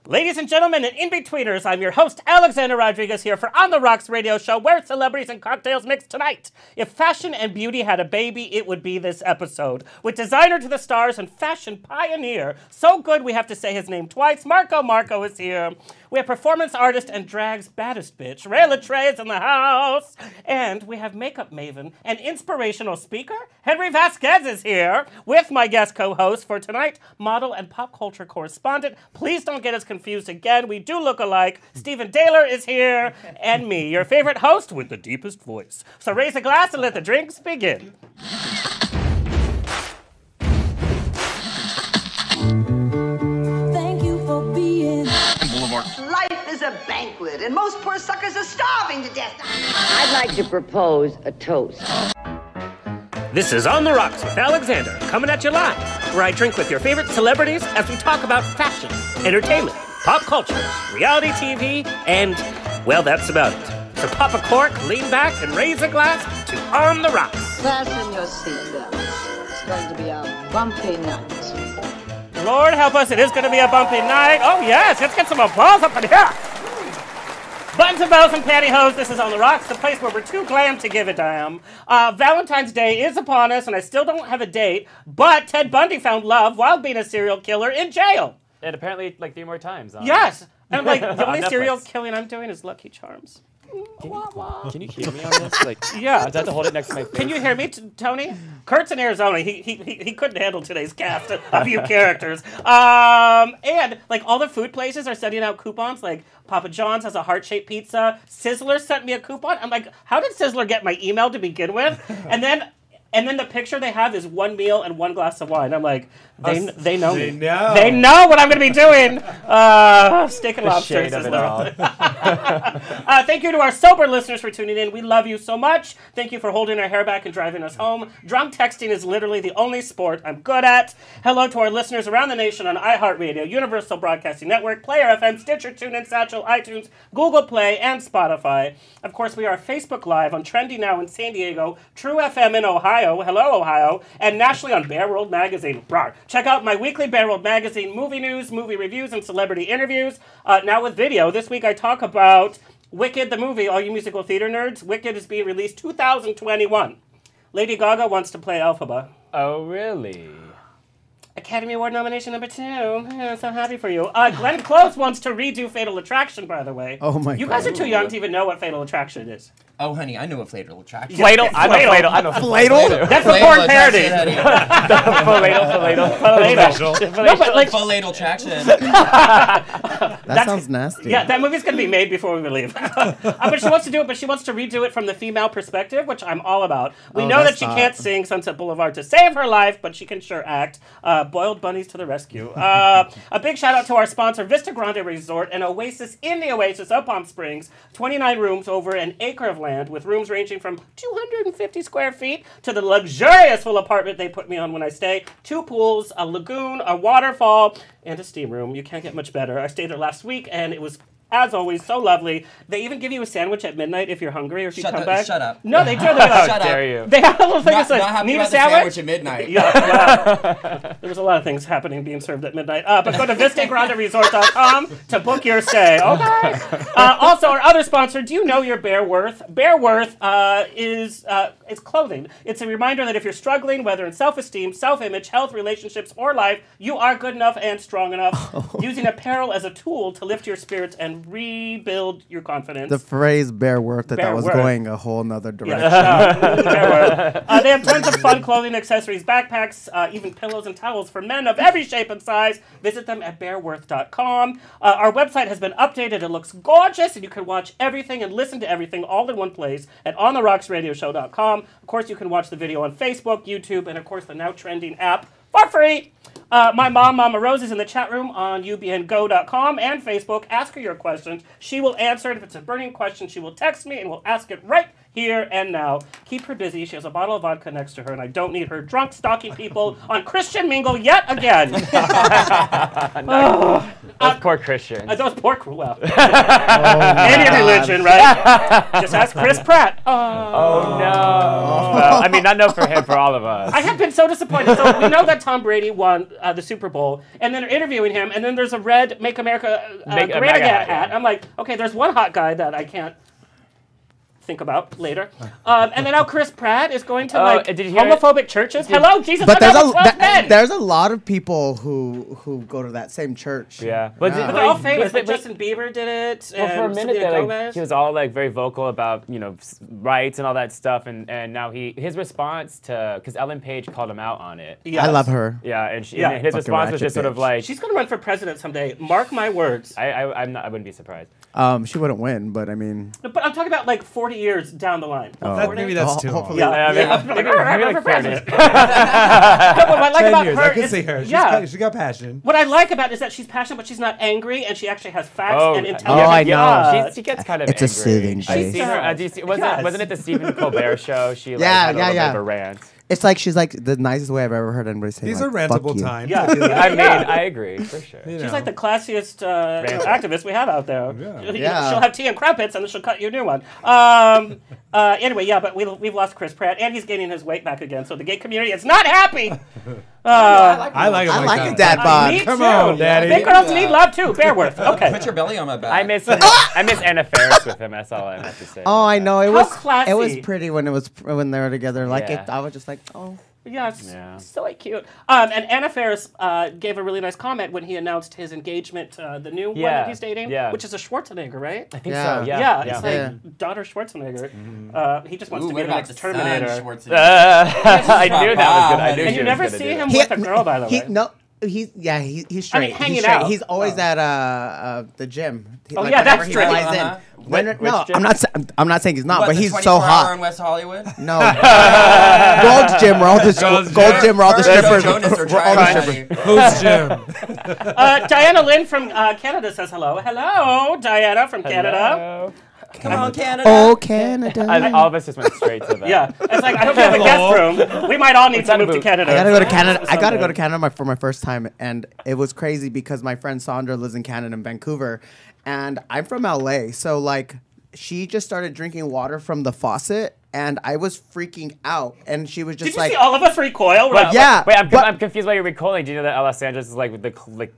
Ladies and gentlemen and in-betweeners, I'm your host, Alexander Rodriguez, here for On the Rocks radio show, where celebrities and cocktails mix tonight. If fashion and beauty had a baby, it would be this episode. With designer to the stars and fashion pioneer, so good we have to say his name twice, Marco is here. We have performance artist and drag's baddest bitch, Rhea Litre is in the house. And we have makeup maven and inspirational speaker, Henry Vasquez is here, with my guest co-host for tonight, model and pop culture correspondent. Please don't get us confused again, we do look alike. Stephen Dehler is here, and me, your favorite host with the deepest voice. So raise a glass and let the drinks begin. Thank you for being Boulevard. Life is a banquet, and most poor suckers are starving to death. I'd like to propose a toast. This is On the Rocks with Alexander, coming at you live, where I drink with your favorite celebrities as we talk about fashion, entertainment, pop culture, reality TV, and, well, that's about it. So pop a cork, lean back, and raise a glass to On the Rocks. Fasten your seatbelts. It's going to be a bumpy night. Lord help us, it is going to be a bumpy night. Oh, yes, let's get some applause up in here. Buttons and bells and pantyhose, this is On the Rocks, the place where we're too glam to give a damn. Valentine's Day is upon us, and I still don't have a date, but Ted Bundy found love while being a serial killer in jail. And apparently, like 3 more times. Yes, and like the only Netflix. serial killing I'm doing is Lucky Charms. Can you hear me on this? Like, Yeah. I have to hold it next to my face. Can you hear me, Tony? Kurt's in Arizona. He couldn't handle today's cast of you characters. And like all the food places are sending out coupons. Like Papa John's has a heart-shaped pizza. Sizzler sent me a coupon. I'm like, how did Sizzler get my email to begin with? And then the picture they have is 1 meal and 1 glass of wine. I'm like, they know me. They know what I'm going to be doing. Steak and lobster. Shade of it all. Thank you to our sober listeners for tuning in. We love you so much. Thank you for holding our hair back and driving us home. Drunk texting is literally the only sport I'm good at. Hello to our listeners around the nation on iHeartRadio, Universal Broadcasting Network, Player FM, Stitcher, TuneIn, Satchel, iTunes, Google Play, and Spotify. Of course, we are Facebook Live on Trendy Now in San Diego, True FM in Ohio, hello Ohio, and nationally on Bear World Magazine. Rawr. Check out my weekly Bear World Magazine movie news, movie reviews, and celebrity interviews. Now with video. This week I talk about Wicked the movie, all you musical theater nerds. Wicked is being released 2021. Lady Gaga wants to play Elphaba. Oh, really? Academy Award nomination number 2. I'm so happy for you. Glenn Close wants to redo Fatal Attraction, by the way. Oh my You God. guys are too young to even know what Fatal Attraction is. Oh, honey, I know a Fatal Attraction. Fladel? I know Fladel. I know Fladel? That's a Fatal porn parody. Attraction, Fladel. No, but like, Fatal Attraction. That sounds nasty. yeah, that movie's going to be made before we leave. But she wants to do it, but she wants to redo it from the female perspective, which I'm all about. We Oh, know that that's she hot. can't sing Sunset Boulevard to save her life, but she can sure act. Boiled bunnies to the rescue. A big shout out to our sponsor, Vista Grande Resort, an oasis in the oasis of Palm Springs. 29 rooms over an acre of land, with rooms ranging from 250 square feet to the luxurious full apartment they put me on when I stay. 2 pools, a lagoon, a waterfall, and a steam room. You can't get much better. I stayed there last week, and it was, as always, so lovely. They even give you a sandwich at midnight if you're hungry or if you come back. Shut up. No, they do. How Shut dare up. you? They have a little thing that Not says, happy need a about the sandwich sandwich? at midnight. Yeah, there was a lot of things happening being served at midnight. But go to VistaGrandeResort.com to book your stay. Okay. Also, our other sponsor, do you know your Bear Worth? Bear Worth is clothing. It's a reminder that if you're struggling, whether in self-esteem, self-image, health, relationships, or life, you are good enough and strong enough. Using apparel as a tool to lift your spirits and rebuild your confidence. The phrase "bear worth it" Bear that was worth. going a whole nother direction. Yeah, they have tons of fun clothing, accessories, backpacks, even pillows and towels for men of every shape and size. Visit them at bearworth.com. Our website has been updated. It looks gorgeous, and you can watch everything and listen to everything all in one place at ontherocksradioshow.com. Of course, you can watch the video on Facebook, YouTube, and of course the now trending app for free. My mom, Mama Rose, is in the chat room on ubngo.com and Facebook. Ask her your questions. She will answer it. If it's a burning question, she will text me and we'll ask it right here and now. Keep her busy. She has a bottle of vodka next to her, and I don't need her drunk stalking people on Christian Mingle yet again. Those poor Christians. Those poor, well, any religion, right? Just ask Chris Pratt. Oh, no. Well, I mean, not no for him, for all of us. I have been so disappointed. So we know that Tom Brady won the Super Bowl, and then they're interviewing him, and then there's a red Make America Great Again hat. Yeah. I'm like, okay, there's one hot guy that I can't think about later. And then now Chris Pratt is going to did you hear homophobic churches. Hello, Jesus. But Men. there's a lot of people who go to that same church. Yeah. But they're all famous. Like Justin Bieber did it. Well, for a and minute Selena there, Gomez. he was all like very vocal about rights and all that stuff, and now his response to because Ellen Page called him out on it. Yes. I love her. Yeah, and his Fucking response was ratchet just sort of bitch. like She's going to run for president someday. Mark my words. I wouldn't be surprised. She wouldn't win, but I mean. But I'm talking about like 40 years down the line. Maybe that's too long. hopefully- Yeah. Maybe Like, like fairness. what I like 10 about years, her I can is, see her. She's got passion. what I like about it is that she's passionate, but she's not angry, and she actually has facts and intelligence. I know. Yeah, she gets kind of It's a angry. soothing I've face. seen her. Do you see, wasn't it the Stephen Colbert show? She had a little bit of a rant. It's like she's like the nicest way I've ever heard anybody say. These like, are fuck rantable you. times. Yeah. I mean, I agree for sure. She's like the classiest activist we have out there. Yeah. She'll have tea and crumpets, and then she'll cut you a new one. Anyway, but we've lost Chris Pratt, and he's gaining his weight back again. So the gay community is not happy. I like him. I like a that. dad bod. Me Come too. on, Daddy. Big girls need love too. Bearworth. Okay. Put your belly on my back. I miss Anna Faris with him. That's all I have to say. Oh, I know. It How was classy. It was pretty when they were together. Like Yeah. I was just like, oh. Yeah, so cute. And Anna Faris gave a really nice comment when he announced his engagement, the new one that he's dating, which is a Schwarzenegger, right? I think Yeah. so. Yeah, Yeah. it's like daughter Schwarzenegger. He just wants to be what the about next the Terminator. son, Schwarzenegger? I knew that was good. I knew And she you was never gonna see do him that. with a girl, by the way. He's straight. hanging he's straight. out. He's always at the gym. Oh, yeah, that's whenever he straight. flies in. Uh-huh. No, gym? I'm not saying he's not, What, but the he's so 24 hour hot. in West Hollywood? No, Gold's Gym. Where all the Or Joe strippers. Jonas are We're all the trying strippers. Who's Jim? Diana Lynn from Canada says hello. Hello, Diana from Canada. Hello. Come on, Canada. Oh, Canada. All of us just went straight to that. Yeah, it's like I hope you have a guest room. We might all need to move to Canada. I gotta go to Canada. I gotta go to Canada for my first time, and it was crazy because my friend Sandra lives in Canada in Vancouver, and I'm from LA. So like, she just started drinking water from the faucet, and I was freaking out. And she was just Did you like, see all of us recoil? We're like, yeah. Wait, but- I'm confused why you're recoiling. Do you know that Los Angeles is like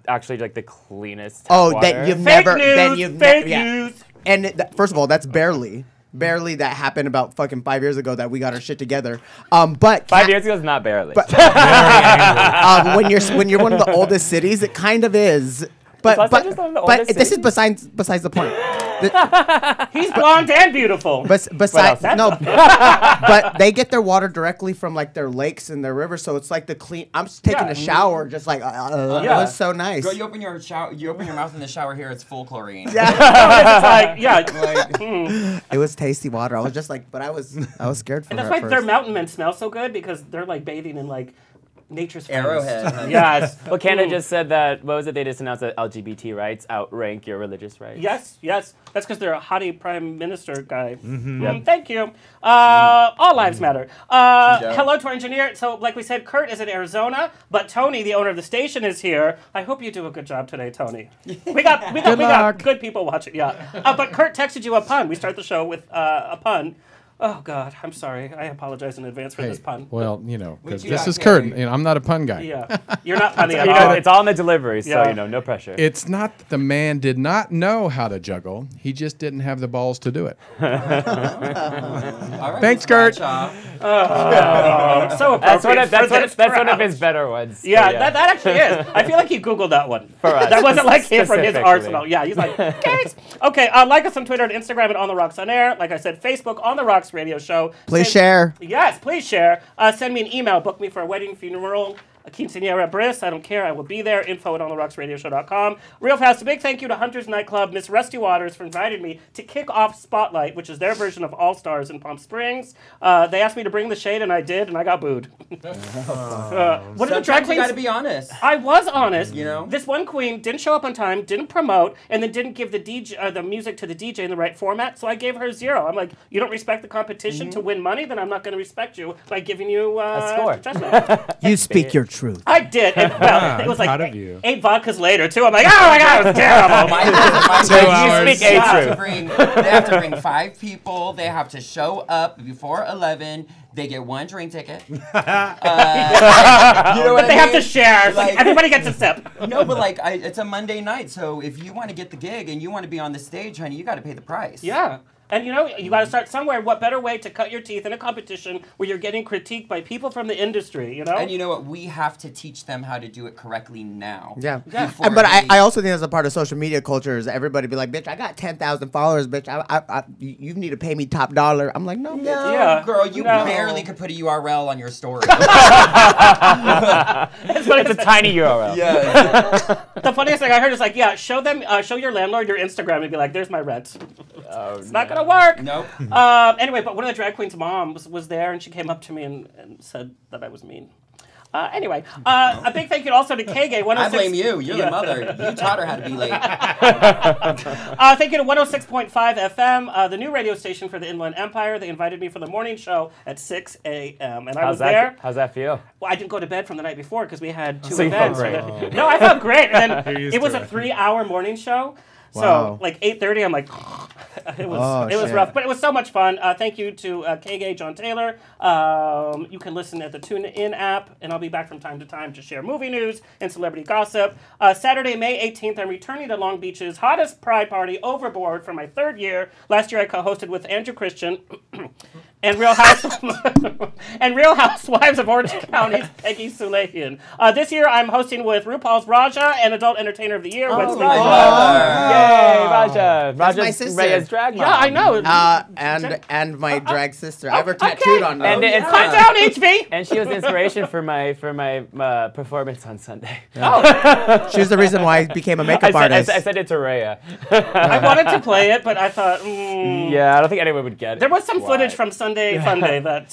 actually the cleanest? Oh, water? that you've Fake never. news, Then you've fake yeah. news. And first of all, that's barely that happened about fucking 5 years ago that we got our shit together. But 5 years ago is not barely. when you're one of the oldest cities, it kind of is. But Los Angeles one of the but oldest this is cities? besides the point. He's blonde and beautiful. Besides no, but they get their water directly from like their lakes and their rivers, so it's like the clean. I'm just taking Yeah. a shower, just like it was so nice. Girl, you open your mouth in the shower here, it's full chlorine. Yeah, It's like, yeah. Like, it was tasty water. I was just like, but I was scared for And her that's why at their first. mountain men smell so good because they're like bathing in like nature's finest. Arrowhead, huh? Yes. Well, Canada just said that, what was it? They just announced that LGBT rights outrank your religious rights. Yes. That's because they're a hottie prime minister guy. Thank you. All lives matter. Hello to our engineer. So, like we said, Kurt is in Arizona, but Tony, the owner of the station, is here. I hope you do a good job today, Tony. We got good people watching. Yeah. But Kurt texted you a pun. We start the show with a pun. Oh God, I'm sorry. I apologize in advance for this pun. Well, because you this got, is Kurt. Harry? I'm not a pun guy. Yeah, you're not punny at You all. know, it's all in the delivery, so Yeah. no pressure. It's not that the man did not know how to juggle. He just didn't have the balls to do it. all right, Thanks, Mr. Kurt. Bradshaw. So appropriate. That's one of his better ones. So, Yeah, that actually is. I feel like he Googled that one. For us, That wasn't like came from his specifically. arsenal. Yeah, he's like, Gates. Okay, like us on Twitter and Instagram at On The Rocks On Air. Like I said, Facebook, On The Rocks Radio Show. Please share. Yes, please share. Send me an email. Book me for a wedding, funeral, a quinceañera, bris. I don't care. I will be there. Info at ontherocksradioshow.com. Real fast, a big thank you to Hunter's Nightclub, Miss Rusty Waters, for inviting me to kick off Spotlight, which is their version of All Stars in Palm Springs. They asked me to bring the shade, and I did, and I got booed. What did the drag Sometimes you queens? gotta be honest. I was honest. You know? This one queen didn't show up on time, didn't promote, and then didn't give the DJ the music to the DJ in the right format. So I gave her 0. I'm like, you don't respect the competition to win money, then I'm not going to respect you by giving you A score. judgment. You speak your truth. I did. And, well, it was like proud of you. 8 vodkas later too. I'm like, oh my god, it was terrible. My 2 hours. You speak a truth. they have to bring 5 people. They have to show up before 11. They get one drink ticket. You know but they have to share. Like, everybody gets a sip. No, but like it's a Monday night, so if you want to get the gig and you want to be on the stage, honey, you got to pay the price. Yeah. And you know, you got to start somewhere. What better way to cut your teeth in a competition where you're getting critiqued by people from the industry, you know? And you know what? We have to teach them how to do it correctly now. Yeah. But I also think as a part of social media culture is everybody be like, bitch, I got 10,000 followers, bitch. You need to pay me top dollar. I'm like, no, bitch. Yeah. Girl, you barely could put a URL on your story. It's a tiny URL. Yeah. The funniest thing I heard is like, yeah, show your landlord your Instagram and be like, there's my rent. It's not gonna work. Nope. Anyway, but one of the drag queens' mom was there, and she came up to me and said that I was mean. Anyway, a big thank you also to KG 106. I blame you. You're the mother. You taught her how to be late. Thank you to 106.5 FM, the new radio station for the Inland Empire. They invited me for the morning show at 6 a.m. and I was there. How's that feel? Well, I didn't go to bed from the night before because we had two So you felt events. great. No, I felt great. And then You're used it was to a it. 3-hour morning show. So Wow. like 8:30, I'm like, it was shit. rough, but it was so much fun. Thank you to KG John Taylor. You can listen at the TuneIn app, and I'll be back from time to time to share movie news and celebrity gossip. Saturday, May 18th, I'm returning to Long Beach's hottest pride party, Overboard, for my 3rd year. Last year, I co-hosted with Andrew Christian. And Real Housewives of Orange County's Peggy Sulahian. This year, I'm hosting with RuPaul's Raja and Adult Entertainer of the Year. What's Raja? Yay, Raja. That's my Raja's sister. Rhea's drag mom. Yeah, I know. And my drag sister. I have her tattooed on me. And Calm down, HV. And she was the inspiration for my performance on Sunday. She was the reason why I became a makeup artist. I said it to Rhea. I wanted to play it, but I thought, Yeah, I don't think anyone would get it. There was some Why? footage from Sunday Funday that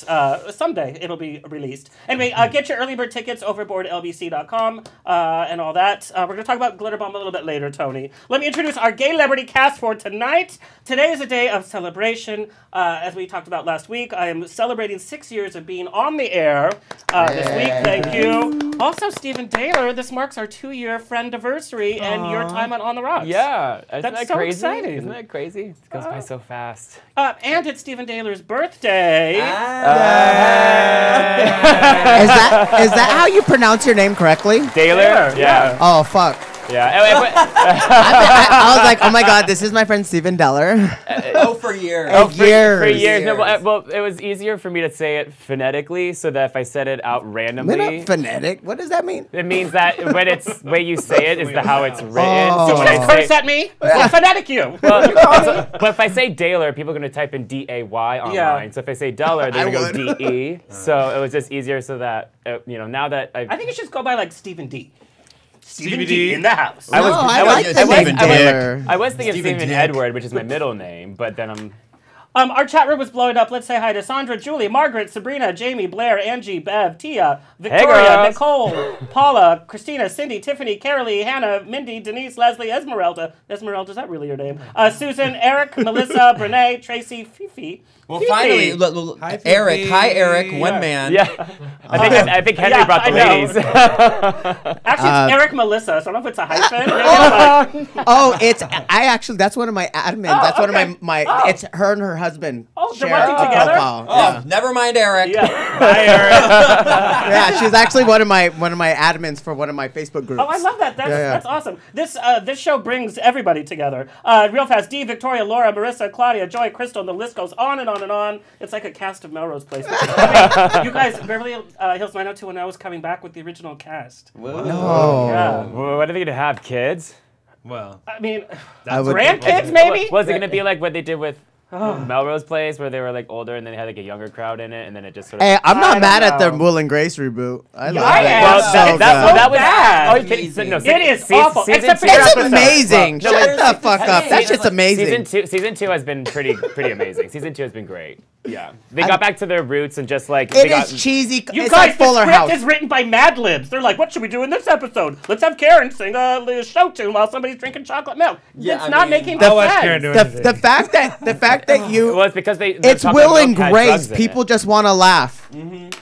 someday it'll be released. Anyway, get your early bird tickets, overboardlbc.com, and all that. We're going to talk about Glitter Bomb a little bit later, Tony. Let me introduce our gay celebrity cast for tonight. Today is a day of celebration. As we talked about last week, I am celebrating 6 years of being on the air this week. Thank you. Also, Stephen Dehler, this marks our 2-year friend-iversary and your time on The Rocks. Yeah. Isn't That's that so crazy? exciting. Isn't that crazy? It goes by so fast. And it's Stephen Dehler's birthday. Is that how you pronounce your name correctly? Dehler? Yeah. Oh, fuck. Yeah. I was like, oh my god, this is my friend Stephen Dehler. For years. For years. Years. No, well, it was easier for me to say it phonetically so that if I said it out randomly. We're not phonetic. What does that mean? It means that when it's the way you say it is how it's written. Oh. So when Just I curse say, at me? Well, phonetic you. but if I say Dehler, people are going to type in D-A-Y online. Yeah. So if I say Dehler, they're going to would. go D-E. So it was just easier so that, now that I think it should go by like Stephen D. Stevie D in the house. I like the name Dehler. I was thinking Stephen Stephen Dick. Edward, which is my middle name, but then I'm... Our chat room was blowing up. Let's say hi to Sandra, Julie, Margaret, Sabrina, Jamie, Blair, Angie, Bev, Tia, Victoria, girls. Nicole, Paula, Christina, Cindy, Tiffany, Carolee, Hannah, Mindy, Denise, Leslie, Esmeralda. Esmeralda, is that really your name? Susan, Eric, Melissa, Brene, Tracy, Fifi. Well, Fifi. finally, Hi, Eric. Fifi. Hi, Eric. One man. Yeah. I think Henry Yeah, brought the I know. ladies. Actually, it's Eric Melissa, so I don't know if it's a hyphen. Oh, that's one of my admins. That's one of my it's her and her husband. Oh, they're share working a together? profile. Oh, never mind, Eric. Yeah. Hi, Eric. Yeah, she's actually one of my admins for one of my Facebook groups. Oh, I love that. That's awesome. This show brings everybody together. Real fast, Dee, Victoria, Laura, Marissa, Claudia, Joy, Crystal, and the list goes on and on and on. It's like a cast of Melrose Place. I mean, you guys, Beverly Hills 90210 is coming back with the original cast. Oh. Yeah. Well, what are they going to have, kids? Well, I mean, I would- grandkids maybe? Was it going to be like what they did with Melrose Place, where they were like older and then they had like a younger crowd in it, and then it just sort of... Hey, I'm I not don't mad at the know. Will and Grace reboot. I love I it. am. Well, It's that so that good. was... bad. Oh, you can, no, It is awful, except for season your It's episode. amazing. No, Shut the fuck up. That shit's amazing. Season two has been pretty amazing. Season 2 has been great. Yeah, they got back to their roots and just like It is cheesy. You it's guys, like Fuller the script House. is written by Mad Libs. They're like, what should we do in this episode? Let's have Karen sing a show tune while somebody's drinking chocolate milk. Yeah, it's I not mean, making I'll the watch sense. Karen do the anything. fact that you Well, it's because they. it's chocolate Will milk and had Grace. drugs in it. People just want to laugh.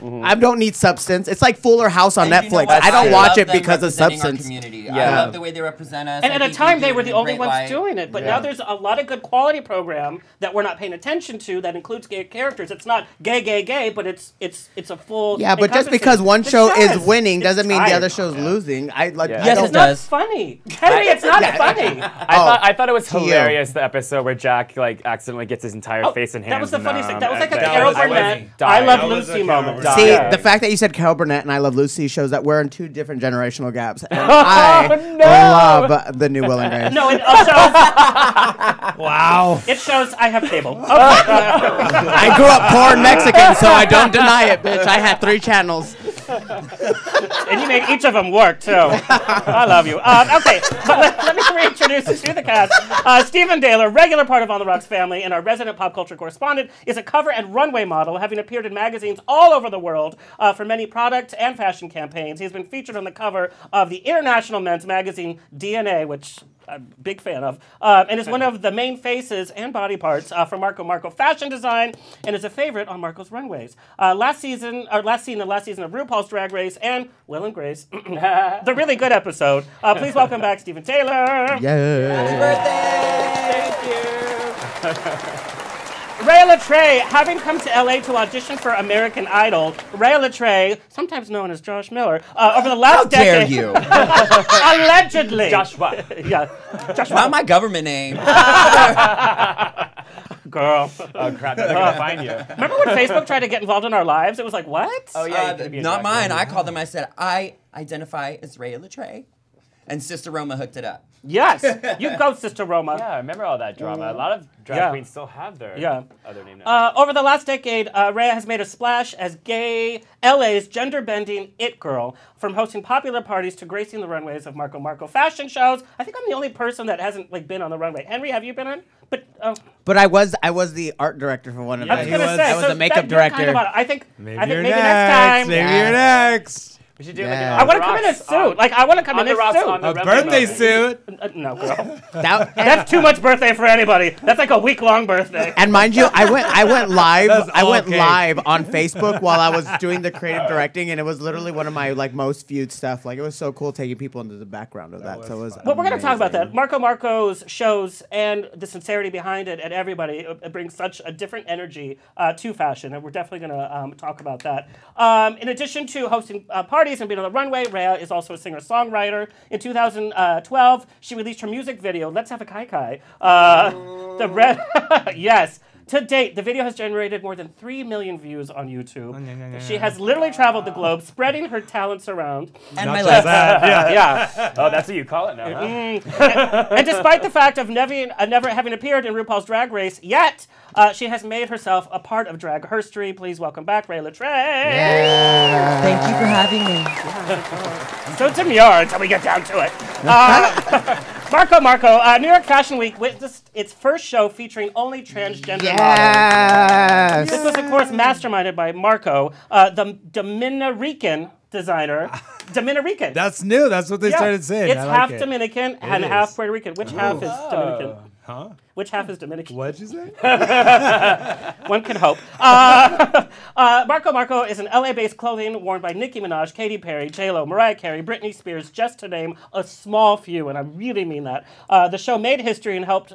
I don't need substance. It's like Fuller House on And you know Netflix. what? I don't love watch it them because of representing our substance. community. Yeah. I love the way they represent us. And I at a think time, do they it were in the a only great ones light. doing it. But now there's a lot of good quality program that we're not paying attention to that includes gay characters. It's not gay, but it's a full. Yeah, but just encompassing. because one The show is is- winning it's doesn't mean the tired. other show's losing. I like. Yeah. I Yes, don't- it does. It's not funny. Henry, it's not funny. I thought it was Tio. hilarious, the episode where Jack like accidentally gets his entire face and hands. That was the funniest thing. That was like a That Carol was funny. Burnett, Dying. I Love That was a Lucy Carol moment. Burnett. See, Yeah. the fact that you said Carol Burnett and I Love Lucy shows that we're in two different generational gaps. And I love the new Will and Grace. No, it shows. Wow. It shows I have cable. Okay. I grew up poor and Mexican, so I don't deny it, bitch. I had 3 channels. And you made each of them work, too. I love you. Okay, but let me reintroduce you to the cast. Stephen Dehler, regular part of On the Rocks family and our resident pop culture correspondent, is a cover and runway model, having appeared in magazines all over the world for many product and fashion campaigns. He's been featured on the cover of the international men's magazine DNA, which I'm a big fan of, and is one of the main faces and body parts for Marco Marco Fashion Design, and is a favorite on Marco's runways. Last season of RuPaul's Drag Race and Will and Grace, the really good episode. Please welcome back Stephen Taylor. Yeah. Thank you. Rhea Litre, having come to LA to audition for American Idol, Rhea Litre, sometimes known as Josh Miller, over the last How dare decade, you? allegedly, Joshua. yeah, Joshua, Not my government name. girl. Oh crap! They're gonna find you. Remember when Facebook tried to get involved in our lives? It was like, what? Oh yeah, you could be a Not drag mine. queen. I called them. I said, I identify as Rhea Litre. And Sister Roma hooked it up. Yes, you go, Sister Roma. Yeah, I remember all that drama. A lot of drag Yeah. queens still have their other name now. Over the last decade, Rhea has made a splash as LA's gender-bending it girl, from hosting popular parties to gracing the runways of Marco Marco fashion shows. I think I'm the only person that hasn't been on the runway. Henry, have you been on? But I was the art director for one of I them. was gonna say, I was so the makeup you're kind director. of on it. I think Maybe maybe you're next time. Maybe Yeah. you're next. We should do Yeah. I want to come in a suit. I want to come in a suit. A birthday suit. No, girl. That- That's too much birthday for anybody. That's like a week-long birthday. And mind you, I went live. That's I went okay. live on Facebook while I was doing the creative directing, and it was literally one of my most viewed stuff. Like, it was so cool taking people into the background of that. So it was. Well, we're going to talk about amazing. that. Marco Marco's shows and the sincerity behind it, and everybody it brings such a different energy to fashion, and we're definitely going to talk about that. In addition to hosting parties and being on the runway, Rhea is also a singer-songwriter. In 2012, she released her music video, Let's Have a Kai Kai. Yes. To date, the video has generated more than 3 million views on YouTube. She has literally traveled the globe, spreading her talents around. And my Not legs. just that, yeah. Yeah. Oh, that's what you call it now, huh? And despite the fact of never having appeared in RuPaul's Drag Race yet, she has made herself a part of drag history. Please welcome back Rhea Litre. Thank you for having me. So demure until we get down to it. Marco, New York Fashion Week witnessed its first show featuring only transgender models. Yes. This was, of course, masterminded by Marco, the Dominican designer. Dominican. That's new. That's what they started saying. It's I like half it. Dominican and is. half Puerto Rican. Which half is Dominican? Huh? Which half is Dominican? What'd you say? One can hope. Marco is an LA-based clothing worn by Nicki Minaj, Katy Perry, J-Lo, Mariah Carey, Britney Spears, just to name a small few, and I really mean that. The show made history and helped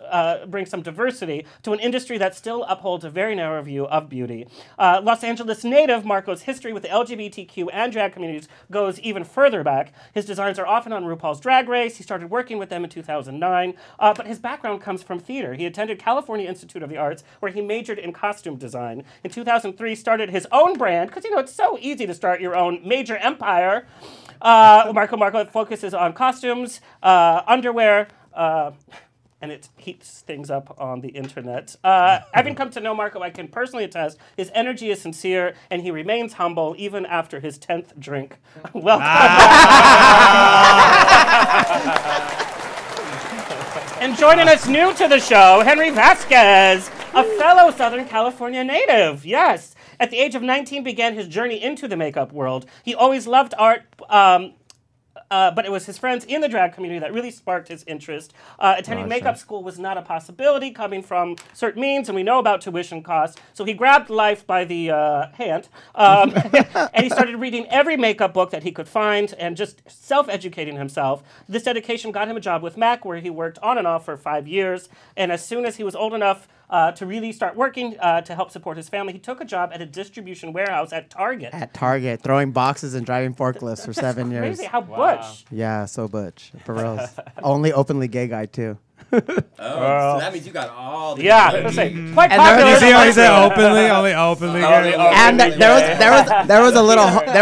bring some diversity to an industry that still upholds a very narrow view of beauty. Los Angeles native Marco's history with the LGBTQ and drag communities goes even further back. His designs are often on RuPaul's Drag Race. He started working with them in 2009, but his background comes from theater. He attended California Institute of the Arts, where he majored in costume design. In 2003, started his own brand, because, it's so easy to start your own major empire. Marco focuses on costumes, underwear, and it heats things up on the internet. Having come to know Marco, I can personally attest his energy is sincere, and he remains humble even after his 10th drink. Welcome. And joining us new to the show, Henry Vasquez, a fellow Southern California native. Yes. At the age of 19, began his journey into the makeup world. He always loved art, but it was his friends in the drag community that really sparked his interest. Attending makeup school was not a possibility coming from certain means, and we know about tuition costs. So he grabbed life by the hand, and he started reading every makeup book that he could find and just self-educating himself. This dedication got him a job with MAC, where he worked on and off for 5 years. And as soon as he was old enough to really start working to help support his family, he took a job at a distribution warehouse at Target. At Target, throwing boxes and driving forklifts for 7 years. Crazy, how butch. Yeah, so butch. For reals. Only openly gay guy, too. So that means you got all the Yeah, good let's say, genes. quite And popular. You see how he said openly, only openly. And there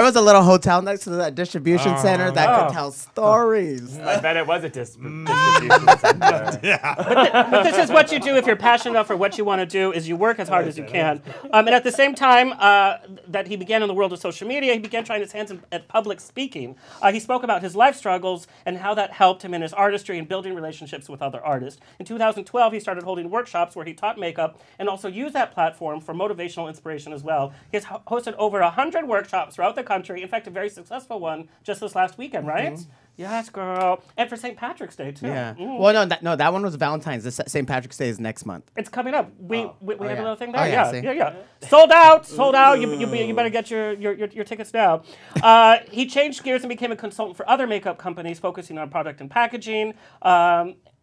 was a little hotel next to that distribution center that could tell stories. I bet it was a distribution center. But this is what you do if you're passionate enough for what you want to do, is you work as hard as you can. And at the same time that he began in the world of social media, he began trying his hands at public speaking. He spoke about his life struggles and how that helped him in his artistry and building relationships with other artists. In 2012, he started holding workshops where he taught makeup and also used that platform for motivational inspiration as well. He has hosted over 100 workshops throughout the country. In fact, a very successful one just this last weekend, right? Yes, girl. And for St. Patrick's Day, too. Yeah. Well, that one was Valentine's. This St. Patrick's Day is next month. It's coming up. We have a little thing there. Oh, yeah, yeah. Sold out. You better get your tickets now. He changed gears and became a consultant for other makeup companies, focusing on product and packaging.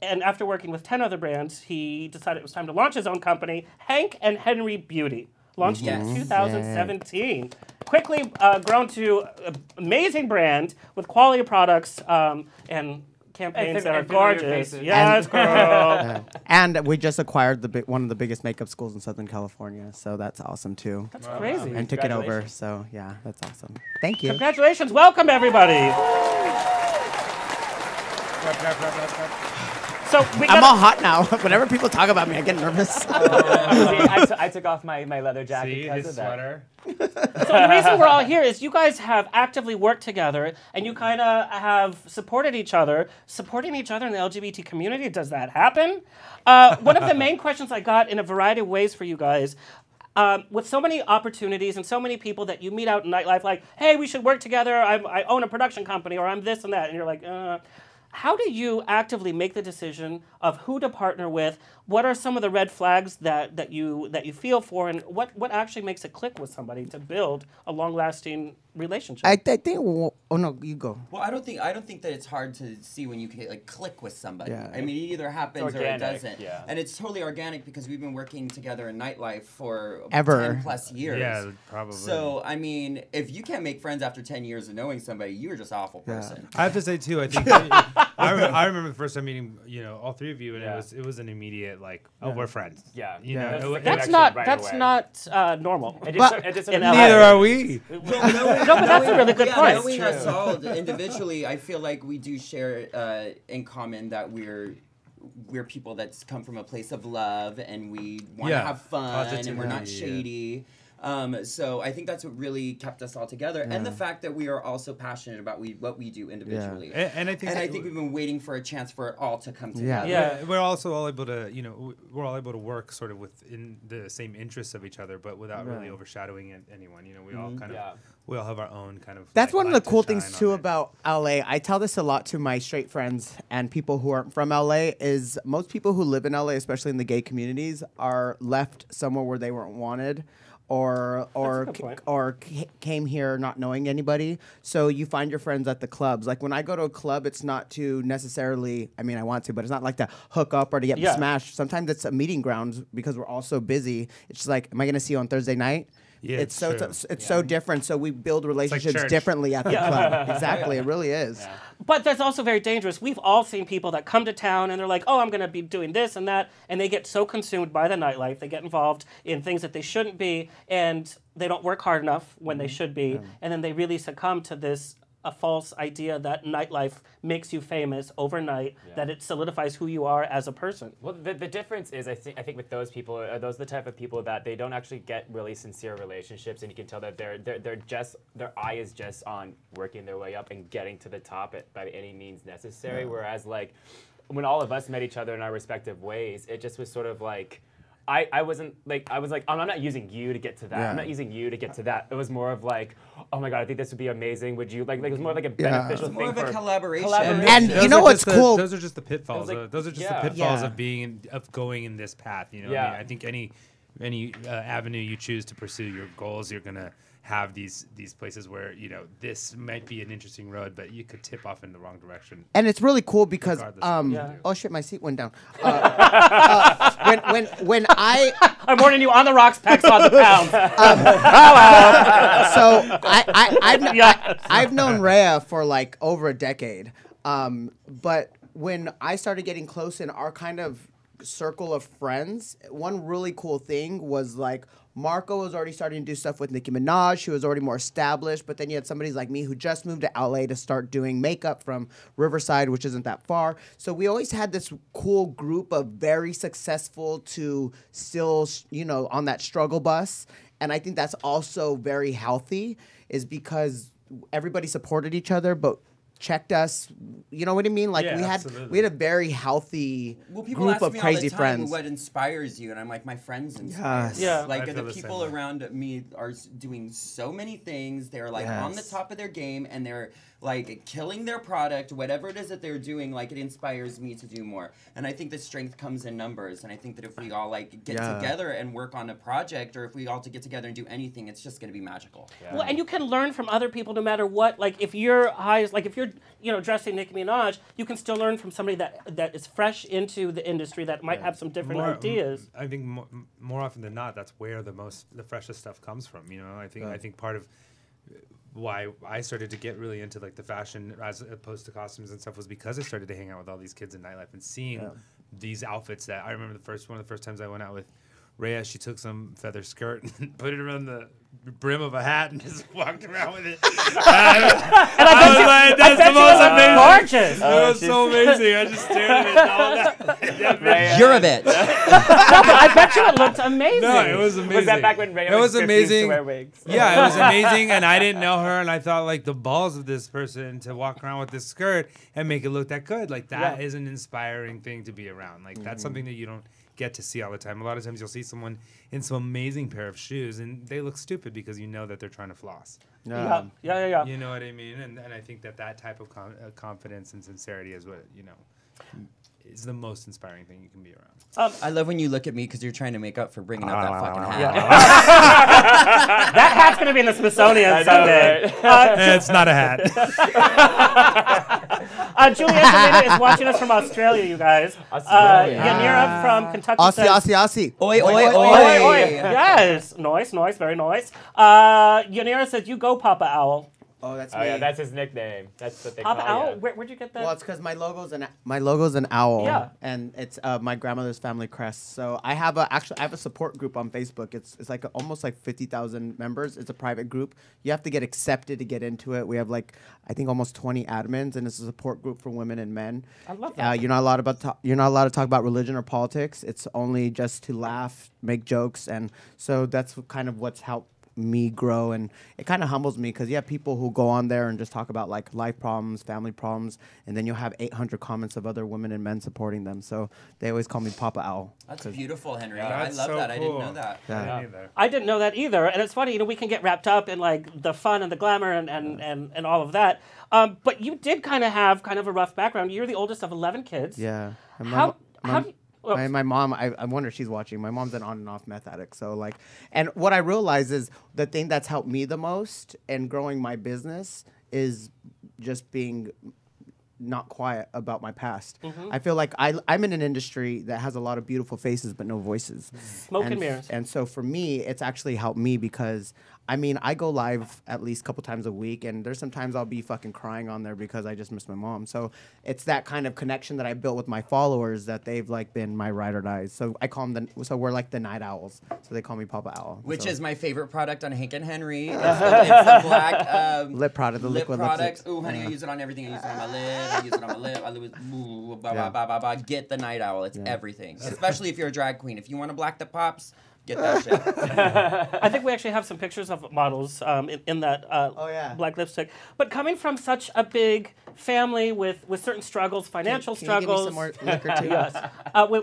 And after working with 10 other brands, he decided it was time to launch his own company, Hank and Henry Beauty. Launched in 2017. Quickly grown to an amazing brand with quality products and campaigns that are gorgeous. Yes, girl. And we just acquired one of the biggest makeup schools in Southern California, so that's awesome too. That's crazy. And took it over, so yeah, that's awesome. Thank you. Congratulations. Welcome, everybody. So I'm all hot now. Whenever people talk about me, I get nervous. See, I took off my leather jacket because of that. Sweater. So the reason we're all here is you guys have actively worked together and you kind of have supported each other. Supporting each other in the LGBT community, does that happen? One of the main questions I got in a variety of ways for you guys, with so many opportunities and so many people that you meet out in nightlife, like, hey, we should work together, I own a production company, or I'm this and that, and you're like, how do you actively make the decision of who to partner with? What are some of the red flags that you feel for, and what actually makes it click with somebody to build a long-lasting relationship? I think. Oh no, you go. Well, I don't think that it's hard to see when you can like click with somebody. Yeah. I mean, it either happens or it doesn't. Yeah. And it's totally organic because we've been working together in nightlife for Ever. 10 plus years. Yeah, probably. So I mean, if you can't make friends after 10 years of knowing somebody, you're just an awful person. I have to say too. I think I remember the first time meeting all three of you, and it was an immediate like, oh, we're friends. Yeah. You know, That's not normal. neither are we. No, but that's a really good point. Knowing us all individually, I feel like we do share in common that we're people that come from a place of love and we want to have fun and we're not shady. So I think that's what really kept us all together, and the fact that we are also passionate about what we do individually. And I think we've been waiting for a chance for it all to come together. Yeah. We're also all able to, we're all able to work sort of within the same interests of each other, but without really overshadowing anyone. We all kind of, we all have our own kind of. That's one of the cool things too it. about LA. I tell this a lot to my straight friends and people who aren't from LA. Is most people who live in LA, especially in the gay communities, are left somewhere where they weren't wanted. Or came here not knowing anybody. So you find your friends at the clubs. Like when I go to a club, it's not to necessarily, I mean, I want to, but it's not like to hook up or to get smashed. Sometimes it's a meeting ground because we're all so busy. It's just like, am I going to see you on Thursday night? Yeah, it's so different. So we build relationships differently at the club. Exactly, it really is. Yeah. But that's also very dangerous. We've all seen people that come to town and they're like, oh, I'm going to be doing this and that. And they get so consumed by the nightlife. They get involved in things that they shouldn't be. And they don't work hard enough when they should be. And then they really succumb to a false idea that nightlife makes you famous overnight, that it solidifies who you are as a person. Well, the difference is, I think with those people, those are the type of people that they don't actually get really sincere relationships, and you can tell that their eye is just on working their way up and getting to the top by any means necessary. Whereas like when all of us met each other in our respective ways, it just was sort of like, I wasn't like, I was like, I'm not using you to get to that. Yeah. I'm not using you to get to that. It was more of like, oh my God, I think this would be amazing. Would you like it was more like a beneficial thing more of a for collaboration. And you know what's cool? Those are just the pitfalls. Those are just the pitfalls of going in this path. You know, I think any avenue you choose to pursue your goals, you're gonna have these places where this might be an interesting road, but you could tip off in the wrong direction. And it's really cool because oh shit, my seat went down. When I'm warning you, on the rocks, pecs on the pound. So I've known Rhea for like over a decade, but when I started getting close in our kind of circle of friends, one really cool thing was like Marco was already starting to do stuff with Nicki Minaj. She was already more established, but then you had somebody like me who just moved to LA to start doing makeup from Riverside, which isn't that far. So we always had this cool group of very successful to still, on that struggle bus. And I think that's also very healthy, is because everybody supported each other, but checked us. You know what I mean? Like we had a very healthy group of crazy friends. What inspires you? And I'm like, my friends inspire me. Yeah. Like the people around me are doing so many things. They're like on the top of their game, and they're like killing their product, whatever it is that they're doing. Like it inspires me to do more. And I think the strength comes in numbers. And I think that if we all like get together and work on a project, or if we all to get together and do anything, it's just going to be magical. Yeah. Well, and you can learn from other people no matter what. Like if you're dressing Nicki Minaj, you can still learn from somebody that is fresh into the industry that might have some different ideas. I think more often than not, that's where the freshest stuff comes from. I think part of why I started to get really into like the fashion as opposed to costumes and stuff was because I started to hang out with all these kids in nightlife and seeing these outfits that I remember one of the first times I went out with Rhea, she took some feather skirt and put it around the brim of a hat and just walked around with it. I was like, that's the most amazing. Gorgeous. It was so amazing. I just stared at it all that. You're a bitch. No, but I bet you it looked amazing. No, it was amazing. Was that back when Rhea was amazing. To wear wigs? Yeah, it was amazing, and I didn't know her, and I thought like the balls of this person to walk around with this skirt and make it look that good. Like that is an inspiring thing to be around. Like that's something that you don't get to see all the time. A lot of times you'll see someone in some amazing pair of shoes and they look stupid because you know that they're trying to floss. Yeah. You know what I mean? And I think that type of confidence and sincerity is what, is the most inspiring thing you can be around. I love when you look at me because you're trying to make up for bringing up that fucking hat. Yeah. That hat's going to be in the Smithsonian someday. It's not a hat. Julie Angelina is watching us from Australia, you guys. Yanira from Kentucky says... Aussie. Oi, oi, oi. Oi. Yes. Nice, very nice. Yanira says, you go, Papa Owl. Oh, that's me. me. Yeah, that's his nickname. That's what they Papa call Owl? you. Where'd you get that? Well, it's because my logo's an owl. Yeah. And it's my grandmother's family crest. So I have a support group on Facebook. It's like almost like 50,000 members. It's a private group. You have to get accepted to get into it. We have I think almost 20 admins, and it's a support group for women and men. I love that. You're not allowed to talk about religion or politics. It's only just to laugh, make jokes, and so that's kind of what's helped me grow, and it kind of humbles me because you have people who go on there and just talk about like life problems, family problems, and then you'll have 800 comments of other women and men supporting them. So they always call me Papa Owl. That's beautiful, Henry. Yeah, I love so that. cool. I didn't know that. Yeah. I didn't know that either. And it's funny, we can get wrapped up in like the fun and the glamour and all of that. But you did kind of have a rough background. You're the oldest of 11 kids. Yeah. And How do you... My mom, I wonder if she's watching. My mom's an on and off meth addict. So and what I realize is the thing that's helped me the most in growing my business is just being not quiet about my past. I feel like I'm in an industry that has a lot of beautiful faces but no voices. Smoke and mirrors. And so for me, it's actually helped me because I go live at least a couple times a week, and there's sometimes I'll be fucking crying on there because I just miss my mom. So it's that kind of connection that I built with my followers that they've been my ride or dies. So I call them we're like the night owls. So they call me Papa Owl. Which is my favorite product on Hank and Henry. It's the black lip product, the lip liquid product. lipstick. Ooh, honey, I use it on everything. I use it on my lips. I use it on my lip. Get the night owl. It's everything. Especially if you're a drag queen. If you want a black that pops, get that shit. I think we actually have some pictures of models in that black lipstick. But coming from such a big family with certain struggles, financial struggles. Can you give me some more liquor too? Yes.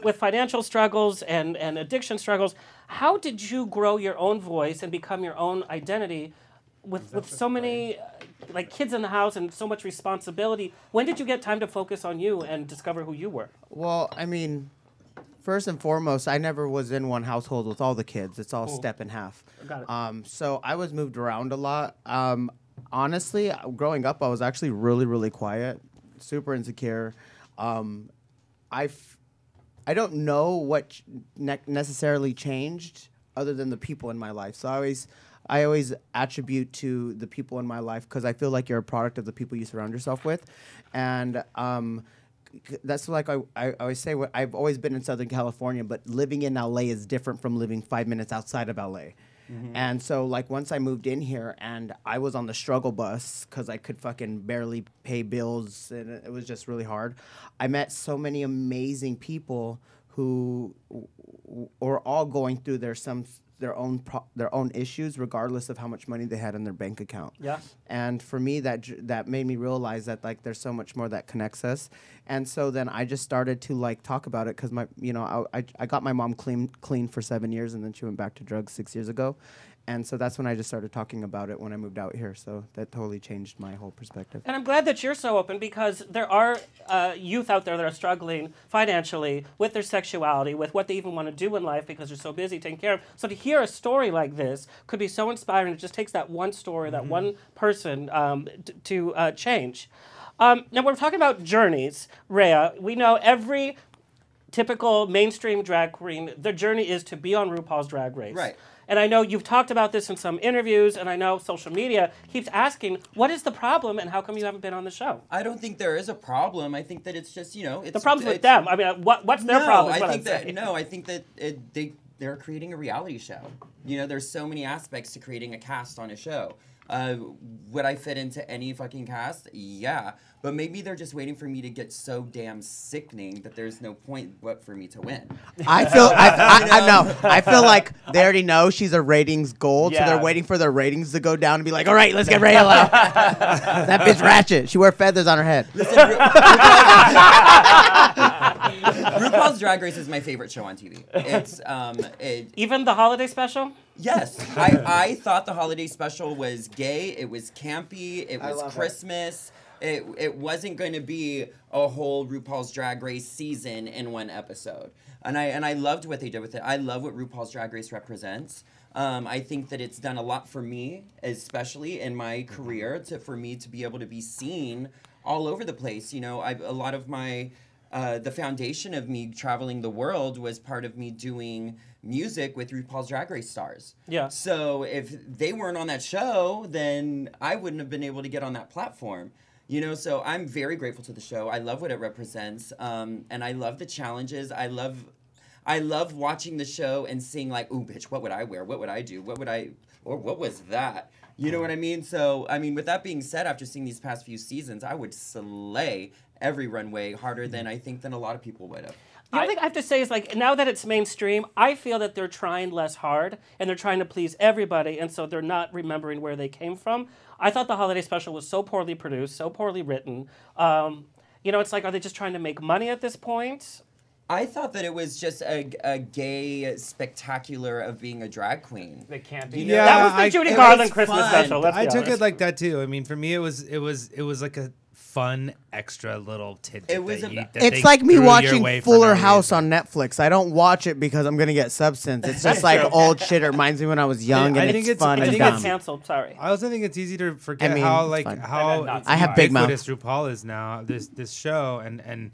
With financial struggles and addiction struggles, how did you grow your own voice and become your own identity with so many like kids in the house and so much responsibility? When did you get time to focus on you and discover who you were? Well, I mean, first and foremost, I never was in one household with all the kids. It's all step and half. Got it. So I was moved around a lot. Honestly, growing up, I was actually really, really quiet, super insecure. I don't know what necessarily changed other than the people in my life. So I always attribute to the people in my life because I feel like you're a product of the people you surround yourself with. And that's like I always say, I've always been in Southern California, but living in LA is different from living 5 minutes outside of LA. Mm-hmm. And so, like, once I moved in here and I was on the struggle bus because I could fucking barely pay bills and it was just really hard, I met so many amazing people who were all going through their own issues, regardless of how much money they had in their bank account. Yeah. And for me, that made me realize that like there's so much more that connects us. And so then I just started to like talk about it because I got my mom clean for 7 years and then she went back to drugs 6 years ago. And so that's when I just started talking about it when I moved out here. So that totally changed my whole perspective. And I'm glad that you're so open because there are youth out there that are struggling financially with their sexuality, with what they even want to do in life because they're so busy taking care of. So to hear a story like this could be so inspiring. It just takes that one story, that one person to change. Now we're talking about journeys, Rhea. We know every typical mainstream drag queen, their journey is to be on RuPaul's Drag Race. Right. And I know you've talked about this in some interviews, and I know social media keeps asking, what is the problem, and how come you haven't been on the show? I don't think there is a problem. I think that it's just, it's... The problem's with them. I mean, what's their problem? I think that they're creating a reality show. There's so many aspects to creating a cast on a show. Would I fit into any fucking cast? Yeah. But maybe they're just waiting for me to get so damn sickening that there's no point but for me to win. I feel like they already know she's a ratings gold, so they're waiting for their ratings to go down and be like, all right, let's get Rhea out. That bitch ratchet. She wear feathers on her head. Listen, RuPaul's Drag Race is my favorite show on TV. It's even the holiday special? Yes. I thought the holiday special was gay. It was campy. It was Christmas. It wasn't going to be a whole RuPaul's Drag Race season in one episode. And I loved what they did with it. I love what RuPaul's Drag Race represents. I think that it's done a lot for me, especially in my career, for me to be able to be seen all over the place. A lot of my... the foundation of me traveling the world was part of me doing music with RuPaul's Drag Race stars. Yeah. So if they weren't on that show, then I wouldn't have been able to get on that platform. So I'm very grateful to the show. I love what it represents, and I love the challenges. I love watching the show and seeing like, ooh, bitch, what would I wear? What would I do? What was that? You know what I mean? So, with that being said, after seeing these past few seasons, I would slay every runway harder than a lot of people would have. The only thing I have to say is, like, now that it's mainstream, I feel that they're trying less hard, and they're trying to please everybody, and so they're not remembering where they came from. I thought the holiday special was so poorly produced, so poorly written. It's like, are they just trying to make money at this point? I thought that it was just a gay spectacular of being a drag queen. They can't be. Yeah, that was the Judy Garland Christmas special. I took it like that too. I mean, for me, it was like a fun extra little tidbit. It's like me watching Fuller House on Netflix. I don't watch it because I'm gonna get substance. It's just like old shit. It reminds me when I was young, and it's fun. I think it's canceled. Sorry. I also think it's easy to forget how I have big mouth. RuPaul is now this show and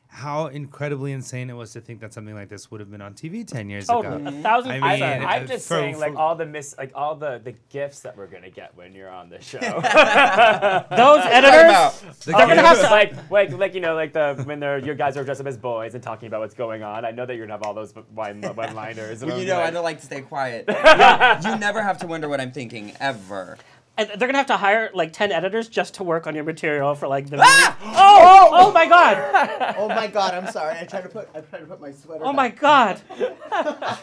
how incredibly insane it was to think that something like this would have been on TV 10 years ago. 1,000%. I'm just saying, like, all the gifts that we're gonna get when you're on the show. Those editors, they're gonna have to when your guys are dressed up as boys and talking about what's going on. I know that you're gonna have all those one-liners. Well, I don't like to stay quiet. You never have to wonder what I'm thinking ever. And they're gonna have to hire like 10 editors just to work on your material for like the. Oh Oh my God. Oh my God, I'm sorry. I tried to put my sweater. Oh my God.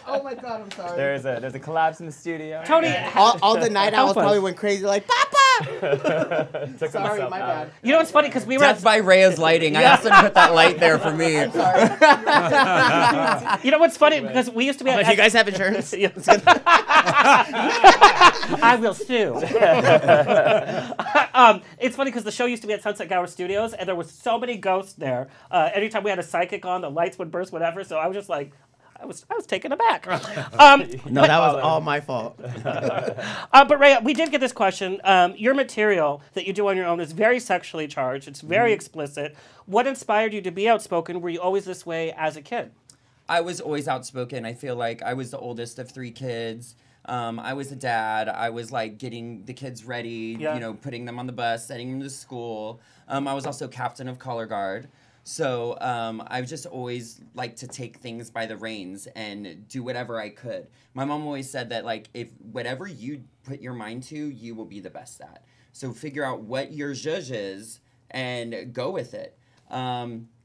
Oh my God, I'm sorry. There's a collapse in the studio. Tony. All the night owls Help us. probably went crazy like, Papa! Took Sorry, himself my out. bad. You know what's funny? Because we were Death by Rhea's lighting. I asked them to put that light there for me. I'm sorry. You know what's funny? Because we used to be at... Do you guys have insurance? I will sue. It's funny because the show used to be at Sunset Gower Studios, and there were so many ghosts there. Anytime we had a psychic on, the lights would burst, whatever. So I was just like, I was taken aback. No, that was all my fault. But Rhea, we did get this question. Your material that you do on your own is very sexually charged. It's very explicit. What inspired you to be outspoken? Were you always this way as a kid? I was always outspoken. I feel like I was the oldest of 3 kids. I was a dad. I was like getting the kids ready, you know, putting them on the bus, sending them to school. I was also captain of color guard. So I just always like to take things by the reins and do whatever I could. My mom always said that, like, if whatever you put your mind to, you will be the best at. So figure out what your zhuzh is and go with it.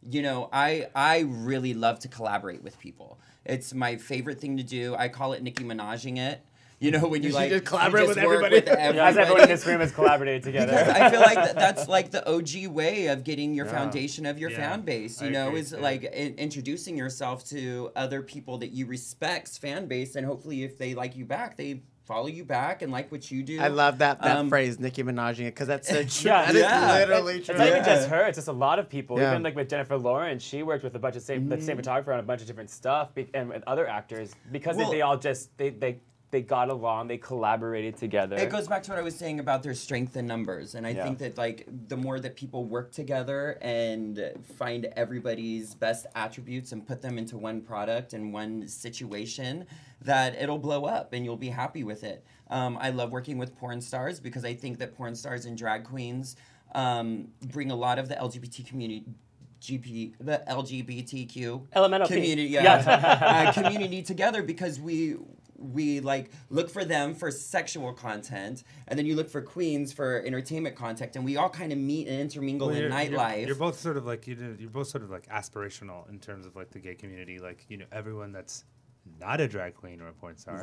You know, I really love to collaborate with people. It's my favorite thing to do. I call it Nicki Minajing it. You know, when you like just collaborate you just with work everybody. with As everyone in this room has collaborated together. Because I feel like that's like the OG way of getting your foundation of your fan base. You know, is like introducing yourself to other people that you respect's fan base, and hopefully, if they like you back, they follow you back and like what you do. I love that phrase, Nicki Minajing it, because that's so true. Yeah, That is literally true. It's not even just her; it's just a lot of people. Yeah. Even like with Jennifer Lawrence, she worked with a bunch of the same photographer on a bunch of different stuff, and with other actors because they all just they got along, they collaborated together. It goes back to what I was saying about their strength in numbers, and I think that like the more that people work together and find everybody's best attributes and put them into one product and one situation, that it'll blow up and you'll be happy with it. I love working with porn stars because I think that porn stars and drag queens bring a lot of the LGBT community. The LGBTQ Elemental community, P. community together, because we like look for them for sexual content, and then you look for queens for entertainment content, and we all kind of meet and intermingle in nightlife. You're both sort of like you're both sort of like aspirational in terms of like the gay community. Like, you know, everyone that's not a drag queen or a porn star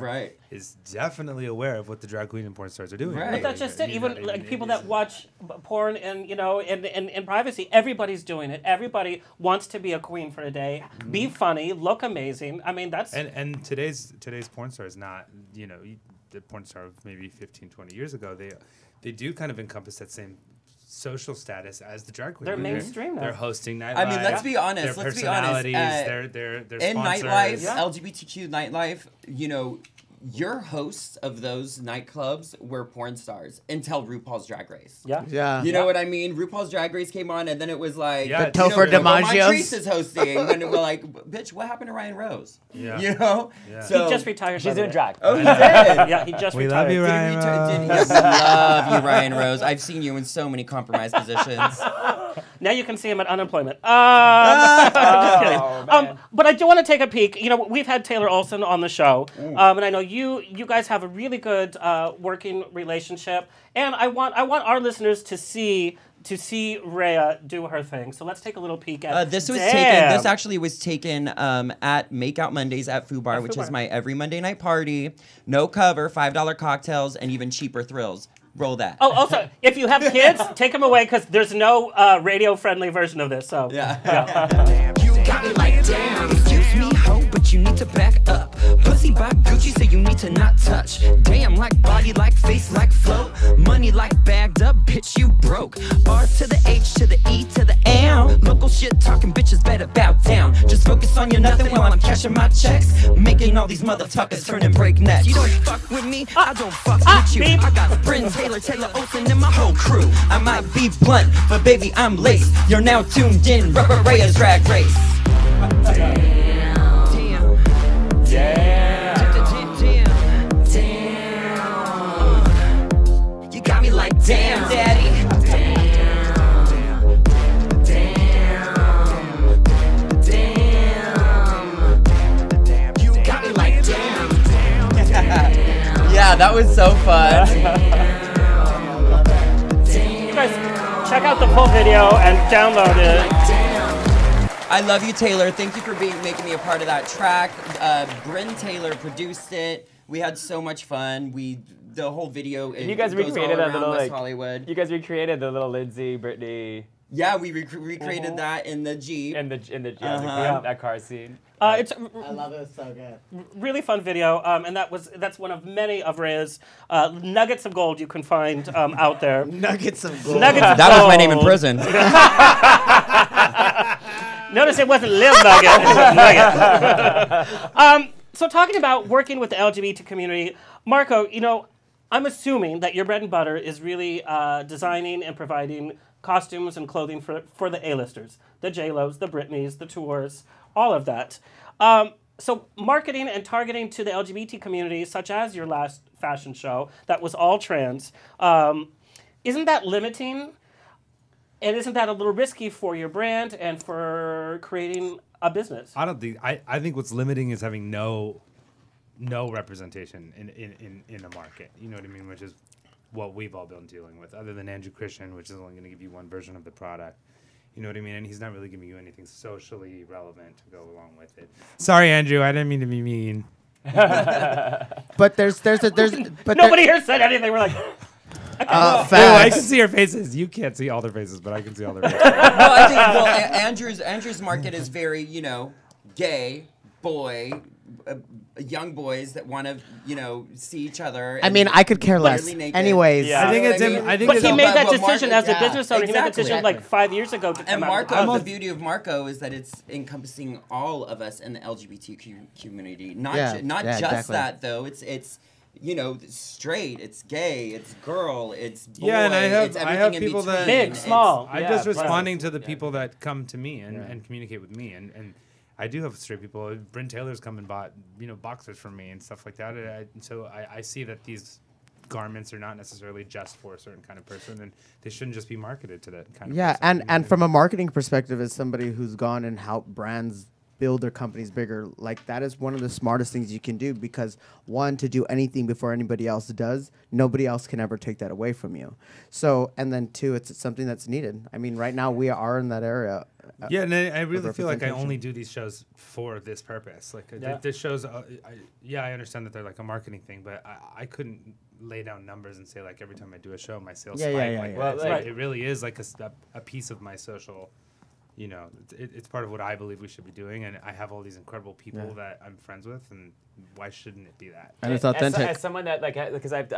is definitely aware of what the drag queen and porn stars are doing. Right. But that's just it. Even like people that watch porn and, you know, in privacy, everybody's doing it. Everybody wants to be a queen for a day, be funny, look amazing. I mean, that's... And today's porn star is not, you know, the porn star of maybe 15, 20 years ago. They do kind of encompass that same social status as the drag queen. They're mainstream now. They're hosting nightlife. I mean, let's be honest. Their Let's be honest. personalities, their in sponsors. nightlife, LGBTQ nightlife, you know, your hosts of those nightclubs were porn stars until RuPaul's Drag Race. Yeah. You know what I mean? RuPaul's Drag Race came on, and then it was like, The Topher DiMaggio's. Montrese is hosting, and we're like, bitch, what happened to Ryan Rose? Yeah. You know? Yeah. So, he just retired. She's doing drag. Oh, he did? Yeah, he just We retired. love you, Did he Ryan Rose. Yes, love you, Ryan Rose. I've seen you in so many compromised positions. Now you can see him at unemployment. Just kidding. But I do want to take a peek. You know, we've had Taylor Olson on the show, and I know you guys have a really good working relationship. And I want our listeners to see Rhea do her thing. So let's take a little peek at this Damn. This actually was taken at Makeout Mondays at Foo Bar, which is my every Monday night party. No cover, $5 cocktails, and even cheaper thrills. Roll that. Oh, also, if you have kids, take them away because there's no radio-friendly version of this. So Yeah. You got me like damn. Excuse me, ho, but you need to back up. Pussy by Gucci, so you need to not touch. Damn, like body, like face, like flow. Money like bagged up, bitch, you broke. R to the H to the E to the M. Local shit talking bitches better bow down. Just focus on your nothing while I'm cashing my checks. Making all these motherfuckers turning breaknecks. You don't fuck with me, I don't fuck with you. I got Bryn Taylor Olsen, and my whole crew. I might be blunt, but baby, I'm laced. You're now tuned in, Rubber Rhea's Drag Race. Damn. You got me like damn, daddy. Damn. You got me like damn. Yeah, that was so fun. you guys, check out the full video and download it. I love you, Taylor. Thank you for making me a part of that track. Bryn Taylor produced it. We had so much fun. The whole video. You guys recreated that little West Hollywood. You guys recreated the little Lindsay, Britney. Yeah, we recreated that in the Jeep. In the that car scene. I love it. It's so good. Really fun video, and that's one of many of Rhea's nuggets of gold you can find out there. Nuggets of gold. That was my name in prison. Notice it wasn't Lil Nugget, it was Nugget. So talking about working with the LGBT community, Marco, I'm assuming that your bread and butter is really designing and providing costumes and clothing for the A-listers, the J-Los, the Britneys, the tours, all of that. So marketing and targeting to the LGBT community, such as your last fashion show that was all trans, isn't that limiting? And isn't that a little risky for your brand and for creating a business? I don't think. I think what's limiting is having no representation in the market. You know what I mean? Which is what we've all been dealing with, other than Andrew Christian, which is only going to give you one version of the product. You know what I mean? And he's not really giving you anything socially relevant to go along with it. Sorry, Andrew. I didn't mean to be mean. But there's nobody here said anything. We're like. I can see your faces. You can't see all their faces, but I can see all their faces. Andrew's market is very, gay, boy, young boys that want to, see each other. I mean, I could care less. Anyways. Yeah. I think it's but he made that decision as a business owner. He made that decision like 5 years ago to come out. And the beauty of Marco is that it's encompassing all of us in the LGBTQ community. Not just that, though. It's straight, it's gay, it's girl, it's boy, and I have people that big, small. I'm just responding to the people that come to me and communicate with me, and I do have straight people. Bryn Taylor's come and bought boxers from me and stuff like that. So I see that these garments are not necessarily just for a certain kind of person, and they shouldn't just be marketed to that kind of person. and from a marketing perspective, as somebody who's gone and helped brands build their companies bigger, like that is one of the smartest things you can do, because one, to do anything before anybody else does, nobody else can ever take that away from you. So, and then two, it's something that's needed. I mean, right now we are in that area. And I really feel like I only do these shows for this purpose. Like this shows, I understand that they're like a marketing thing, but I couldn't lay down numbers and say like every time I do a show, my sales spike. Well, it really is like a piece of my social. It's part of what I believe we should be doing, and I have all these incredible people that I'm friends with, and why shouldn't it be that? And it's authentic. As someone that because I've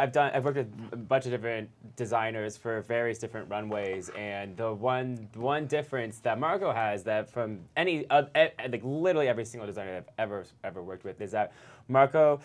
worked with a bunch of different designers for various different runways, and the one difference that Marco has that from any like literally every single designer that I've ever worked with is that Marco,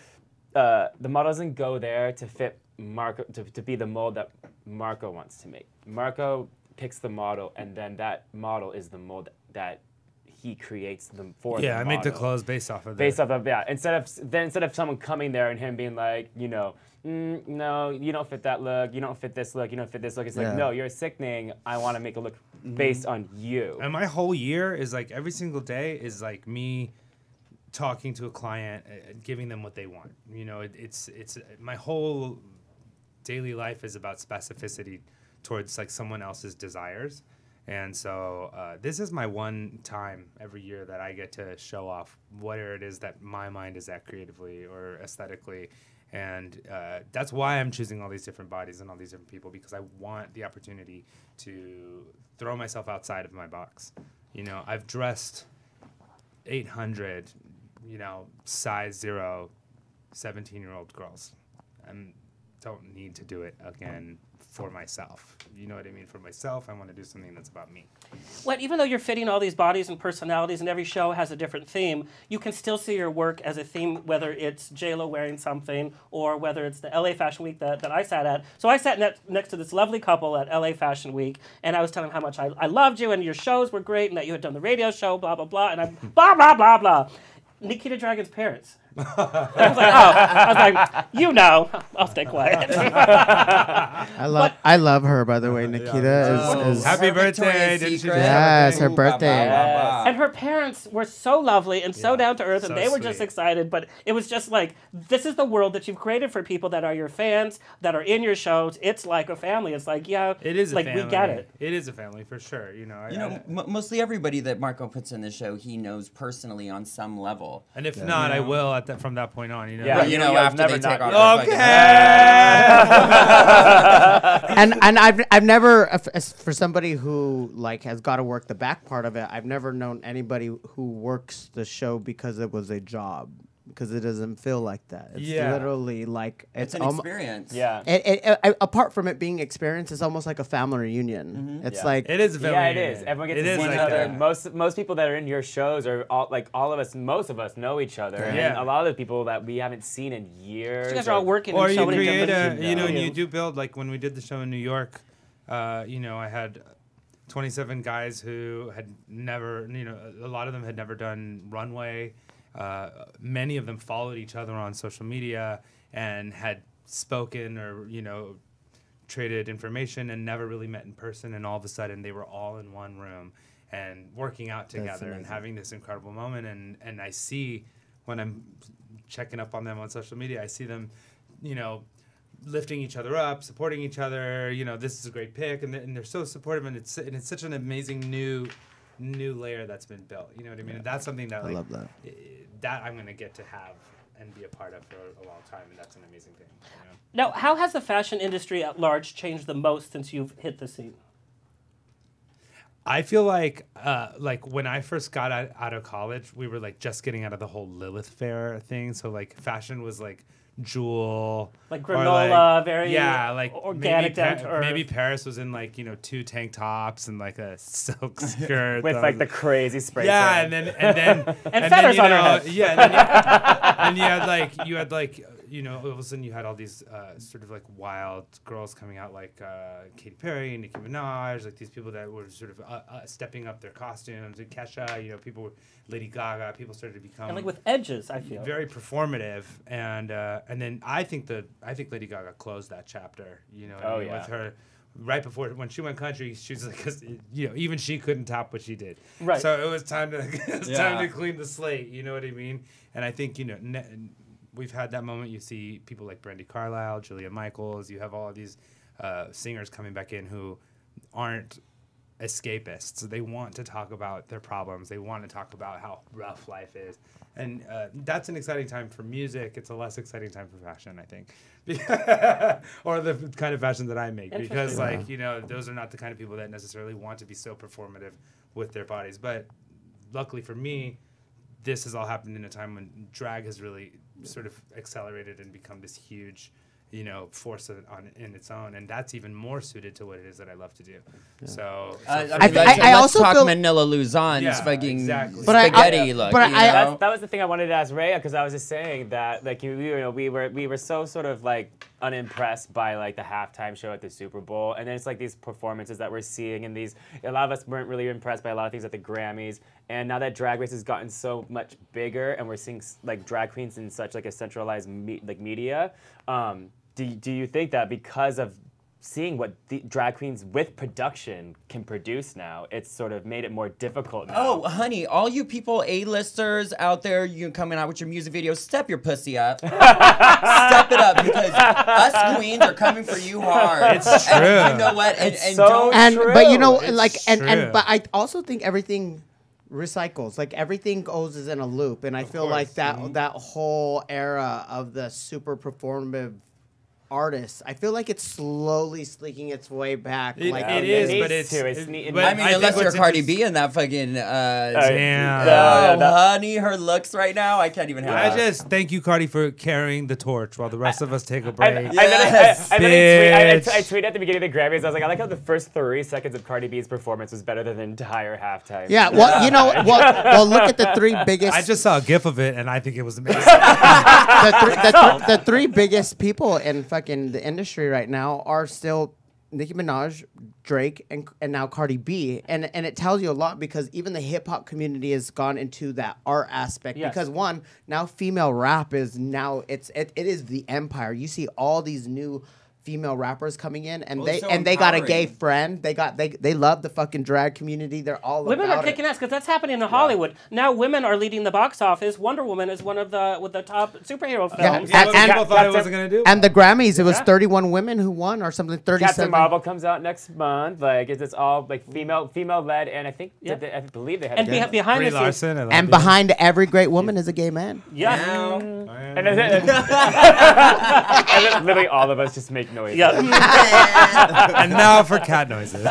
the model doesn't go there to fit Marco to be the mold that Marco wants to make. Marco picks the model, and then that model is the mold that he creates them for. Yeah, I make the clothes based off of instead of someone coming there and him being like, no, you don't fit that look, you don't fit this look, you don't fit this look. It's like, no, you're sickening. I want to make a look based on you. And my whole year is like every single day is like me talking to a client, giving them what they want. It's my whole daily life is about specificity towards like someone else's desires. And so this is my one time every year that I get to show off whatever it is that my mind is at creatively or aesthetically. And that's why I'm choosing all these different bodies and all these different people, because I want the opportunity to throw myself outside of my box. I've dressed 800, size 0, 17-year-old girls. I don't need to do it again for myself. You know what I mean? For myself, I want to do something that's about me. Well, even though you're fitting all these bodies and personalities and every show has a different theme, you can still see your work as a theme, whether it's J-Lo wearing something or whether it's the LA Fashion Week that I sat at. So I sat next to this lovely couple at LA Fashion Week, and I was telling them how much I loved you and your shows were great and that you had done the radio show, blah, blah, blah, and I'm blah, blah, blah, blah. Nikita Dragun's parents I was like, you know, I'll stay quiet. I love her, by the way. Nikita is happy Her birthday! Victoria's Didn't she Secret. Yes, her Ooh, ba, ba, birthday. ba, ba. And her parents were so lovely and so down to earth, and So they were just sweet. excited. But it was just like, this is the world that you've created for people that are your fans, that are in your shows. It's like a family. It's like, yeah, It is a like family. we get it. It is a family for sure. Mostly everybody that Marco puts in the show, he knows personally on some level. And if not, I will from that point on. Yeah, Right, you know, you'll after never they take not- off. and I've never for somebody who like has got to work the back part of it. I've never known anybody who works the show because it was a job. Because it doesn't feel like that. It's literally like It's an experience. Yeah. Apart from it being experience, it's almost like a family reunion. It's like it is a family. Yeah, it reunion. is. Everyone gets It to is see each like other. that. Most people that are in your shows are all of us. Most of us know each other, and Yeah. a lot of the people that we haven't seen in years. You guys are all working Or in you so many create different you do build, like when we did the show in New York, I had 27 guys who had never, a lot of them had never done runway. Many of them followed each other on social media and had spoken or, traded information and never really met in person. And all of a sudden they were all in one room and working out together and having this incredible moment. And I see when I'm checking up on them on social media, I see them, lifting each other up, supporting each other. This is a great pick. And they're so supportive. And it's such an amazing new layer that's been built. You know what I mean? And that's something that I love that. That I'm going to get to have and be a part of for a long time, and that's an amazing thing. Now, how has the fashion industry at large changed the most since you've hit the scene? I feel like when I first got out of college, we were like just getting out of the whole Lilith Fair thing. So like fashion was like Jewel, like granola, very organic, down to earth. Maybe Paris was in like 2 tank tops and like a silk skirt with like the crazy spray. Yeah, tan. and then feathers on her head. Yeah, and you had like all of a sudden you had all these sort of like wild girls coming out like Katy Perry, Nicki Minaj, like these people that were sort of stepping up their costumes. And Kesha, people were Lady Gaga. People started to become and like with edges, I feel very performative. And then I think Lady Gaga closed that chapter. With her. Right before when she went country, she was like, even she couldn't top what she did. Right. So it was time to clean the slate. You know what I mean? And I think we've had that moment. You see people like Brandi Carlile, Julia Michaels. You have all of these singers coming back in who aren't escapists. They want to talk about their problems. They want to talk about how rough life is. And that's an exciting time for music. It's a less exciting time for fashion, I think. Or the kind of fashion that I make. Because, those are not the kind of people that necessarily want to be so performative with their bodies. But luckily for me, this has all happened in a time when drag has really sort of accelerated and become this huge force in its own, and that's even more suited to what it is that I love to do. Yeah. So I also talk feel Manila Luzon's fucking exactly. spaghetti look. That was the thing I wanted to ask Rhea, because I was just saying that we were so sort of like unimpressed by like the halftime show at the Super Bowl, and then it's like these performances that we're seeing, and a lot of us weren't really impressed by a lot of things at the Grammys. And now that Drag Race has gotten so much bigger, and we're seeing like drag queens in such like a centralized media. Do you think that because of seeing what the drag queens with production can produce now, it's sort of made it more difficult now? Oh, honey, all you people, A-listers out there, you coming out with your music videos, step your pussy up. Step it up, because us queens are coming for you hard. It's true. And you know what? It's so true. But but I also think everything recycles. Like everything goes in a loop, and I feel like that whole era of the super performative artists, I feel like it's slowly sneaking its way back. It is, but it's. Unless you're Cardi B in that fucking. Damn. Honey, her looks right now, I can't even have. I just thank you, Cardi, for carrying the torch while the rest of us take a break. I tweeted at the beginning of the Grammys. I was like, I like how the first 3 seconds of Cardi B's performance was better than the entire halftime. Yeah, well, look at the 3 biggest. I just saw a GIF of it, and I think it was amazing. the 3 biggest people in fucking the industry right now are still Nicki Minaj, Drake, and now Cardi B, and it tells you a lot because even the hip hop community has gone into that art aspect. Yes. Because one, now female rap is now it is the empire. You see all these new female rappers coming in, and they got a gay friend. They love the fucking drag community. They're all women about are kicking ass because that's happening in Hollywood now. Women are leading the box office. Wonder Woman is one of the top superhero films. And people thought it wasn't gonna do. And the Grammys, it was 31 women who won or something. 37. Captain Marvel comes out next month. Like it's all like female led, and I think I believe they had. And behind Brie the scenes, Larson, I love And you. behind every great woman is a gay man. yeah, And then literally all of us just make noise. yeah. And now for cat noises.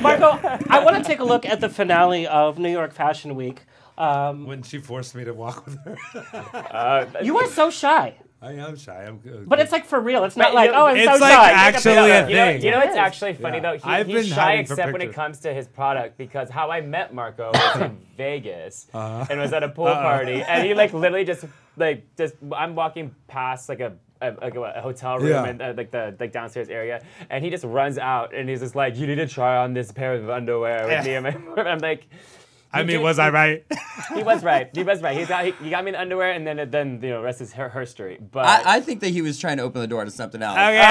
Marco, I want to take a look at the finale of New York Fashion Week. When she forced me to walk with her. You are so shy. I am shy. But it's like for real. It's not But like, you- oh, I'm it's so like shy. actually a thing. You know It what's is. actually funny though? I've He's been shy hiding for except when it pictures. comes to his product because how I met Marco was in Vegas and was at a pool party and he like literally just I'm walking past like a hotel room and like the downstairs area and he just runs out and he's just like, you need to try on this pair of underwear with me and I'm like, I mean, was I right? He was right. He got me in the underwear, and then the rest is her history. But I think that he was trying to open the door to something else. Okay.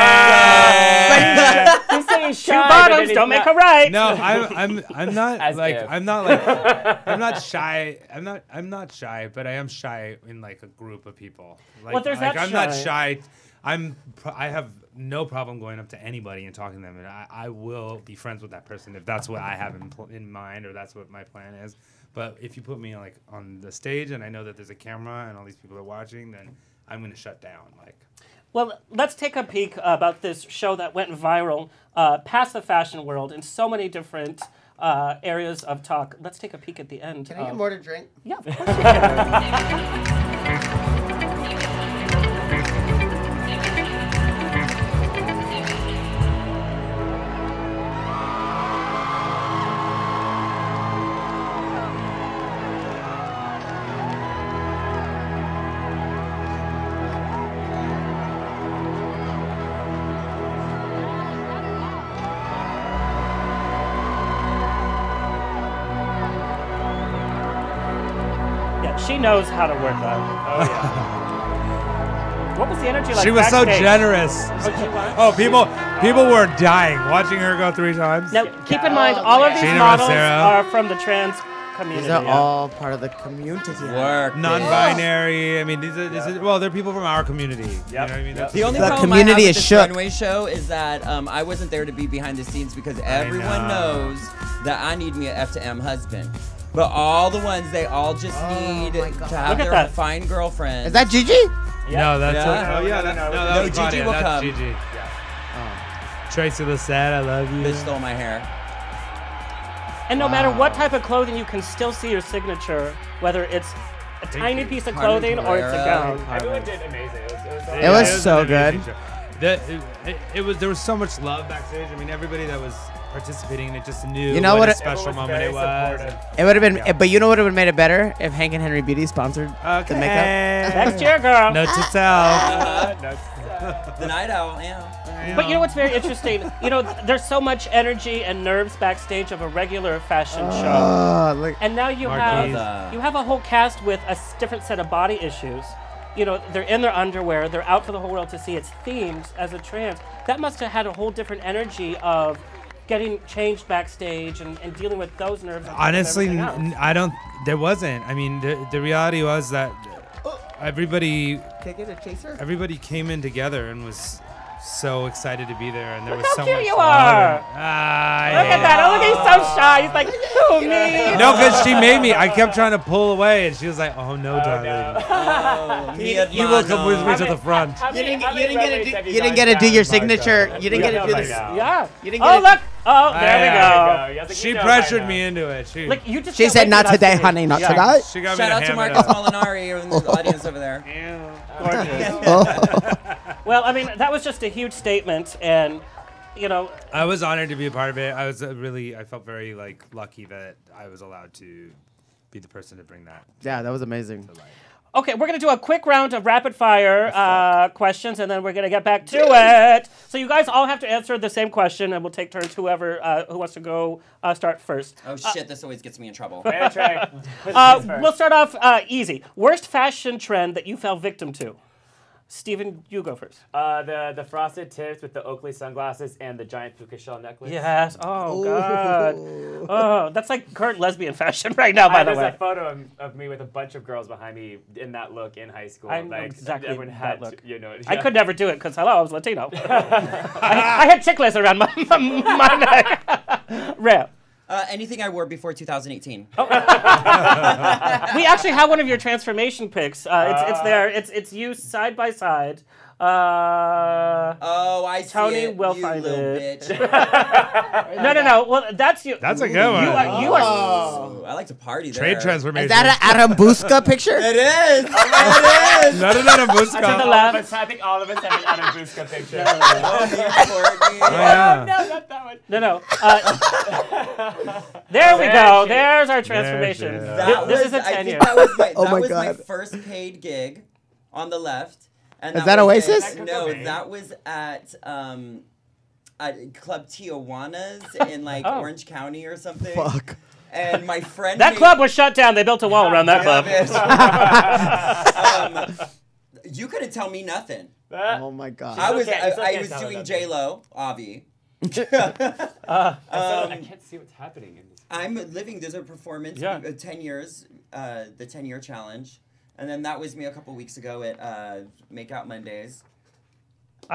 he's saying Two shy, but then bottoms he's don't make not- a right. No, I'm not As like if. I'm not shy. I'm not shy, but I am shy in like a group of people. Like, Well, there's that I'm not shy. shy. I have no problem going up to anybody and talking to them, and I will be friends with that person if that's what I have in mind or that's what my plan is. But if you put me like on the stage and I know that there's a camera and all these people are watching, then I'm gonna shut down. Like, Well, let's take a peek about this show that went viral past the fashion world in so many different areas of talk. Let's take a peek at the end. Can I get more to drink? Yeah, of course you can. Yeah, she knows how to work that. Oh yeah. What was the energy like? she was so backstage? generous. Oh, people were dying watching her go 3 times. Now, keep in mind, all of these Gina models Rosero. are from the trans community. These are yeah. all part of the community. Work. Non-binary. I mean, these are well, they're people from our community. You know what I mean? That's The only The problem community I have is with this shook. runway show is that I wasn't there to be behind the scenes because everyone know. knows that I need me an F to M husband. But all the ones, they all just need my to God. have Look at their that. fine girlfriend. Is that Gigi? No, that's Yeah. oh yeah, that, No, no, no, that no, was Gigi Claudia. will That's come. Gigi. Tracy Lissette, I love you. Bitch stole my hair. And no matter what type of clothing, you can still see your signature, whether it's a tiny you. piece of Carmen clothing or it's a Cabrera. gown. Everyone did amazing. It was an so amazing good. show. It was there was so much love backstage. I mean, everybody that was participating in it just knew You know what a it- special Everyone was moment very it was. supportive. It would have been, Yeah. but you know what would have made it better if Hank and Henry Beauty sponsored Okay. the makeup. Next year, girl. Note to self. The night owl, yeah. But you know what's very interesting? You know, there's so much energy and nerves backstage of a regular fashion show. Oh, look. And now you Marquise. have a whole cast with a different set of body issues. You know, they're in their underwear, they're out for the whole world to see. It's themed as a trans. That must have had a whole different energy of getting changed backstage and dealing with those nerves. on top of Honestly, everything else. I don't. There wasn't. I mean, the reality was that everybody Can I get a chaser? everybody came in together and was so excited to be there, and there Look was how so cute much you love are. and- Look at that. Oh, look, he's so shy. He's like, who, me? No, because she made me. I kept trying to pull away, and she was like, "Oh no, darling, Oh, mi you will come with me hermano. to the front." How many You have didn't guys get to do done, your Marco? signature. You didn't get to know do by this. now. Yeah. You didn't Oh, get look. Oh, there we go. Yes, like, She you know by pressured now. me into it. She Like, you just She can't said, wait "Not for that today, to- honey. Not Yeah. tonight." she got Shout me out to to ham it Marcus up. Molinari in the audience over there. Gorgeous. Well, I mean, that was just a huge statement, and you know, I was honored to be a part of it. I was I felt very like lucky that I was allowed to be the person to bring that Yeah, that was amazing. to life. Okay, we're going to do a quick round of rapid fire questions, and then we're going to get back to it. So you guys all have to answer the same question, and we'll take turns whoever who wants to go start first. Oh, shit, this always gets me in trouble. We'll start off easy. Worst fashion trend that you fell victim to? Steven, you go first. The frosted tips with the Oakley sunglasses and the giant puka shell necklace. Yes. Oh, God. Oh, that's like current lesbian fashion right now, by the way. There's a photo of me with a bunch of girls behind me in that look in high school. I know like, exactly everyone that had look. To, you know, I could never do it because, hello, I was Latino. I had chiclets around my neck. Rhea. Anything I wore before 2018. Oh. We actually have one of your transformation pics. It's there. It's you side by side. Oh, I see Tony it, will you find little it. bitch. No. Well, that's you. That's a good one. You are. Oh, I like to party there. Trade transformation. Is that an Arambuska picture? It is. It is. Not an Arambuska. To the left. I think all of us have an Anabuska picture. Yeah. No, not that one. No. There we go. There's our transformation. This is a 10-year. That was my, Oh that my was my God. first paid gig on the left. And Is that was Oasis? No, that was at Club Tijuana's in like Orange County or something. Fuck. And my friend. That club was shut down. They built a wall around that club. You couldn't tell me nothing. Oh my God. I was okay, I was doing J-Lo, Avi. I can't see what's happening in this. I'm living. There's a performance. 10 years. The 10-year challenge. And then that was me a couple weeks ago at Make Out Mondays.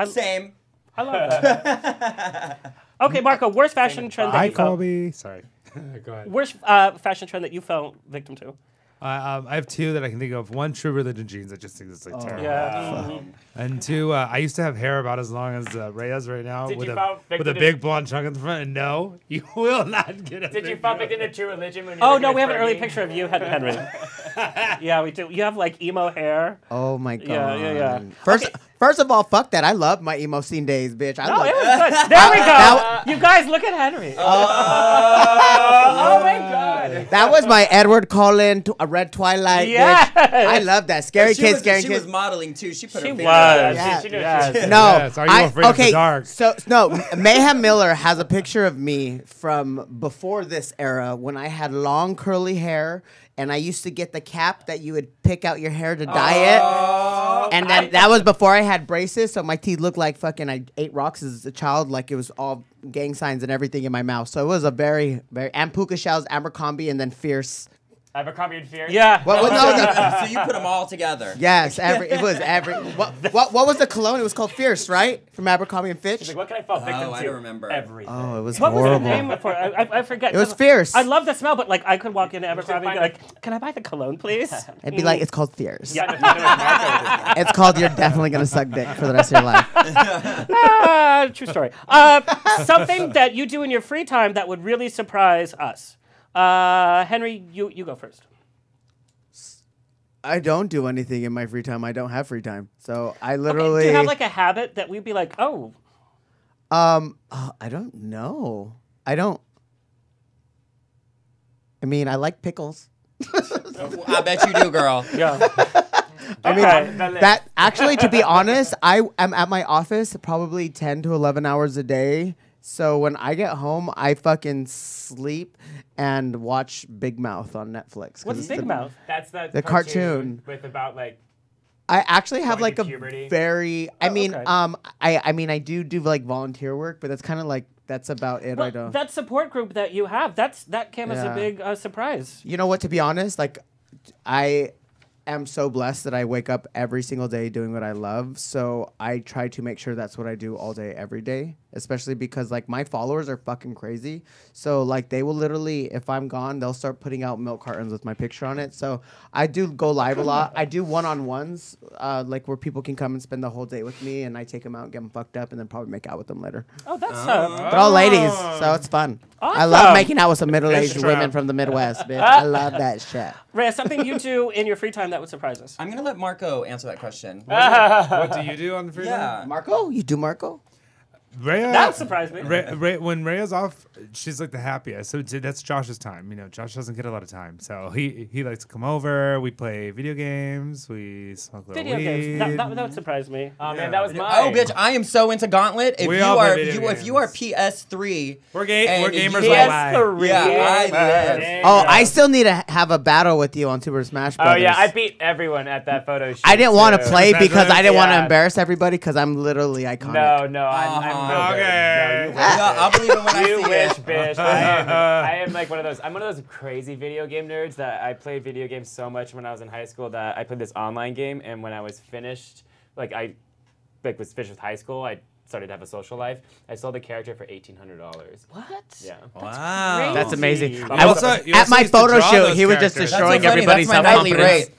Same. I love that. Okay, Marco, worst fashion trend that Hi, you fell. Colby. Sorry. Go ahead. Worst fashion trend that you fell victim to? I have two that I can think of. One, True Religion jeans. I just think it's like terrible. Yeah. And two, I used to have hair about as long as Rhea's right now with a big blonde chunk in the front. And no, you will not get it. Did you fall victim to True Religion when you Oh were no, we have an early Fergie? picture of you, Henry. Yeah, we do. You have like emo hair. Oh my God. Yeah. First of all, fuck that. I love my emo scene days, bitch. No, it was good. There we go. You guys, look at Henry. Oh my God. That was my Edward Cullen, a Red Twilight. Yes. Bitch. I love that. Scary Kids, Scary She Kids. was modeling too. She put her finger was. Yeah. She knew Yes. she did. No, Yes. Are you afraid of the dark? So no, Mayhem Miller has a picture of me from before this era when I had long curly hair, and I used to get the cap that you would pick out your hair to dye it. And then that was before I had braces, so my teeth looked like fucking I ate rocks as a child, like it was all gang signs and everything in my mouth. So it was a very, and puka shells, Abercrombie, and then Fierce. Abercrombie and Fierce? Yeah. No, So you put them all together. yes, it was every. What was the cologne? It was called Fierce, right? From Abercrombie and Fitch. She's like, what can I fall victim to? I don't remember. Everything. Oh, it was What was horrible. the name before? I forget. It was Fierce. I love the smell, but like I could walk into Abercrombie and be like, "Can I buy the cologne, please?" It'd be like, it's called Fierce. Yeah, the photo with Marco. It's called You're Definitely Gonna Suck Dick for the rest of your life. True story. Something that you do in your free time that would really surprise us. Henry, you go first. I don't do anything in my free time. I don't have free time. So I literally. Do you have like a habit that we'd be like, oh? I don't know. I don't. I mean, I like pickles. I bet you do, girl. Yeah. I mean, Okay. that actually, to be honest, I am at my office probably 10 to 11 hours a day. So when I get home, I fucking sleep and watch Big Mouth on Netflix. 'cause What's it's Big the- Mouth? That's The cartoon. with about like I actually have Going like a through puberty? very. I mean, okay. I mean, I do like volunteer work, but that's kind of like that's about it. I Well, don't. that support group that you have, that came as a Yeah. big surprise. You know what? To be honest, like, I am so blessed that I wake up every single day doing what I love. So I try to make sure that's what I do all day, every day. Especially because like my followers are fucking crazy. So like they will literally, if I'm gone, they'll start putting out milk cartons with my picture on it. So I do go live a lot. I do one-on-ones, like where people can come and spend the whole day with me, and I take them out and get them fucked up, and then probably make out with them later. Oh, that's They're all ladies, so it's fun. I Awesome. love making out with some middle-aged Fish women trap. from the Midwest, bitch. I love that shit. Rhea, something you do in your free time that would surprise us. I'm gonna let Marco answer that question. What do you do on the free time? Yeah. Marco? You do Marco? Rhea, That surprised me. When Rhea's off, she's like the happiest. So that's Josh's time. You know, Josh doesn't get a lot of time, so he likes to come over. We play video games. We smoke a little Video weed. games. That would surprise me. Oh man, that was mine. Oh, bitch! I am so into Gauntlet. If We you all play are, video if you are games. PS3, We're and gamers. you- PS3. Yeah, I live. Oh, I still need to have a battle with you on Super Smash Bros. Oh yeah, I beat everyone at that photo shoot. I didn't want to too. play because I didn't want to Yeah. embarrass everybody because I'm literally iconic. No, I'm real good. Okay. No, you Yeah, I'll believe it when I You see wish, it. bitch. I am like one of those. I'm one of those crazy video game nerds that I played video games so much when I was in high school that I played this online game, and when I was finished, was finished with high school, I started to have a social life. I sold the character for $1,800. What? Yeah. Wow. That's amazing. You I was, also at my used to photo draw shoot, those he was just characters. That's so destroying funny. everybody's That's my nightly self-confidence. rate.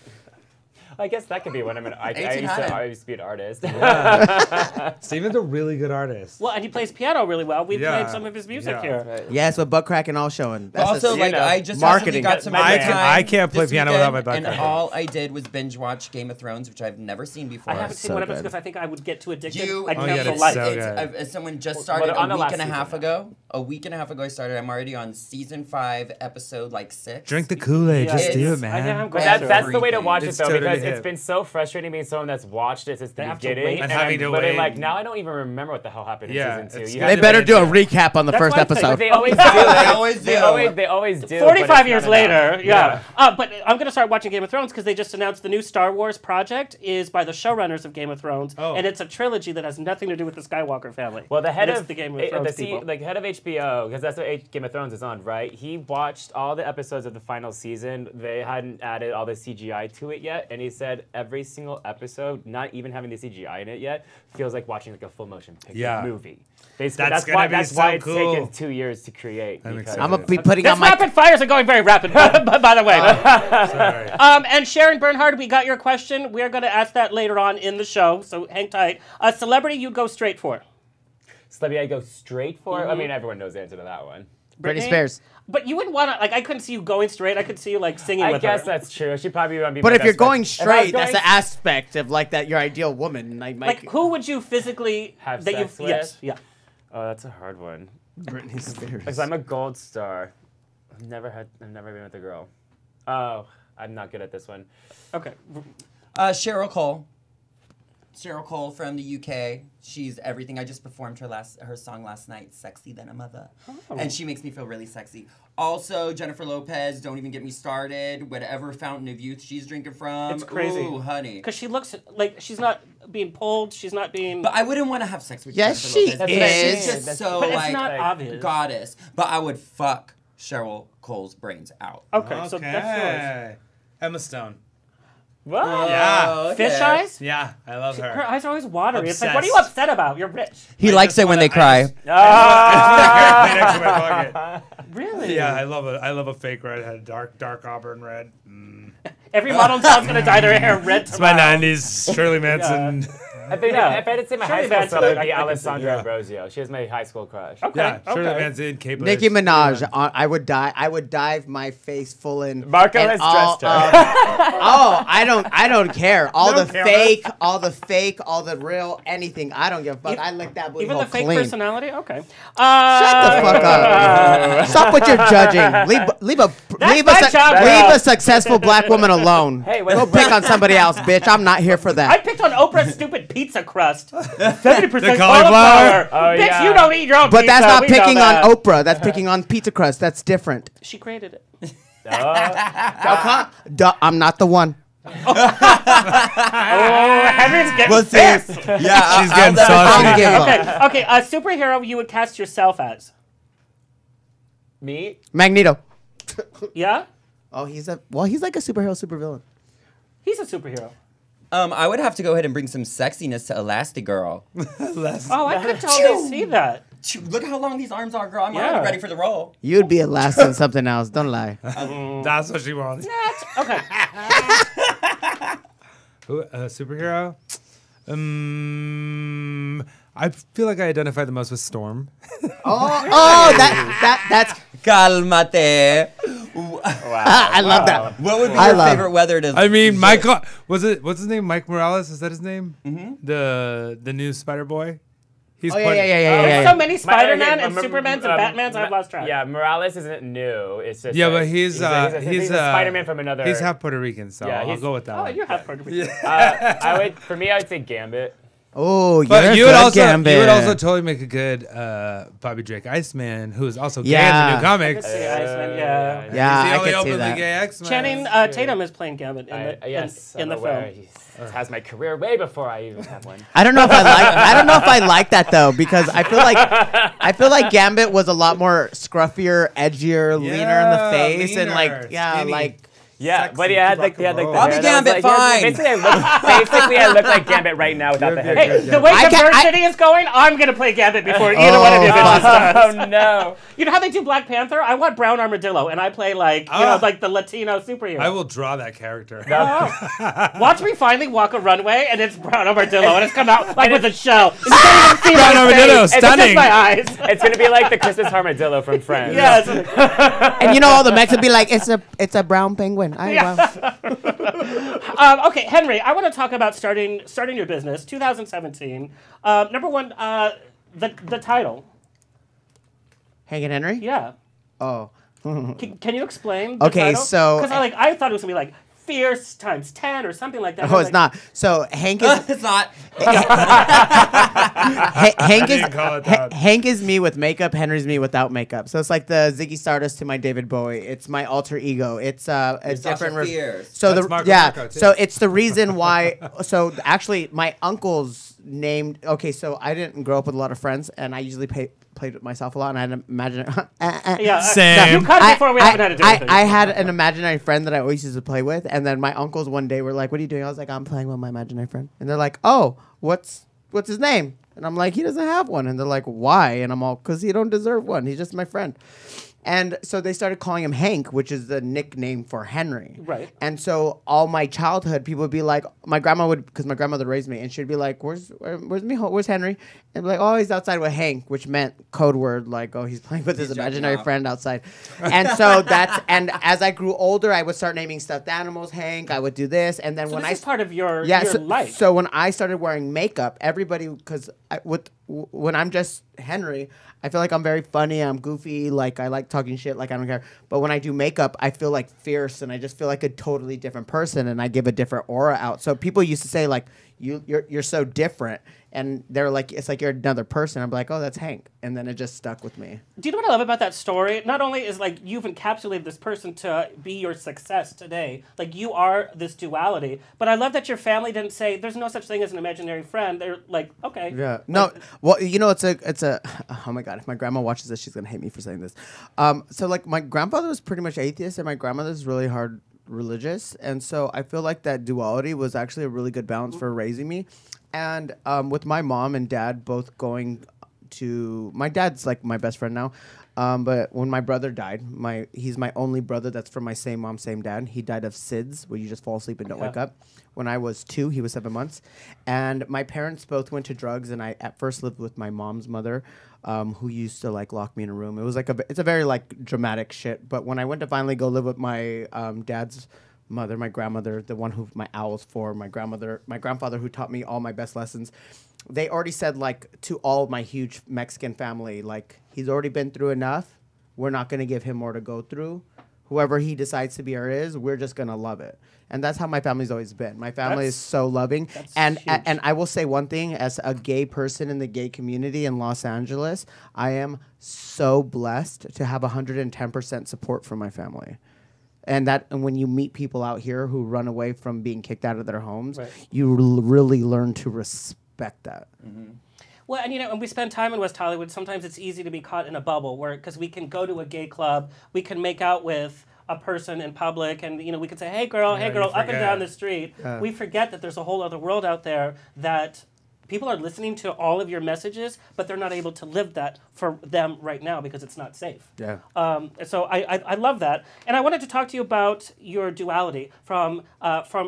I guess that could be one. I mean, I used to be an artist. Steven's a really good artist. Well, and he plays piano really well. We Yeah. played some of his music Yeah. here. Right. Yes, with butt crack and all showing. But also, you like, know, I just marketing. got some I free can't- time I can't play this piano without my weekend, butt and crack. all I did was binge watch Game of Thrones, which I've never seen before. I haven't seen so one episode good. because I think I would get too addicted. You- I'd Oh, yeah, cancel it's life. so It's, good. someone just started on a the week last and a half season. ago. A week and a half ago, I started. I'm already on season 5, episode 6. Drink the Kool-Aid. Yeah, Just do it's- it, I'm man. glad That's, to- that's the way to watch It's it though, totally because hip. it's been so frustrating being someone that's watched it since the They have to beginning, wait. And having to but wait. like now I don't even remember what the hell happened in Yeah, season 2. it's- You They have They to better wait do a until- recap on the That's first why I think episode. They always do. They always do. They always do. 45 but years it's not enough. later, yeah. But I'm going to start watching Game of Thrones because they just announced the new Star Wars project is by the showrunners of Game of Thrones, and it's a trilogy that has nothing to do with the Skywalker family. Well, the head And it's of the Game of Thrones people. like head of HBO, because that's what Game of Thrones is on, right? He watched all the episodes of the final season. They hadn't added all the CGI to it yet, and he said every single episode, not even having the CGI in it yet, feels like watching like a full motion picture movie. Basically, That's that's why gonna be so it's cool. taken 2 years to create. I'm because- excited. I'm gonna be putting This on my. rapid fires are going very rapid, by the way. Sorry. And Sharon Bernhard, we got your question. We are going to ask that later on in the show, so hang tight. A celebrity you'd go straight for? Celebrity I go straight for. I mean, everyone knows the answer to that one. Britney Spears. But you wouldn't want to, like, I couldn't see you going straight. I could see you, like, singing I with guess her. that's true. She probably would be. But my if you're best friend. going If I was straight, that's going the aspect of like that your ideal woman. Like, who would you physically Have that sex you? with? Yes, yeah. Oh, that's a hard one. Britney Spears. Because I'm a gold star. I've never been with a girl. Oh, I'm not good at this one. Okay. Cheryl Cole. Cheryl Cole from the UK. She's everything. I just performed her song last night, "Sexy Than a Mother," and she makes me feel really sexy. Also, Jennifer Lopez. Don't even get me started. Whatever fountain of youth she's drinking from. It's crazy. Ooh, honey. Because she looks like she's not being pulled. She's not being. But I wouldn't want to have sex with Yes, Jennifer she Lopez. That's what I is. mean. She's just That's- so but it's like not obvious. goddess. But I would fuck Cheryl Cole's brains out. Okay, so that's yours. Emma Stone. What? Yeah. Oh, okay. Fish eyes? Yeah, I love her. Her eyes are always watery. It's like, Obsessed. what are you upset about? You're rich. He likes it when they I cry. Right next to my pocket. Really? Yeah, I love a fake redhead, dark auburn red. Every model in town's gonna dye their hair red It's my tomorrow. '90s Shirley Manson. I think Yeah. if I had to say my Shirley high school Manson, celebrity, I it'd be can see. Alessandra Yeah. Ambrosio. She was my high school crush. Okay. Yeah, Shirley okay. Manson, Kate Bush. Nicki Minaj. I would dive my face full in. Marco and has all dressed her. oh, I don't care. All No the camera. fake, all the real, anything. I don't give a fuck. I lick that booty Even hole the fake clean. personality? Okay. Shut the fuck up. Stop what you're judging. Leave my job. a successful black woman alone. Hey, Go pick on somebody else, bitch. I'm not here for I that. picked on Oprah's stupid pizza crust. 70% The cauliflower. cauliflower? Oh, Bitch, yeah. you don't eat your own But pizza. that's not We know picking that. on Oprah. That's picking on pizza crust. That's different. She created it. I'm not the one. Oh, Henry's getting We'll see. pissed. Yeah, She's getting I saucy. don't give a Okay, a superhero you would cast yourself as. Me? Magneto. Yeah? Oh, he's like a superhero, supervillain. He's a superhero. I would have to go ahead and bring some sexiness to Elastigirl. Oh, I could totally see that. Look how long these arms are, girl. I'm Yeah. already ready for the role. You'd be a last on something else. Don't lie. That's what she wants. Okay. Who, superhero? I feel like I identify the most with Storm. That's. Calmate. I love that. What would be I your love- favorite weather to? I mean, Michael. What's his name? Mike Morales? Is that his name? Mm-hmm. The new Spider Boy. He's There's so many Spider-Man and Supermans and Batmans, I've lost track. Yeah, Morales isn't new. It's just but he's a Spider-Man from another. He's half Puerto Rican, so I'll go with that. Oh, you're half Puerto Rican. For me, I would say Gambit. Oh, but you would also totally make a good Bobby Drake Iceman, who is also gay in the new comics. Iceman, yeah, he's the I only could see openly that. gay X-Men. Channing Tatum is playing Gambit in the film. He has my career way before I even have one. I don't know if I like that though, because I feel like Gambit was a lot more scruffier, edgier, leaner in the face, and skinny. But he had like the Bobby hair. Gambit, fine. Basically, I look like Gambit right now without the hair. Hey, the way diversity is going, I'm gonna play Gambit before either one of you bitches does. Oh no! You know how they do Black Panther? I want Brown Armadillo, and I play like the Latino superhero. I will draw that character. Watch me finally walk a runway, and it's Brown Armadillo, and it's come out like with a shell. And you can't even see Brown my Armadillo, face. stunning. It's just my eyes. It's gonna be like the Christmas Armadillo from Friends. Yes. And you know all the mechs would be like, it's a brown penguin. Okay, Henry, I want to talk about starting your business, 2017. Number one, the title. Hank and Henry? Yeah. Oh. Can you explain the Okay, title? so... Because I thought it was going to be like Fierce times 10 or something like that. Oh, it's not. So Hank is... It's not. Hank is me with makeup. Henry's me without makeup. So it's like the Ziggy Stardust to my David Bowie. It's my alter ego. It's a different. So Marco too. So it's the reason why. So actually, my uncle's named. Okay, so I didn't grow up with a lot of friends, and I usually played with myself a lot, and I had an imaginary. Same. You cut before we haven't had to do anything. I had an imaginary friend that I always used to play with, and then my uncles one day were like, "What are you doing?" I was like, "I'm playing with my imaginary friend," and they're like, "Oh, what's his name?" And I'm like, "He doesn't have one," and they're like, "Why?" And I'm all, "'Cause he don't deserve one. He's just my friend." And so they started calling him Hank, which is the nickname for Henry. Right. And so all my childhood, people would be like, my grandma would, because my grandmother raised me, and she'd be like, "Where's Henry?" And be like, "Oh, he's outside with Hank," which meant code word like, "Oh, he's playing with his imaginary friend outside." And so and as I grew older, I would start naming stuffed animals Hank. I would do this, and then when this is part of your life. So when I started wearing makeup, everybody, because when I'm just Henry, I feel like I'm very funny. I'm goofy. Like I like talking shit. Like I don't care. But when I do makeup, I feel like fierce, and I just feel like a totally different person, and I give a different aura out. So people used to say like, "You're so different," and they're like, "It's like you're another person." I'm like, "Oh, that's Hank," and then it just stuck with me. Do you know what I love about that story? Not only is like you've encapsulated this person to be your success today, like you are this duality, but I love that your family didn't say there's no such thing as an imaginary friend. They're like, okay. Yeah. No. Well, you know, it's a. Oh my God! If my grandma watches this, she's gonna hate me for saying this. So like my grandfather was pretty much atheist, and my grandmother's really hard religious, and so I feel like that duality was actually a really good balance for raising me. And with my mom and dad both going to, my dad's like my best friend now, but when my brother died, he's my only brother that's from my same mom, same dad. He died of SIDS, where you just fall asleep and don't wake up. When I was 2, he was 7 months, and my parents both went to drugs. And I at first lived with my mom's mother, who used to like lock me in a room. It was like it's a very like dramatic shit. But when I went to finally go live with my dad's mother, my grandmother, the one who my owl's for, my grandfather who taught me all my best lessons, they already said like to all my huge Mexican family, like, he's already been through enough. We're not gonna give him more to go through. Whoever he decides to be or is, we're just gonna love it. And that's how my family's always been. My family is so loving. And I will say one thing, as a gay person in the gay community in Los Angeles, I am so blessed to have 110% support from my family. And when you meet people out here who run away from being kicked out of their homes, you really learn to respect that. Mm-hmm. Well, and when we spend time in West Hollywood, sometimes it's easy to be caught in a bubble because we can go to a gay club, we can make out with a person in public, and we can say, hey girl, up and down the street. We forget that there's a whole other world out there that people are listening to all of your messages, but they're not able to live that for them right now because it's not safe. Yeah. So I love that. And I wanted to talk to you about your duality from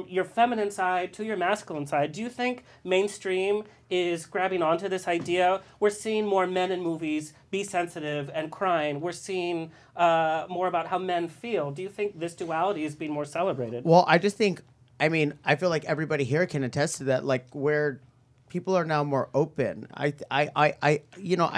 your feminine side to your masculine side. Do you think mainstream is grabbing onto this idea? We're seeing more men in movies be sensitive and crying. We're seeing more about how men feel. Do you think this duality is being more celebrated? Well, I just think, I feel like everybody here can attest to that, like where people are now more open. I'd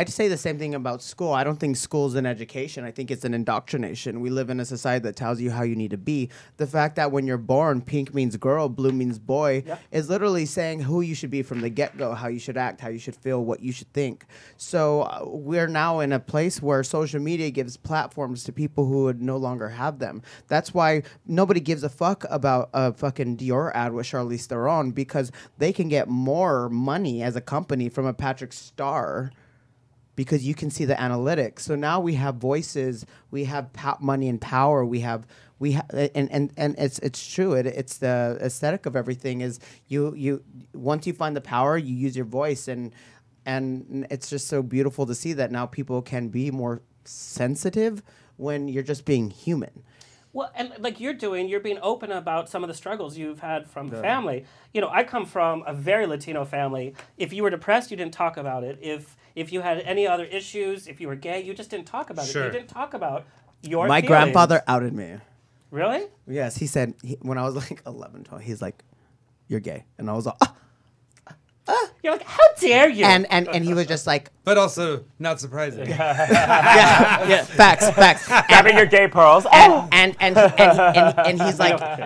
say the same thing about school. I don't think school's an education. I think it's an indoctrination. We live in a society that tells you how you need to be. The fact that when you're born, pink means girl, blue means boy, is literally saying who you should be from the get-go, how you should act, how you should feel, what you should think. So we're now in a place where social media gives platforms to people who would no longer have them. That's why nobody gives a fuck about a fucking Dior ad with Charlize Theron, because they can get more money as a company from a Patrick Starr because you can see the analytics. So now we have voices, we have money and power, and it's true. It's the aesthetic of everything is you once you find the power, you use your voice, and it's just so beautiful to see that now people can be more sensitive when you're just being human. Well, and like you're being open about some of the struggles you've had from family. You know, I come from a very Latino family. If you were depressed, you didn't talk about it. If you had any other issues, if you were gay, you just didn't talk about it. You didn't talk about your My feelings. grandfather outed me. Really? Yes, he said, when I was like 11, 12, he's like, you're gay. And I was like, You're like, how dare you? And he was just like, but also not surprising. Facts. Grabbing your gay pearls. And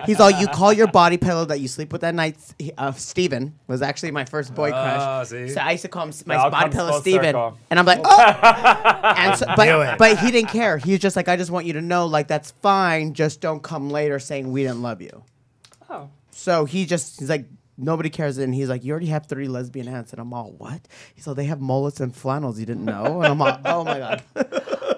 he's all, you call your body pillow that you sleep with at night. Steven was actually my first boy crush. See? So I used to call him my all body comes pillow full Steven. circle. And I'm like, oh. And so, but he didn't care. He was just like, I just want you to know, like, that's fine. Just don't come later saying we didn't love you. Oh. So he's like, nobody cares. And he's like, you already have 3 lesbian aunts. And I'm all, what? He's all, they have mullets and flannels you didn't know? And I'm all, oh my God.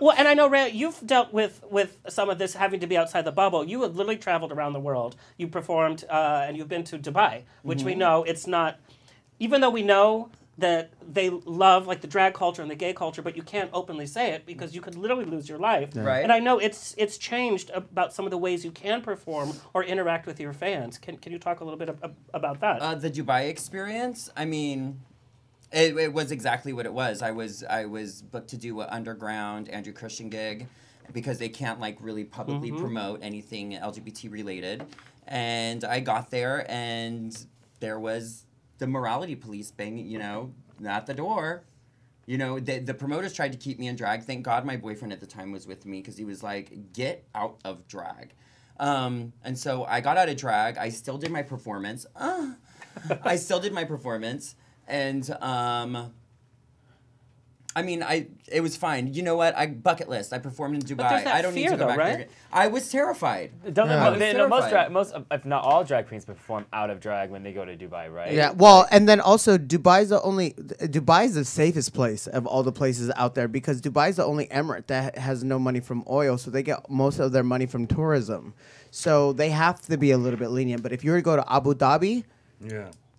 Well, and I know, Rhea, you've dealt with some of this having to be outside the bubble. You have literally traveled around the world. You performed, and you've been to Dubai, which we know it's not, even though we know that they love like the drag culture and the gay culture, but you can't openly say it because you could literally lose your life. Yeah. Right. And I know it's changed about some of the ways you can perform or interact with your fans. Can you talk a little bit about that? The Dubai experience, I mean, it was exactly what it was. I was booked to do an underground Andrew Christian gig because they can't like really publicly promote anything LGBT related. And I got there and there was the morality police banging, you know, at the door. You know, the promoters tried to keep me in drag. Thank God my boyfriend at the time was with me because he was like, get out of drag. And so I got out of drag. I still did my performance. And I mean, it was fine. You know what? Bucket list. I performed in Dubai. But there's that I don't need fear, to go though, back right? there. I was terrified. Most, if not all drag queens perform out of drag when they go to Dubai, right? Yeah, well, and then also Dubai's the safest place of all the places out there because Dubai's the only emirate that has no money from oil, so they get most of their money from tourism. So they have to be a little bit lenient. But if you were to go to Abu Dhabi,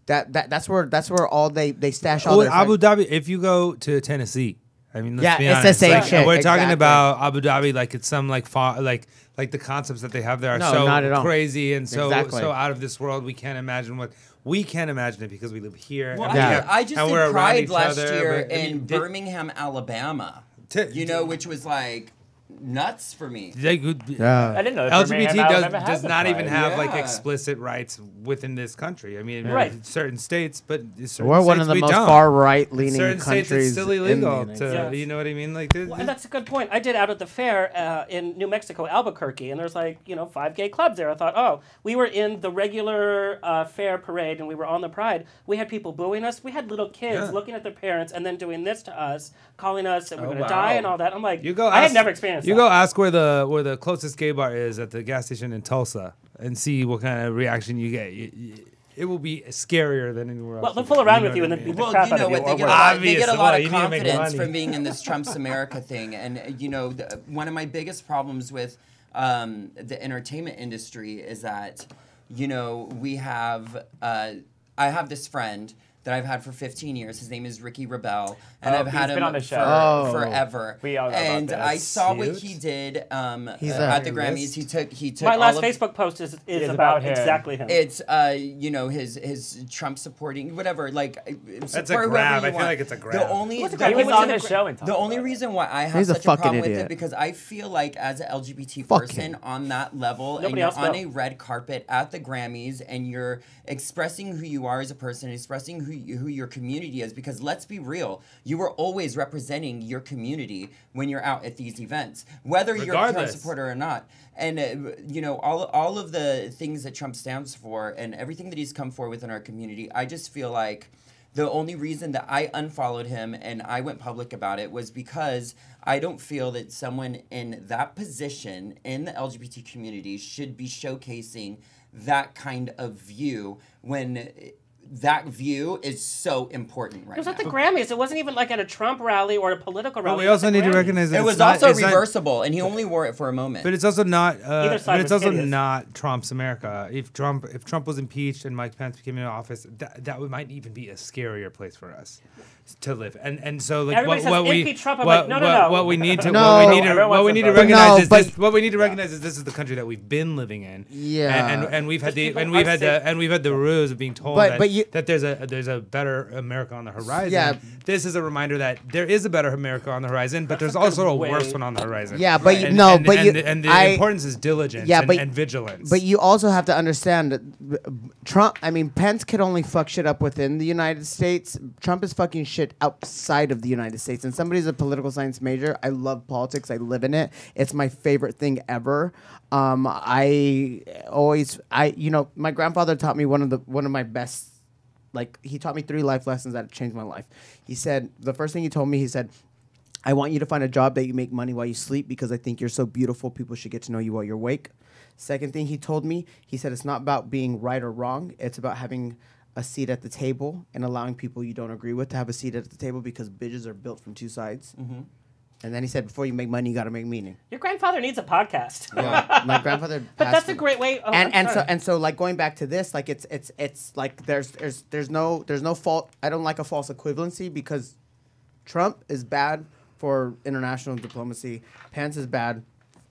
that's where all they stash all their Abu Dhabi, if you go to Tennessee, I mean, let's be honest. It's the same shit. We're talking about Abu Dhabi like it's some like the concepts that they have there are not at so all. crazy and so out of this world. We can't imagine it because we live here. Well, and I just and did we're around Pride each last other, year but, I mean, in Birmingham, Alabama. You know, which was like nuts for me. I didn't know that LGBT does not even have like explicit rights within this country. I mean, certain states, but certain we're one of the most far right leaning countries. Certain states it's still illegal to, you know what I mean? Like, well, and that's a good point. I did out at the fair in New Mexico, Albuquerque, and there's like 5 gay clubs there. I thought, we were in the regular fair parade and we were on the Pride. We had people booing us. We had little kids looking at their parents and then doing this to us, calling us that we're going to die and all that. I'm like, I had never experienced You go ask where the closest gay bar is at the gas station in Tulsa and see what kind of reaction you get. It will be scarier than anywhere else. Well, they'll fool around with you and then beat the crap out of you. They get a lot of confidence from being in this Trump's America thing. And, one of my biggest problems with the entertainment industry is that, we have, I have this friend that I've had for 15 years. His name is Ricky Rebel, and I've had him forever. We all know and about I saw what he did at the Grammys. He took my last Facebook post is about exactly him. It's his Trump supporting whatever. Like that's a grab. I feel like it's a grab. He was on the show and the only reason why I have such a problem with it because I feel like as an LGBT person on that level and you're on a red carpet at the Grammys and you're expressing who you are as a person, expressing who who your community is, because let's be real, you are always representing your community when you're out at these events, whether you're a Trump supporter or not. And you know, all of the things that Trump stands for and everything that he's come for within our community, I just feel like the only reason that I unfollowed him and I went public about it was because I don't feel that someone in that position in the LGBT community should be showcasing that kind of view when that view is so important right now. It was at the Grammys. It wasn't even like at a Trump rally or a political rally. But we also need to recognize that it was also reversible, and he only wore it for a moment. But it's also not. But it's also not Trump's America. If Trump was impeached and Mike Pence became in office, that might even be a scarier place for us to live. And so like what we need to recognize is this is the country that we've been living in. Yeah. And we've had the ruse of being told that there's a better America on the horizon. Yeah. This is a reminder that there is a better America on the horizon, but there's also a worse one on the horizon. Yeah, but the importance is diligence and vigilance. But you also have to understand that Pence could only fuck shit up within the United States. Trump is fucking shit outside of the United States. And somebody's a political science major. I love politics. I live in it. It's my favorite thing ever. My grandfather taught me one of my best. Like, he taught me 3 life lessons that changed my life. He said, the first thing he told me, he said, I want you to find a job that you make money while you sleep because I think you're so beautiful. People should get to know you while you're awake. Second thing he told me, he said, it's not about being right or wrong. It's about having a seat at the table and allowing people you don't agree with to have a seat at the table because bitches are built from 2 sides. Mm-hmm. And then he said, before you make money, you got to make meaning. Your grandfather needs a podcast. Yeah, my grandfather. But that's a great way. Oh, and so like going back to this, like it's like there's no fault. I don't like a false equivalency because Trump is bad for international diplomacy. Pence is bad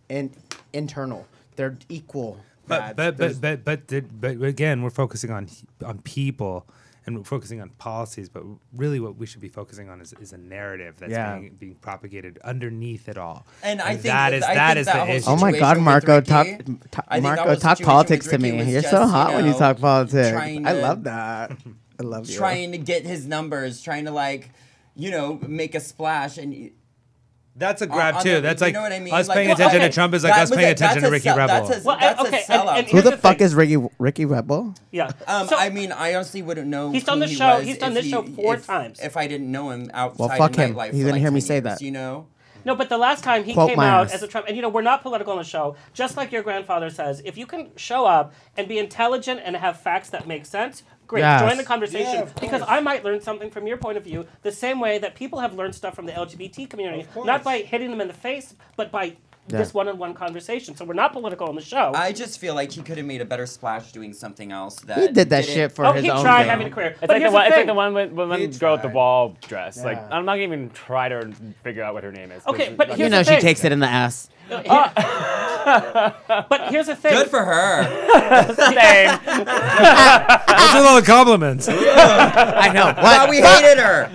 in internal. They're equal. But again, we're focusing on people. And we're focusing on policies, but really what we should be focusing on is a narrative that's being propagated underneath it all. And I think that is the issue. Oh my God, Marco, talk politics to me. You're so hot when you talk politics. I love that. I love you. Trying to get his numbers, trying to make a splash and. That's a grab too. That's like what I mean? Us paying attention to Trump is like us paying attention to Ricky Rebel. That's a sellout. Who the fuck is Ricky Rebel? Yeah. I honestly wouldn't know. He's done the show. He's done this show 4 times. If I didn't know him outside well, fuck him. nightlife, He didn't hear me say that. You know. No, but the last time he came out as a Trump, and we're not political on the show, just like your grandfather says, if you can show up and be intelligent and have facts that make sense, great, join the conversation, because I might learn something from your point of view the same way that people have learned stuff from the LGBT community, not by hitting them in the face, but by this one-on-one conversation. So we're not political on the show. I just feel like he could have made a better splash doing something else. He did that shit for his own he tried having a career. It's like the one with the girl with the ball dress. Yeah. Like, I'm not even try to figure out what her name is. Okay, but here's the thing. She takes it in the ass. But here's the thing. Good for her. Same. What's with all the compliments? I know. Wow, we hated her.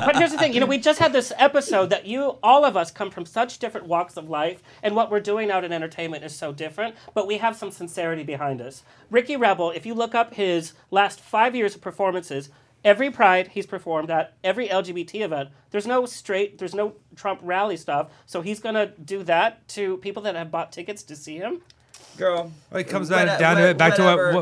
But here's the thing. We just had this episode that all of us come from such different walks of life, and what we're doing out in entertainment is so different, but we have some sincerity behind us. Ricky Rebel, if you look up his last 5 years of performances, every Pride he's performed at, every LGBT event, there's no Trump rally stuff, so he's going to do that to people that have bought tickets to see him? Girl. It comes back to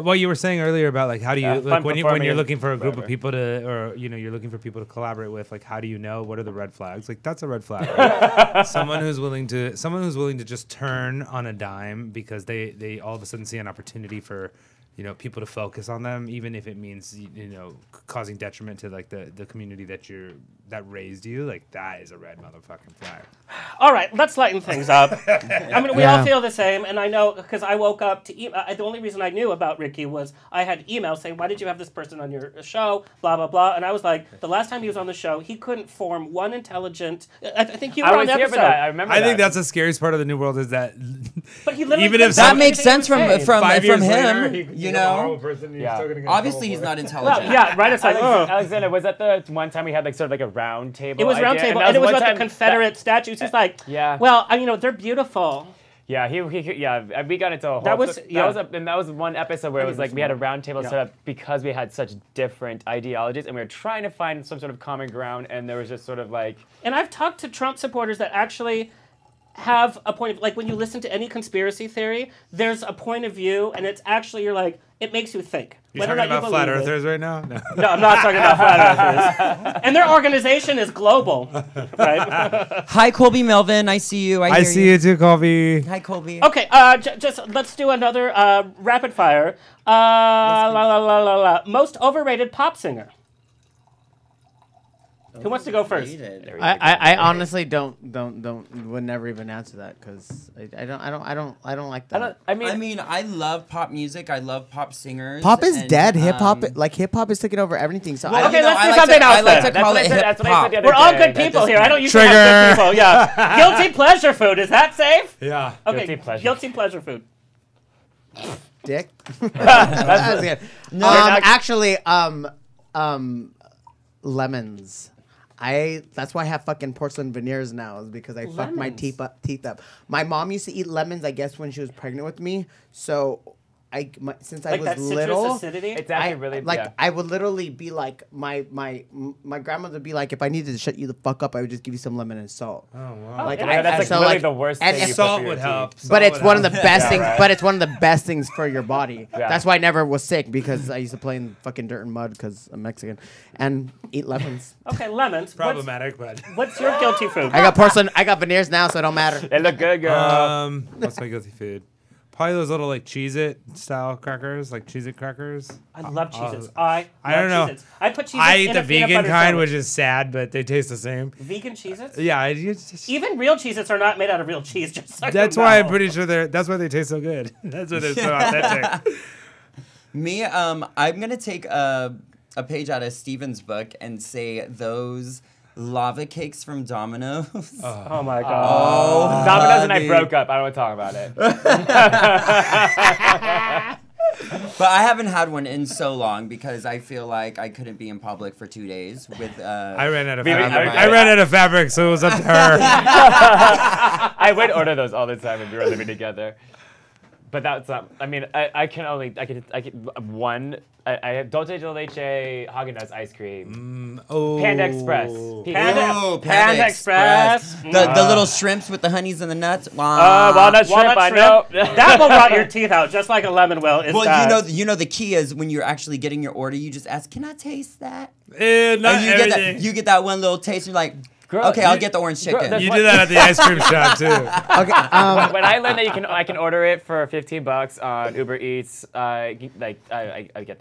what you were saying earlier about, like, how do you, like, when you're looking for a group of people to, or, you're looking for people to collaborate with, like, how do you know what are the red flags? Like, that's a red flag. Right? someone who's willing to just turn on a dime because they all of a sudden see an opportunity for, people to focus on them, even if it means, causing detriment to, like, the community that raised you. Like, that is a red motherfucking flag. All right, let's lighten things up. We all feel the same, and I know because I woke up to the only reason I knew about Ricky was I had emails saying, why did you have this person on your show, blah, blah, blah, and I was like, the last time he was on the show, he couldn't form one intelligent, I think you were on the episode. I remember that. I think that's the scariest part of the new world is that but he literally even if that makes sense from him, later, obviously he's not intelligent. Well, yeah, right. It's like, Alexander, was that the one time we had like sort of like a round table? It was round table, and it was about the Confederate statues. He's like, well, they're beautiful. Yeah, we got into a whole. That was one episode where it was like we had a round table set up because we had such different ideologies and we were trying to find some sort of common ground, and there was just sort of like. And I've talked to Trump supporters that actually have a point of, like, when you listen to any conspiracy theory, there's a point of view, and it's actually, you're like, it makes you think. You're talking about flat earthers right now? No. No, I'm not talking about flat earthers. And their organization is global, right? Hi, Colby Melvin. I see you. I see you too, Colby. Hi, Colby. Okay, just let's do another rapid fire. Most overrated pop singer. Who wants to go first? I honestly would never even answer that because I don't like that. I mean, I love pop music. I love pop singers. Pop is dead. Hip hop is taking over everything. So let's do something else. I like to call it hip hop. We're all good people here. I don't usually have good people. Yeah. Guilty pleasure food. Is that safe? Yeah. Okay. Guilty pleasure food. Dick. That's good. No, actually, lemons. That's why I have fucking porcelain veneers now, is because I fucked my teeth up. My mom used to eat lemons, I guess, when she was pregnant with me. So since I was little, it's actually really I would literally be like my grandmother would be like, if I needed to shut you the fuck up, I would just give you some lemon and salt. Oh wow! Like that's really the worst thing. And salt would help. But it's one of the best things. But it's one of the best things for your body. Yeah. That's why I never was sick, because I used to play in fucking dirt and mud because I'm Mexican and eat lemons. Okay, lemons. Problematic, but what's your guilty food? I got porcelain. I got veneers now, so it don't matter. They look good, girl. What's my guilty food? Probably those little like Cheez-It style crackers, like Cheez-It crackers. I love Cheez-Its. I don't know. Cheez-Its. I put Cheez-Its I eat in the a peanut vegan butter kind, sandwich. which is sad, but they taste the same. Vegan Cheez-Its? Yeah, even real Cheez-Its are not made out of real cheese. Just so that's why I'm pretty sure that's why they taste so good. That's why they're so authentic. Me, I'm gonna take a page out of Steven's book and say those lava cakes from Domino's. Oh my god. Oh, Domino's and I broke up. I don't want to talk about it. But I haven't had one in so long because I feel like I couldn't be in public for 2 days with. I ran out of fabric. I ran out of fabric, so it was up to her. I would order those all the time when we were living together. But that's not. I mean, I can one. I have Dulce de Leche Haagen-Dazs ice cream. Panda Express. Panda Express. The little shrimps with the honeys and the nuts. Walnut shrimp. I know. That will rot your teeth out just like a lemon will. Well, you know the key is when you're actually getting your order, you just ask, "Can I taste that?" Not and everything. you get that one little taste. You're like, okay, I'll get the orange chicken. You do that at the ice cream shop too. Okay. When I learned that I can order it for $15 on Uber Eats, I get that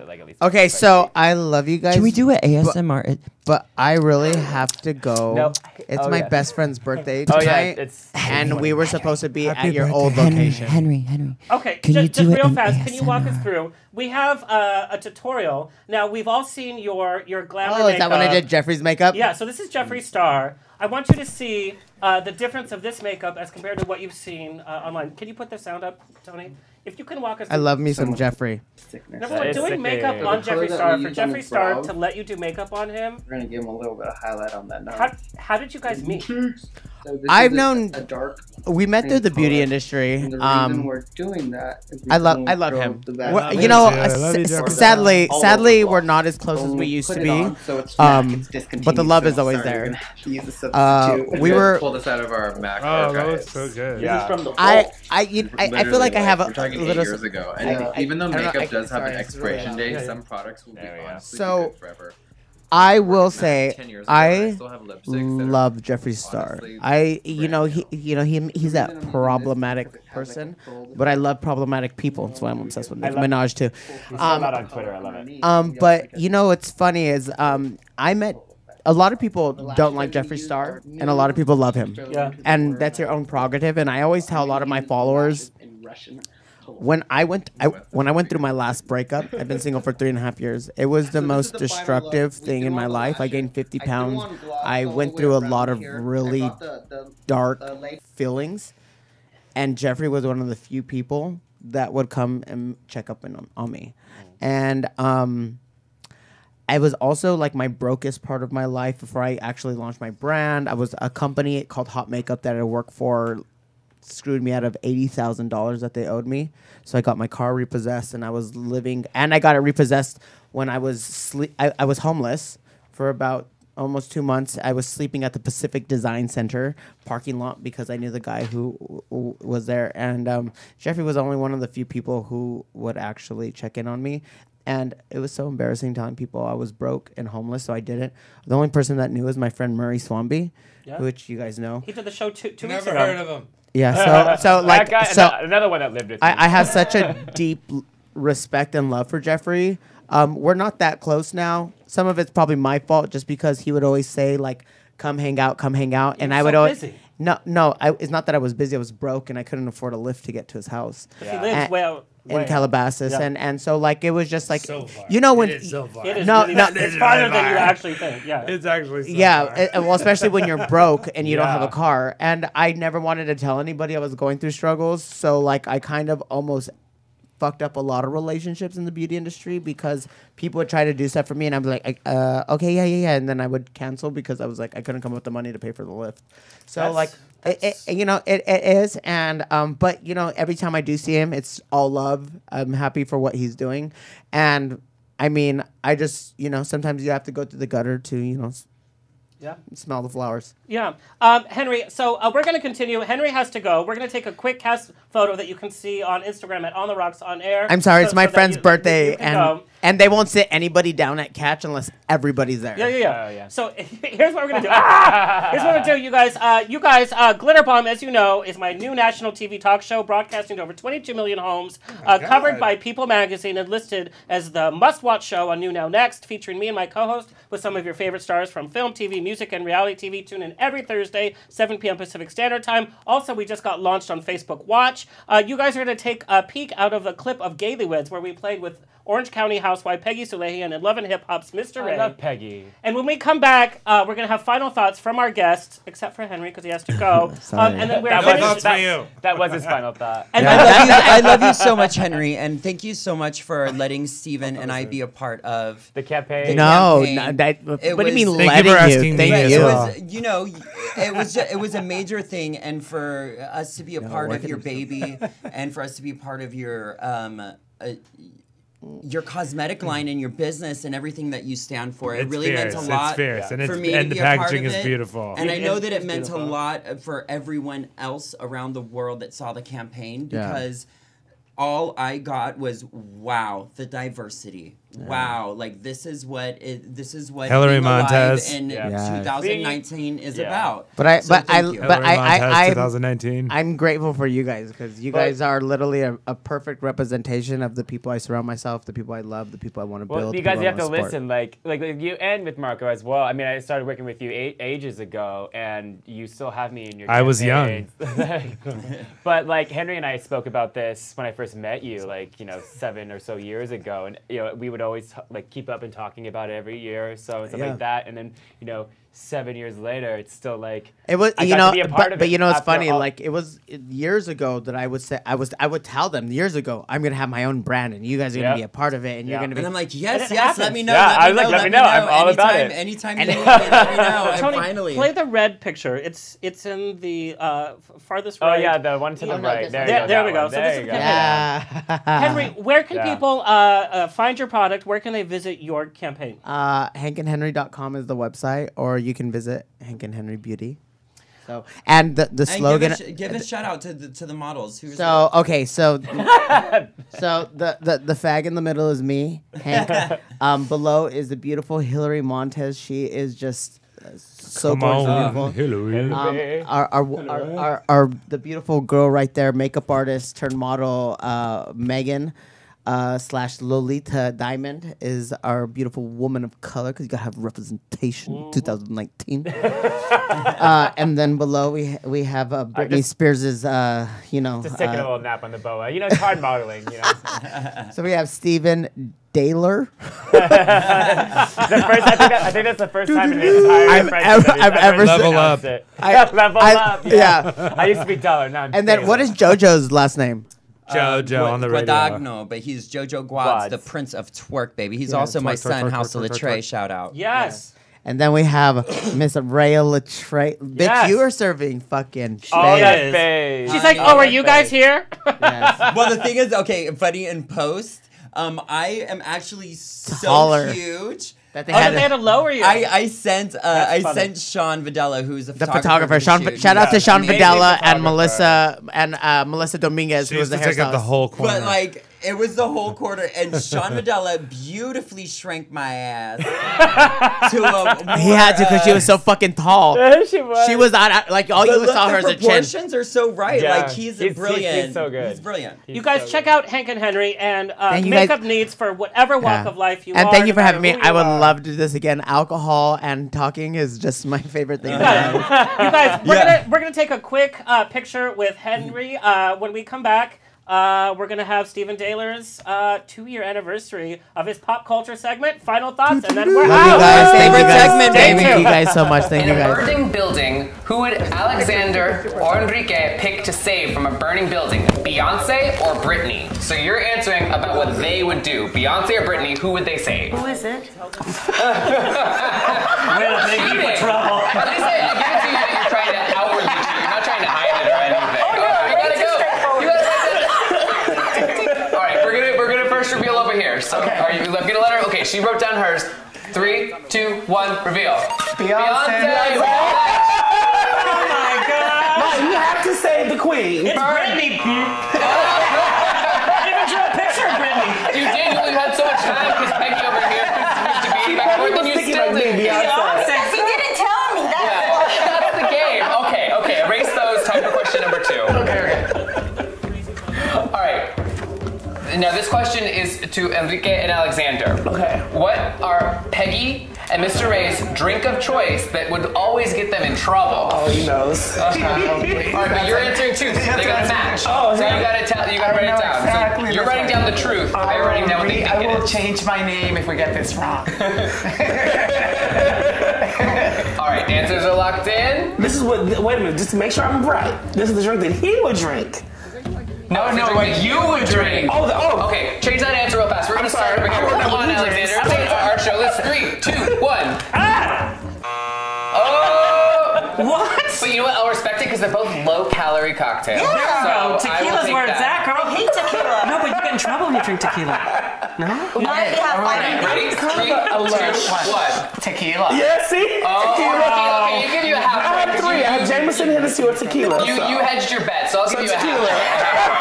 like at least. Okay, so I love you guys. Can we do it ASMR? But I really have to go. No. It's my best friend's birthday tonight, and we were supposed to be at your old location. Henry. Okay, Can you just do it real in fast. Can you walk us ASMR? through? We have a tutorial. Now, we've all seen your glamour Oh, is that when I did Jeffrey's makeup? Yeah, so this is Jeffree Star. I want you to see the difference of this makeup as compared to what you've seen online. Can you put the sound up, Tony? If you can walk us through. I love me some Jeffrey. Number one, doing makeup on Jeffree Star, for Jeffree Star to let you do makeup on him. We're going to give him a little bit of highlight on that nose. How did you guys meet? So I've known a dark. We met through the beauty industry. And the reason we're doing that is I love him. Well, you know, sadly, we're not as close as we used to be. But the love is always there. We were. Pull this out of our Mac. Oh, that was so good. Yeah. I feel like I have a little. 8 years ago, and even though makeup does have an expiration date, some products will be honestly good forever. I will say I still have lipsticks love Jeffree Star. He's that problematic person, but I love problematic people. That's why I'm obsessed with Nicki Minaj too. He's not on Twitter. I love it. But you know what's funny is I met. A lot of people don't like Jeffree Star, and a lot of people love him. Yeah. And that's your own prerogative. And I always tell a lot of my followers, when I went through my last breakup, I've been single for 3.5 years. It was the most destructive thing in my life. I gained 50 pounds. I went through a lot of really dark feelings, and Jeffree was one of the few people that would come and check up on me. And I was also like my brokest part of my life before I actually launched my brand. I was a company called Hot Makeup that I worked for screwed me out of $80,000 that they owed me. So I got my car repossessed, and I was living, and I got it repossessed when I was I was homeless for about almost 2 months. I was sleeping at the Pacific Design Center parking lot because I knew the guy who was there. And Jeffrey was only one of the few people who would actually check in on me. And it was so embarrassing telling people I was broke and homeless, so I didn't. The only person that knew was my friend Murray Swanby, which you guys know. He did the show two weeks ago. Never heard of him. Yeah, so like, that guy, another one that lived with me. I have such a deep respect and love for Jeffrey. We're not that close now. Some of it's probably my fault, just because he would always say like, "Come hang out," and I would always. Busy. No, it's not that I was busy. I was broke and I couldn't afford a lift to get to his house. Yeah. He lives in Calabasas, and so like it was just like so far. you know when it is so far. It is no, really, no, it's farther than you actually think. Yeah, it's actually so far. Well, especially when you're broke and you don't have a car. And I never wanted to tell anybody I was going through struggles, so like I kind of almost fucked up a lot of relationships in the beauty industry because people would try to do stuff for me, and I'd be like, okay, yeah, and then I would cancel because I was like, I couldn't come up with the money to pay for the lift. So it is, and but you know, every time I do see him, it's all love. I'm happy for what he's doing, and I mean, I just, you know, sometimes you have to go through the gutter to, you know, smell the flowers. Yeah. Henry, so we're going to continue. Henry has to go. We're going to take a quick cast photo that you can see on Instagram at On The Rocks On Air. I'm sorry, it's my friend's birthday, and they won't sit anybody down at Catch unless everybody's there. Yeah. So here's what we're going to do. Here's what we're going to do, you guys. Glitter Bomb, as you know, is my new national TV talk show broadcasting to over 22 million homes, covered by People Magazine and listed as the must-watch show on New Now Next, featuring me and my co-host with some of your favorite stars from film, TV, music, and reality TV. Tune in every Thursday, 7 p.m. Pacific Standard Time. Also, we just got launched on Facebook Watch. You guys are going to take a peek out of a clip of Gaylyweds, where we played with Orange County housewife Peggy Sulahian and Love and Hip Hop's Mr. Ray. I love Peggy. And when we come back, we're going to have final thoughts from our guests, except for Henry because he has to go. And then we're finished. That was his final thought. And I love you so much, Henry, and thank you so much for letting Steven and I be a part of the campaign. What do you mean letting you? Thank you. It was, you know, it was a major thing, and for us to be a part of your baby, and for us to be part of your cosmetic line and your business and everything that you stand for. It really meant a lot for me to be a part of it. Is beautiful. And I know that it meant a lot for everyone else around the world that saw the campaign, because all I got was, wow, the diversity. Yeah. Wow, like this is what Hillary Montez in 2019 is about. But Hillary Montez 2019. I'm grateful for you guys, because you guys are literally a perfect representation of the people I surround myself, the people I love, the people I want to build. Well, you guys, you have to listen, like you and with Marco as well. I mean, I started working with you ages ago, and you still have me in your I was young. But like Henry and I spoke about this when I first met you, like, you know, 7 or so years ago, and you know, we would always like keep up and talking about it every year or so and stuff like that. And then, you know, 7 years later, it's still like it was. You know, but you know, it's funny. Like it was years ago that I would say I would tell them years ago, I'm gonna have my own brand and you guys are gonna be a part of it, and you're gonna be. And I'm like, yes, let me know. Yeah, let me know. I'm all about it. Anytime you need me, let me know. Tony, finally play the red picture. It's in the farthest right. Oh yeah, the one to the right. There we go. So this is Henry, where can people find your product? Where can they visit your campaign? HankandHenry.com is the website, or you can visit Hank and Henry Beauty. So, and the slogan. Give a shout out to the models. So the fag in the middle is me, Hank. Below is the beautiful Hillary Montez. She is just so beautiful. Hillary. Our the beautiful girl right there, makeup artist turned model, Megan. / Lolita Diamond is our beautiful woman of color, because you gotta have representation. 2019. And then below we have Britney Spears's you know, just taking a little nap on the boa. You know, it's hard modeling, you know. So we have Steven Dehler. I think that's the first time in the entire I've ever level up. Level up. Yeah. I used to be Dehler. Now I'm and then Dehler. what is JoJo's last name? Jojo on the radio. Guadagno, but he's Jojo Guads, the Prince of Twerk, baby. He's also my son, House of Litre. Shout out. Yes. And then we have Miss Rhea Litre. Bitch, Yes. you are serving fucking Oh, face. that face. She's like, oh, are you guys here? Yes. Well, the thing is, okay, funny in post, I am actually so Taller. huge. That They had to lower you. I sent funny. Sean Videla, who's a The photographer. photographer. Shout out to Sean amazing Videla and photographer. Melissa Dominguez, She who was used the to take up the hairstylist. whole corner. But like, it was the whole quarter, and Sean Videla beautifully shrank my ass to a. He had to because she was so fucking tall. She was. She was not like all you saw her as the a chin. proportions are so right. Yeah. Like he's brilliant. He's so good. He's brilliant. You guys check out Hank and Henry and Thank you makeup guys. needs for whatever walk Yeah. of life you And are. thank you no for having me. matter who I would you are. love to do this again. Alcohol and talking is just my favorite thing. You guys, we're gonna take a quick picture with Henry. When we come back, we're gonna have Stephen Dehler's 2-year anniversary of his pop culture segment. Final thoughts, and then we're Love you out. guys. Thank you Favorite guys. segment, Thank baby. you guys so much. Thank In you a guys. burning building, who would Alexander or Enrique pick to save from a burning building? Beyonce or Britney? So you're answering about what they would do. Beyonce or Britney, who would they save? Who is it? We'll make you for trouble. At least I guarantee you that you're trying to outwardly cheat. You're not trying to hide it or anything. You gotta go. You gotta. All right, we're gonna first reveal over here. So are you gonna let her? Okay, she wrote down hers. 3, 2, 1, reveal. Beyonce. Oh my God! You have to save the queen. It's Britney. Even drew a picture of Britney. You did. You only had so much time because Peggy over here used to be back forth, and you still did. Beyonce. He didn't tell me that. That's the game. Okay. Erase those. Time for question number 2. Okay. All right. Now this question is to Enrique and Alexander. Okay. What are Peggy and Mr. Ray's drink of choice that would always get them in trouble? Oh, he knows. All right, but you're answering too. So they gotta match. Oh, so you gotta write it down. Exactly. So you're writing down the truth. They're writing down what they think I it will is. change my name if we get this wrong. All right, answers are locked in. This is what. Wait a minute, just to make sure I'm right. This is the drink that he would drink. No, what you would drink. Okay, change that answer real fast. We're gonna start over here. Come on, Alexander. Our show. Let's 3, 2, 1. Oh! What? But you know what? I'll respect it because they're both low-calorie cocktails. Yeah. So Tequila's where it's at, girl. I hate tequila. No, but you get in trouble when you drink tequila. No? Not if you have vitamin Ready? 3, 2, 1. Tequila. Yeah, see? Oh, tequila. Okay, you give you a half. I have 3. I have Jameson, Hennessy, or tequila. You hedged your bet, so I'll give you a tequila. half.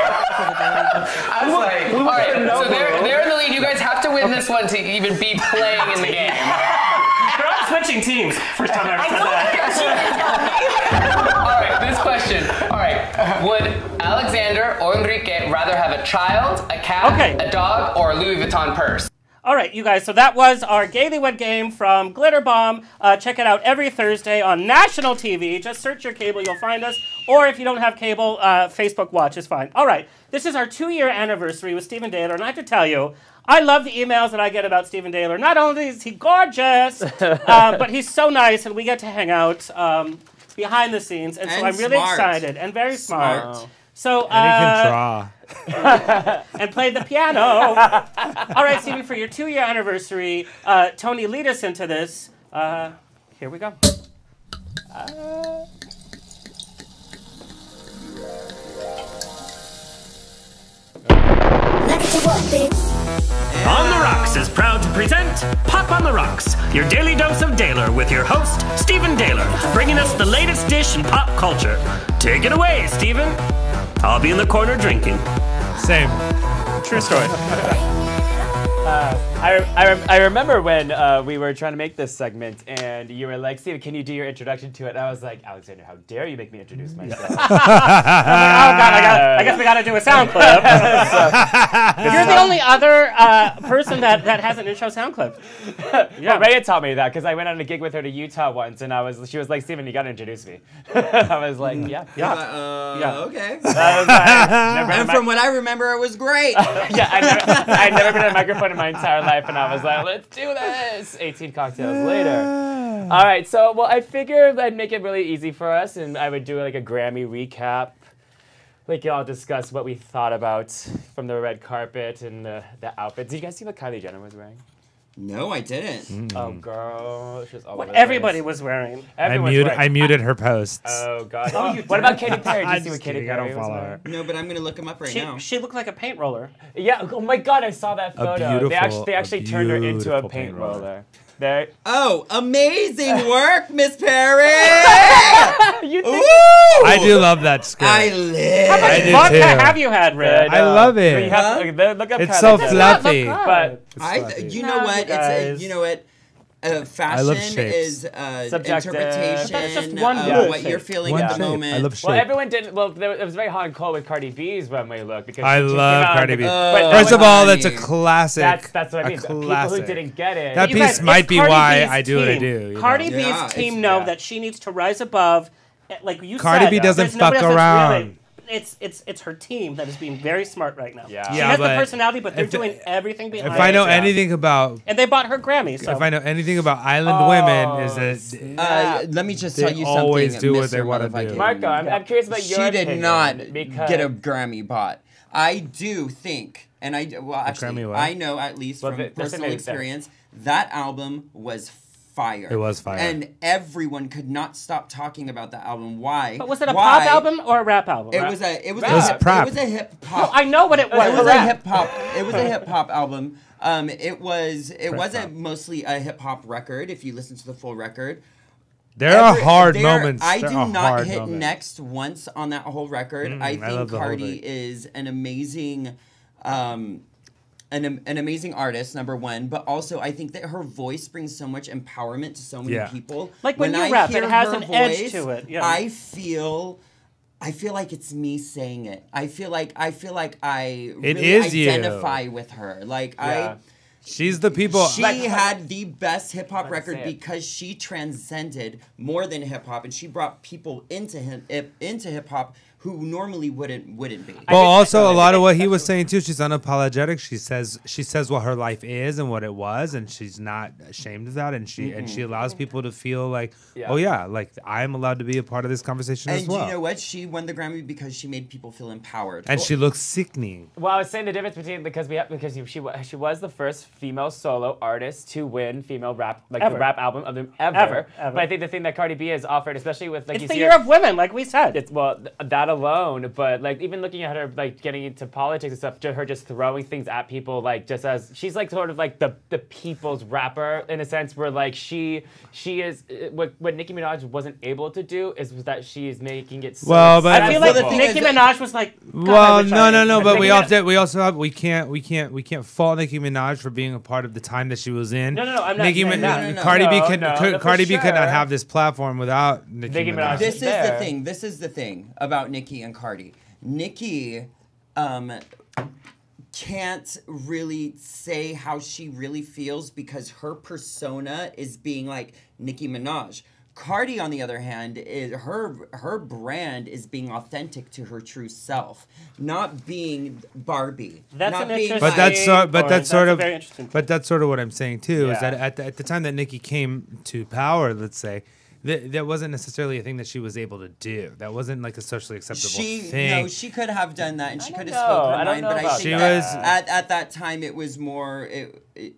I was like, All right, so they're in the lead. You guys have to win this one to even be playing in the game. We're all switching teams. First time I ever said that. All right, this question. All right, would Alexander or Enrique rather have a child, a cat, a dog, or a Louis Vuitton purse? All right, you guys, so that was our Gaily Wed game from Glitter Bomb. Check it out every Thursday on national TV. Just search your cable, you'll find us. Or if you don't have cable, Facebook Watch is fine. All right, this is our 2-year anniversary with Stephen Dehler, and I have to tell you, I love the emails that I get about Stephen Dehler. Not only is he gorgeous, but he's so nice, and we get to hang out behind the scenes, and so And I'm really smart. excited and very smart. So, And he can draw. and played the piano. All right, Stephen, for your 2-year anniversary, Tony, lead us into this. Here we go. On the Rocks is proud to present Pop on the Rocks, your daily dose of Dehler with your host, Stephen Dehler, bringing us the latest dish in pop culture. Take it away, Stephen. I'll be in the corner drinking. Same. True story. I remember when we were trying to make this segment, and you were like, Steve, can you do your introduction to it? And I was like, Alexander, how dare you make me introduce myself? I'm like, oh, God, I guess we got to do a sound clip. You're the only other person that has an intro sound clip. Yeah, Rhea taught me that because I went on a gig with her to Utah once, and she was like, Steven, you got to introduce me. I was like, yeah. Okay. And from what I remember, it was great. I'd never been on a microphone in my entire life, and I was like, let's do this. 18 cocktails later. All right, so, I figured I'd make it really easy for us, and I would do like a Grammy recap. Like, y'all discuss what we thought about from the red carpet and the outfits. Did you guys see what Kylie Jenner was wearing? No, I didn't. Oh, girl. She was all What over the everybody place. was wearing. I muted her posts. Oh, God. What about Katy Perry? Did you see what Katy Perry was follow wearing? her. No, but I'm going to look him up now. She looked like a paint roller. Yeah. Oh, my God. I saw that photo. They actually turned her into a beautiful paint paint roller. There. Oh, amazing work, Miss Perry! I do love that skirt. I live. How much vodka have you had, Red? I love it. Look up It's so fluffy. But you know what? You know what? Fashion is subjective. interpretation That's just one of what you're feeling at the moment. I love shape. Well, everyone didn't. Well, it was very hot and cold with Cardi B's runway look because I she love came out Cardi B. but First of all, that's a classic. That's what I mean. People who didn't get it. That You piece guys, might it's be Cardi why B's I do what I team. do. you Cardi know? B's team know that she needs to rise above. Like you Cardi said, B doesn't there's nobody fuck else that's really- around. It's her team that is being very smart right now. Yeah. She Yeah, has the but personality, but they're doing everything behind If I know it. anything about, And they bought her Grammy. So. if I know anything about island women, is that let me just they tell you something. always do what Mr. they want to do. Marco, I'm curious about your She did opinion, not because get a Grammy bought. I do think, and actually, Grammy what? I know at least from personal experience, that album was fire. It was fire. And everyone could not stop talking about that album. Why? But was it a pop album or a rap album? It was a hip hop. No, I know what it was. It was a hip hop. It was a hip hop album. It wasn't mostly a hip hop record. If you listen to the full record, there are hard moments. I There do are not hard hit moments. next once on that whole record. I I love think the whole Cardi thing. is an amazing. An amazing artist, number one, but also I think that her voice brings so much empowerment to so many people. Like when you I rap, hear it has her an edge voice, to it. Yeah. I feel like it's me saying it. I feel like I It really is you. identify with her. Like She's the people. she had the best hip hop record because she transcended more than hip hop, and she brought people into hip hop who normally wouldn't be. Well, also a lot of what he was saying too. She's unapologetic. She says what her life is and what it was, and she's not ashamed of that. And she allows people to feel like, oh yeah, like I'm allowed to be a part of this conversation as well. And you know what? She won the Grammy because she made people feel empowered. And she looks sickening. Well, I was saying the difference between because she was the first female solo artist to win female rap the rap album of them ever. But I think the thing that Cardi B has offered, especially with like it's the year of women, like we said. It's that alone, but like even looking at her like getting into politics and stuff, her just throwing things at people, like just as she's like sort of like the people's rapper in a sense, where like she is what Nicki Minaj wasn't able to do is that she is making it. So I feel like Nicki Minaj was like. Well, no, but we can't fault Nicki Minaj for being a part of the time that she was in. No, I'm not saying that. Cardi B could not have this platform without Nicki Minaj. This is the thing about Nicki and Cardi. Nicki can't really say how she really feels because her persona is being like Nicki Minaj. Cardi, on the other hand, is her brand is being authentic to her true self, not being Barbie. That's not an being interesting. That's sort of what I'm saying too. Is that at the time that Nicki came to power, let's say. That wasn't necessarily a thing that she was able to do. That wasn't like a socially acceptable thing. No, she could have done that, and she could have spoken her mind. But I think at that time it was more.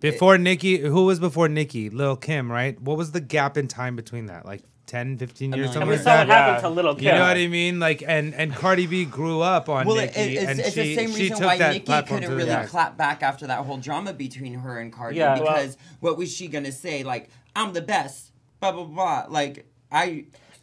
Before Nicki, who was before Nicki? Lil' Kim, right? What was the gap in time between that? Like 10, 15 years, something like that? And we saw what happened to Lil' Kim. You know what I mean? Like, and Cardi B grew up on Nicki, and it's the same reason why Nicki couldn't really clap back after that whole drama between her and Cardi. Yeah, because what was she gonna say? Like, I'm the best. Blah blah blah. Like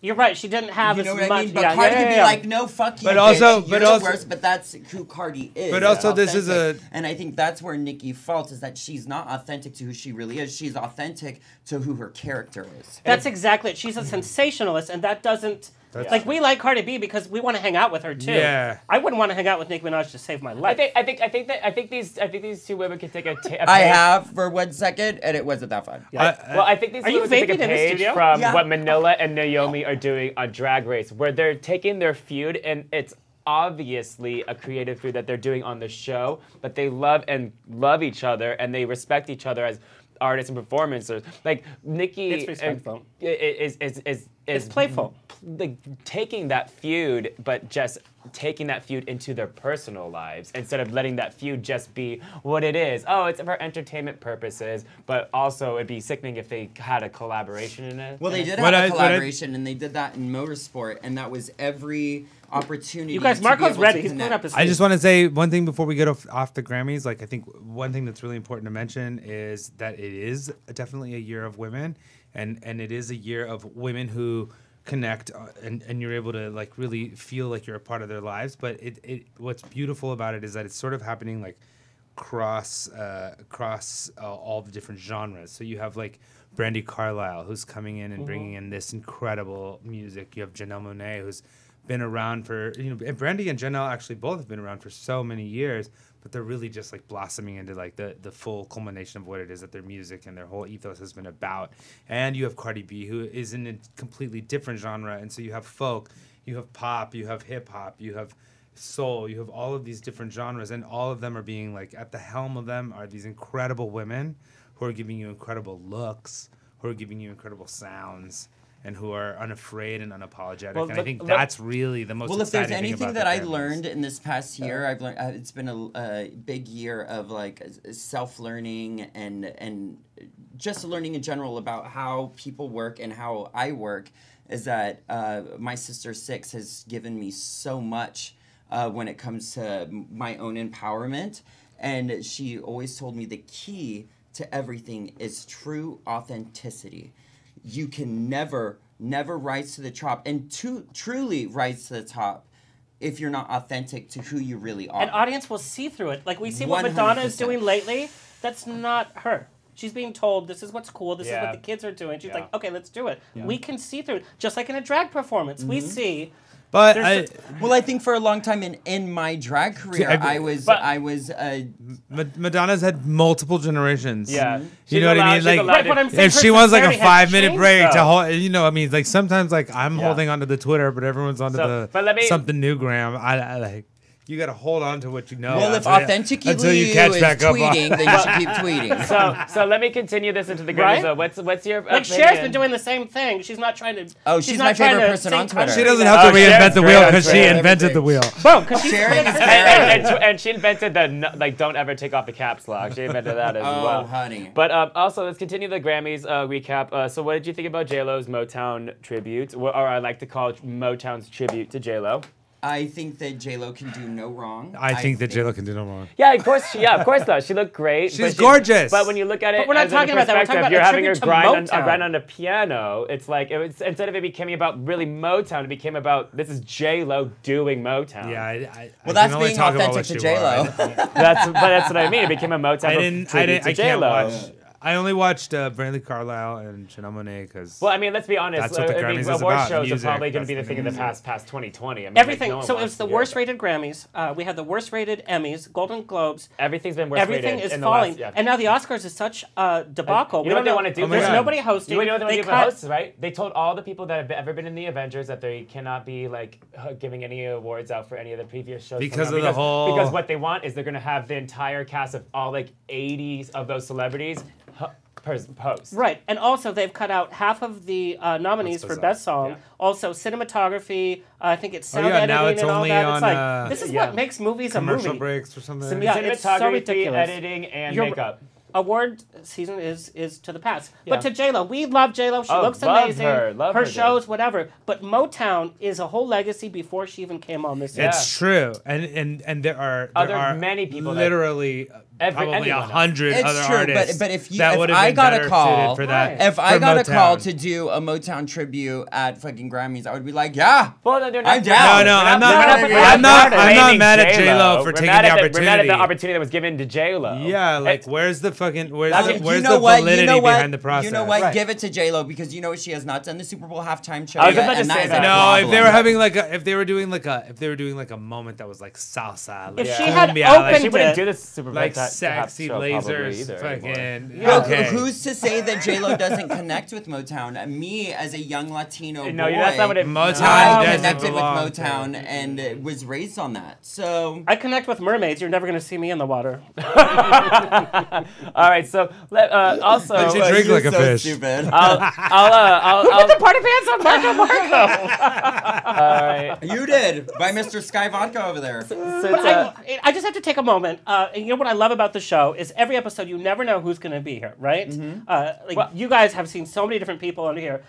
You're right. She didn't have you know as what much. I mean? But Cardi could be like, no, fuck you, but bitch. Also, You're the worst, but that's who Cardi is. But also, this is and I think that's where Nicki faults is that she's not authentic to who she really is. She's authentic to who her character is. That's exactly it. She's a sensationalist, and that doesn't. Like we like Cardi B because we want to hang out with her too. Yeah. I wouldn't want to hang out with Nicki Minaj to save my life. I think these two women can take a I have for 1 second, and it wasn't that fun. Well, I think these two women can take a page from what Manila and Naomi are doing on Drag Race, where they're taking their feud, and it's obviously a creative feud that they're doing on the show, but they love each other, and they respect each other as artists and performers. Like Nicki It's respectful. is is playful. Like taking that feud, but just taking that feud into their personal lives instead of letting that feud just be what it is. Oh, it's for entertainment purposes, but also it'd be sickening if they had a collaboration in it. Well, they did have a collaboration, and they did that in motorsport, and that was every opportunity. You guys, Marco's ready. He's pulling up his. I just want to say one thing before we get off the Grammys. Like, I think one thing that's really important to mention is that it is definitely a year of women, and it is a year of women who connect and you're able to like really feel like you're a part of their lives. But it what's beautiful about it is that it's sort of happening like across all the different genres. So you have like Brandi Carlile, who's coming in and bringing in this incredible music. You have Janelle Monáe, who's been around for, and Brandi and Janelle actually both have been around for so many years, but they're really just like blossoming into like the full culmination of what it is that their music and their whole ethos has been about. And you have Cardi B, who is in a completely different genre. And so you have folk, you have pop, you have hip hop, you have soul, you have all of these different genres, and all of them are being like, at the helm of them are these incredible women who are giving you incredible looks, who are giving you incredible sounds, and who are unafraid and unapologetic. And I think that's really the most exciting thing about Well, if there's anything that I learned in this past year, I've learned it's been a big year of like self-learning and just learning in general about how people work and how I work, is that my sister Six has given me so much when it comes to my own empowerment. And she always told me the key to everything is true authenticity. You can never rise to the top, and truly rise to the top if you're not authentic to who you really are. An audience will see through it. Like we see what Madonna is doing lately. That's not her. She's being told this is what's cool. This is what the kids are doing. She's like, okay, let's do it. Yeah. We can see through it, just like in a drag performance. We see. But I think for a long time in my drag career, I was Madonna's had multiple generations. Yeah, you know what I mean. Like, if she wants like a 5-minute break to hold, I mean, like sometimes like I'm holding onto the Twitter, but everyone's onto the something new gram. I like. You got to hold on to what you know. Well, if authentically until you catch back tweeting, then you should keep tweeting. So let me continue this into the Grammys. Right? What's your like? Cher's been doing the same thing. She's not trying to. Oh, she's my favorite person on Twitter. She doesn't have to reinvent the wheel because she invented the wheel. Bro, because she's and she invented the like don't ever take off the caps lock. She invented that as well. Oh, honey. But also let's continue the Grammys recap. So what did you think about J-Lo's Motown tribute, or I like to call Motown's tribute to J-Lo? I think that J-Lo can do no wrong. I think that J-Lo can do no wrong. Yeah, of course. Of course not. She looked great. She's gorgeous. But when you look at it, we're not talking about that. We're talking about you're having her grind on on a piano. It's like instead of it becoming about really Motown, it became about this is J-Lo doing Motown. Yeah, well, that's being authentic to J-Lo. That's what I mean. It became a Motown tribute to J-Lo. I only watched Brandi Carlile and Janelle Monáe because. Well, I mean, let's be honest. That's what the Grammys is about. Award shows music, are probably going to be the thing of the past 2020. I mean, everything. Like, no so it was the worst-rated Grammys. We had the worst-rated Emmys, Golden Globes. Everything's been worst-rated. Everything is falling, and now the Oscars is such a debacle. You know what they want to do? There's nobody hosting. You know what they want to do for hosts, right? They told all the people that have ever been in the Avengers that they cannot be like giving any awards out for any of the previous shows because what they want is they're going to have the entire cast of all like 80s of those celebrities. Post. Right, and also they've cut out half of the nominees for Best Song. Yeah. Also cinematography, I think it's sound editing now it's and all only that. on, it's like, this is what makes movies a movie. Commercial breaks or something. Yeah, it's so ridiculous. Editing, and makeup. Award season is to the past. Yeah. But to J-Lo, we love J-Lo. She looks amazing. Her shows, whatever. But Motown is a whole legacy before she even came on this. It's true. And there are many people literally probably 100 other artists. But if I got a call to do a Motown tribute at fucking Grammys, I would be like, yeah. Well, I'm down. No, I'm not mad at J-Lo for taking the opportunity. We're mad at the opportunity that was given to J-Lo. Yeah, like where's the validity behind the process? You know what? Right. Give it to J-Lo because you know what? She has not done the Super Bowl halftime show. I was about to say that. No, if they were having if they were doing like a moment that was like salsa, if she had opened, she wouldn't do this Super Bowl like sexy lasers, fucking. Okay. Who's to say that J-Lo doesn't connect with Motown? Me as a young Latino boy, that's not what it. I connected with Motown and was raised on that. So I connect with mermaids. You're never going to see me in the water. All right, so also. But you drink like a fish. Stupid. I'll put the party pants on Marco. All right. You did by Mr. Sky Vodka over there. I just have to take a moment. And you know what I love about the show is every episode you never know who's going to be here, right? Mm-hmm. You guys have seen so many different people on here.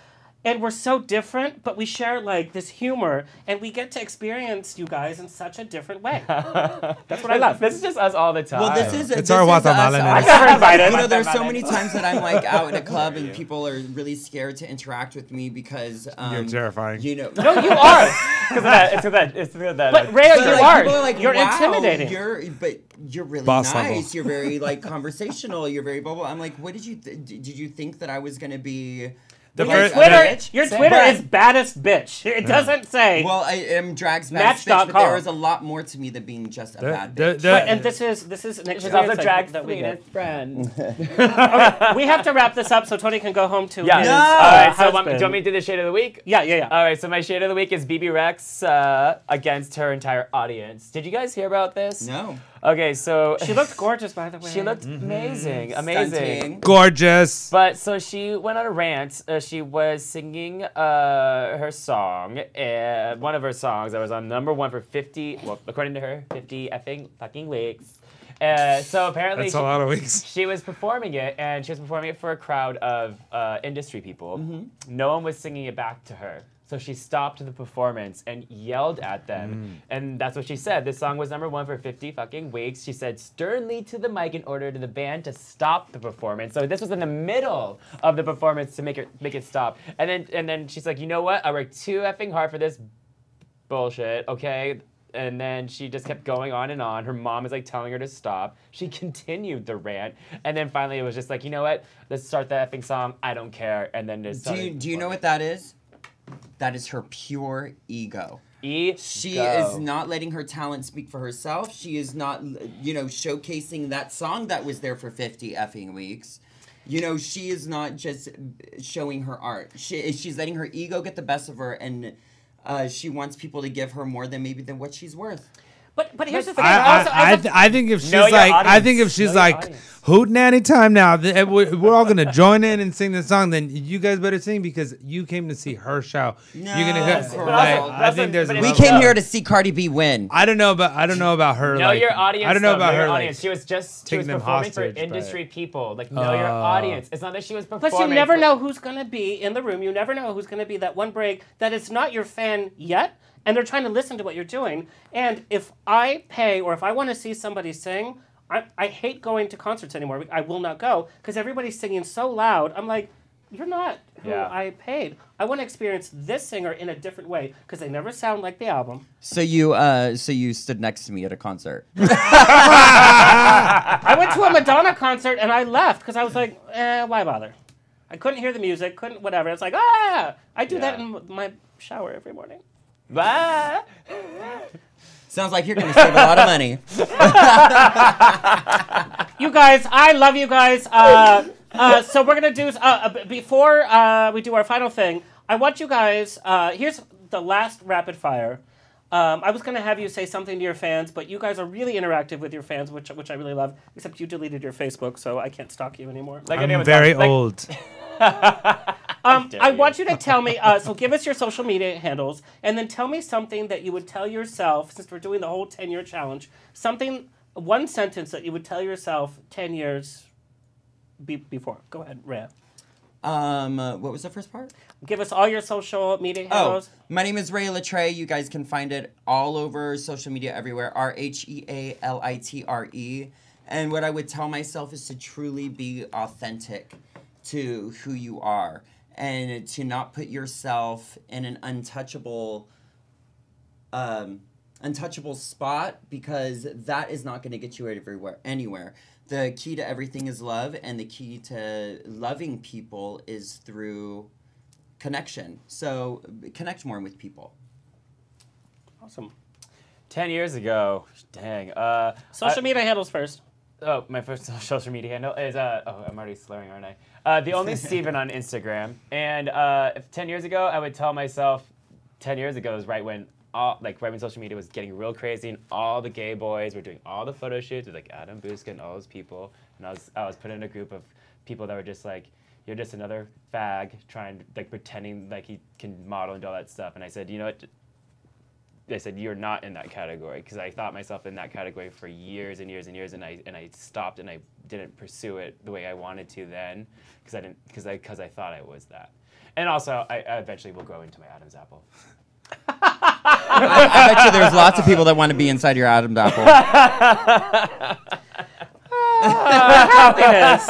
And we're so different, but we share like this humor, and we get to experience you guys in such a different way. That's what I love. This is just us all the time. Well, this our is watermelon. I'm never invited. You know, there's so many times that I'm like out in a club and people are really scared to interact with me because you're terrifying. You know, no, you are. It's because of that. But Rhea, you are. People are like, you're wow, intimidating. You're really Boss nice. level. You're very like conversational. You're very bubble. I'm like, what did you did you think that I was gonna be? Your Twitter is baddest bitch. It doesn't say. Well, I am drag's baddest bitch, but there is a lot more to me than being just a bad bitch. And this is an experience also drag that we get. friend. Okay, we have to wrap this up so Tony can go home to his All right, so do husband. you want me to do the shade of the week? Yeah. All right, so my shade of the week is BB Rex against her entire audience. Did you guys hear about this? No. Okay, so she looked gorgeous, by the way. She looked amazing. Stunting. Gorgeous. But so she went on a rant. She was singing her song, one of her songs that was on #1 for 50. Well, according to her, 50 fucking weeks. So apparently, that's a lot of weeks. She was performing it, and she was performing it for a crowd of industry people. No one was singing it back to her. So she stopped the performance and yelled at them. And that's what she said. This song was #1 for 50 fucking weeks. She said sternly to the mic in order to the band to stop the performance. So this was in the middle of the performance to make it stop. And then she's like, you know what? I worked too effing hard for this bullshit, okay? And then she just kept going on and on. Her mom is like telling her to stop. She continued the rant. And then finally it was just like, you know what? Let's start the effing song. I don't care. And then just Do you know what that is? That is her pure ego. She Ego. is not letting her talent speak for herself. She is not, showcasing that song that was there for 50 effing weeks. She is not just showing her art. She's letting her ego get the best of her, and she wants people to give her more than what she's worth. But here's the thing. I think if she's like, hootenanny time now, we're all gonna join in and sing the song. Then you guys better sing because you came to see her show. No, you're gonna go. I think there's. We came here to see Cardi B win. I don't know about her. Know your audience. I don't know about her. Audience. She was performing for industry people. Like know your audience. It's not that she was performing. Plus, you never know who's gonna be in the room. You never know who's gonna be that one break that is not your fan yet. And they're trying to listen to what you're doing. And if I pay or if I want to see somebody sing, I hate going to concerts anymore. I will not go because everybody's singing so loud. I'm like, you're not who I paid. I want to experience this singer in a different way because they never sound like the album. So you stood next to me at a concert. I went to a Madonna concert and I left because I was like, why bother? I couldn't hear the music, couldn't whatever. It's like, I do that in my shower every morning. Bye. Sounds like you're going to save a lot of money. You guys, I love you guys. So we're going to do, before we do our final thing, I want you guys, here's the last rapid fire. I was going to have you say something to your fans, but you guys are really interactive with your fans, which I really love, except you deleted your Facebook, so I can't stalk you anymore. I'm very old. I want you to tell me, so give us your social media handles, and then tell me something that you would tell yourself, since we're doing the whole 10-year challenge, one sentence that you would tell yourself 10 years before. Go ahead, Rhea. What was the first part? Give us all your social media handles. My name is Rhea Litre. You guys can find it all over social media everywhere. RHEALITRE. And what I would tell myself is to truly be authentic to who you are and to not put yourself in an untouchable spot because that is not going to get you anywhere. The key to everything is love, and the key to loving people is through connection. So connect more with people. Awesome. 10 years ago, dang. Social media handles first. Oh, my first social media handle is, I'm already slurring, aren't I? The only Steven on Instagram. And 10 years ago, I would tell myself, 10 years ago is right when social media was getting real crazy and all the gay boys were doing all the photo shoots with like Adam Busca and all those people. and I was put in a group of people that were just like, you're just another fag trying, like, pretending like he can model and do all that stuff. And I said, you know what? I said, you're not in that category, because I thought myself in that category for years and years and years, and I stopped and I didn't pursue it the way I wanted to then, because I thought I was that. And also, I eventually will grow into my Adam's apple. I bet you there's lots of people that want to be inside your Adam's apple. Happiness.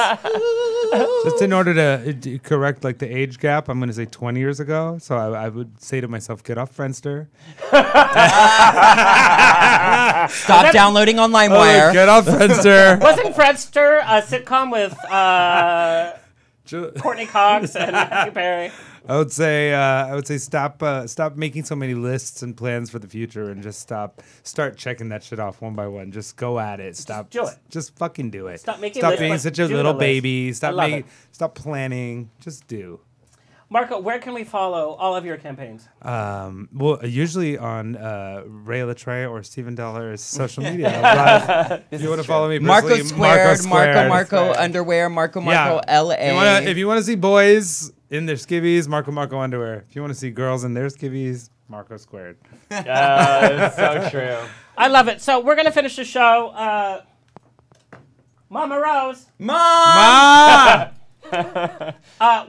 Just in order to correct like the age gap, I'm going to say 20 years ago. So I would say to myself, get off Friendster. Stop downloading on LimeWire. Get off Friendster. Wasn't Friendster a sitcom with Courtney Cox and Matthew Perry? I would say stop making so many lists and plans for the future, and just start checking that shit off one by one. Just go at it. Stop. Just do it. Just fucking do it. Stop making Stop lists, being but such a do little the list. baby. Stop planning. Just do. Marco, where can we follow all of your campaigns? Well, usually on Rhea Litre or Stephen Dehler's social media. If you want to follow me Marco personally, Squared, Marco Underwear, Marco LA. If you want to see boys in their skivvies, Marco Underwear. If you want to see girls in their skivvies, Marco Squared. That's so true. I love it. So we're going to finish the show. Mama Rose. Ma!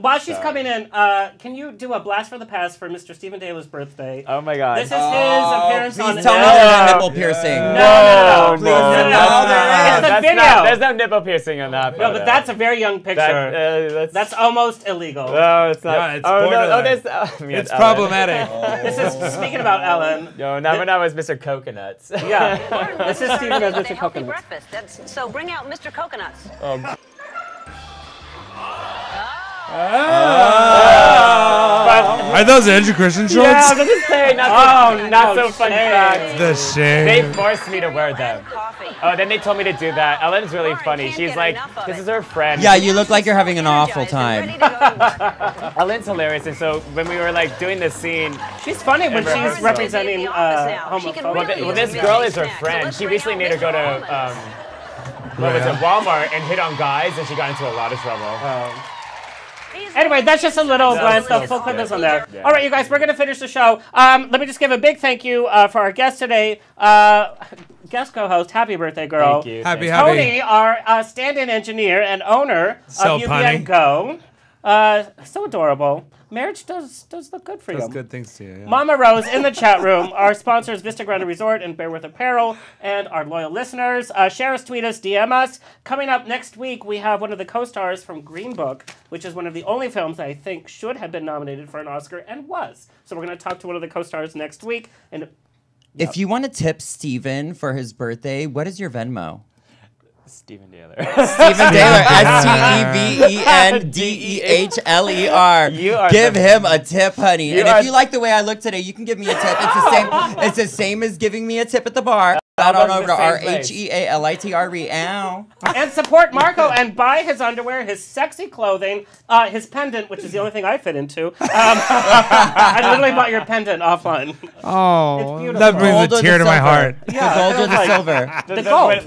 While she's coming in, can you do a blast from the past for Mr. Stephen Dehler's birthday? Oh my God! This is his appearance on. Please tell me there's a nipple piercing. No. It's the video. There's no nipple piercing on that. No, but that's a very young picture. That's almost illegal. No, it's not. Yeah, it's borderline. It's problematic. This is speaking about Ellen. No, now it's Mr. Coconuts. Yeah, this is Stephen as Mr. Coconuts. So bring out Mr. Coconuts. Are those Andrew Christian shorts? Yeah, I was gonna say, not so fun fact. The shame. They forced me to wear them. Oh, then they told me to do that. Ellen's really funny. She's like, this is her friend. Yeah, you look like you're having an awful time. Ellen's hilarious, and so when we were like doing this scene, she's funny when she's representing homophobia. Well, this girl is her friend. She recently made her go to Walmart and hit on guys, and she got into a lot of trouble. Anyway, that's just a little glance. The full clip is on there. Yeah. All right, you guys, we're going to finish the show. Let me just give a big thank you for our guest today, guest co-host. Happy birthday, girl. Thank you. Happy. Tony, our stand-in engineer and owner of UBN Go. So adorable. Marriage does look good for you. Does good things to you. Yeah. Mama Rose in the chat room. Our sponsors, Vista Grande Resort and Bearworth Apparel, and our loyal listeners. Share us, tweet us, DM us. Coming up next week, we have one of the co-stars from Green Book, which is one of the only films that I think should have been nominated for an Oscar and was. So we're going to talk to one of the co-stars next week. And if you want to tip Steven for his birthday, what is your Venmo? Stephen Dehler. Stephen Dehler. STEVENDEHLER. Give him a tip, honey. And if you like the way I look today, you can give me a tip. It's the same as giving me a tip at the bar. That on over to RHEALITRE. Ow. And support Marco and buy his underwear, his sexy clothing, his pendant, which is the only thing I fit into. I literally bought your pendant offline. Oh, that brings a tear to my heart. Yeah, the gold or the silver? The gold.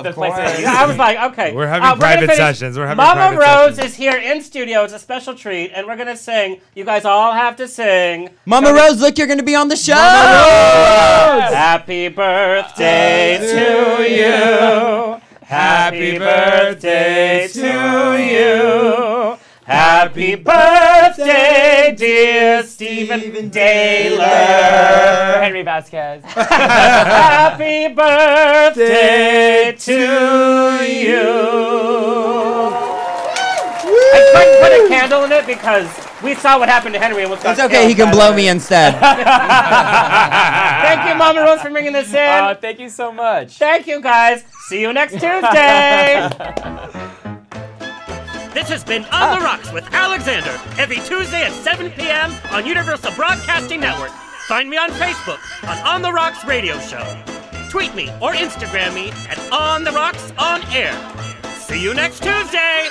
Of course. Yeah, I was like, okay. We're having private sessions. Mama Rose is here in studio. It's a special treat, and we're going to sing. You guys all have to sing. Mama Rose, look, you're going to be on the show. Happy birthday to you. Happy birthday to you. Happy birthday, dear Stephen Dehler. Henry Vasquez. Happy birthday to you. I couldn't put a candle in it because we saw what happened to Henry and what's It's okay, he can blow me instead. Thank you, Mama Rose, for bringing this in. Thank you so much. Thank you, guys. See you next Tuesday. This has been On the Rocks with Alexander, every Tuesday at 7 p.m. on Universal Broadcasting Network. Find me on Facebook on the Rocks Radio Show. Tweet me or Instagram me at On the Rocks On Air. See you next Tuesday.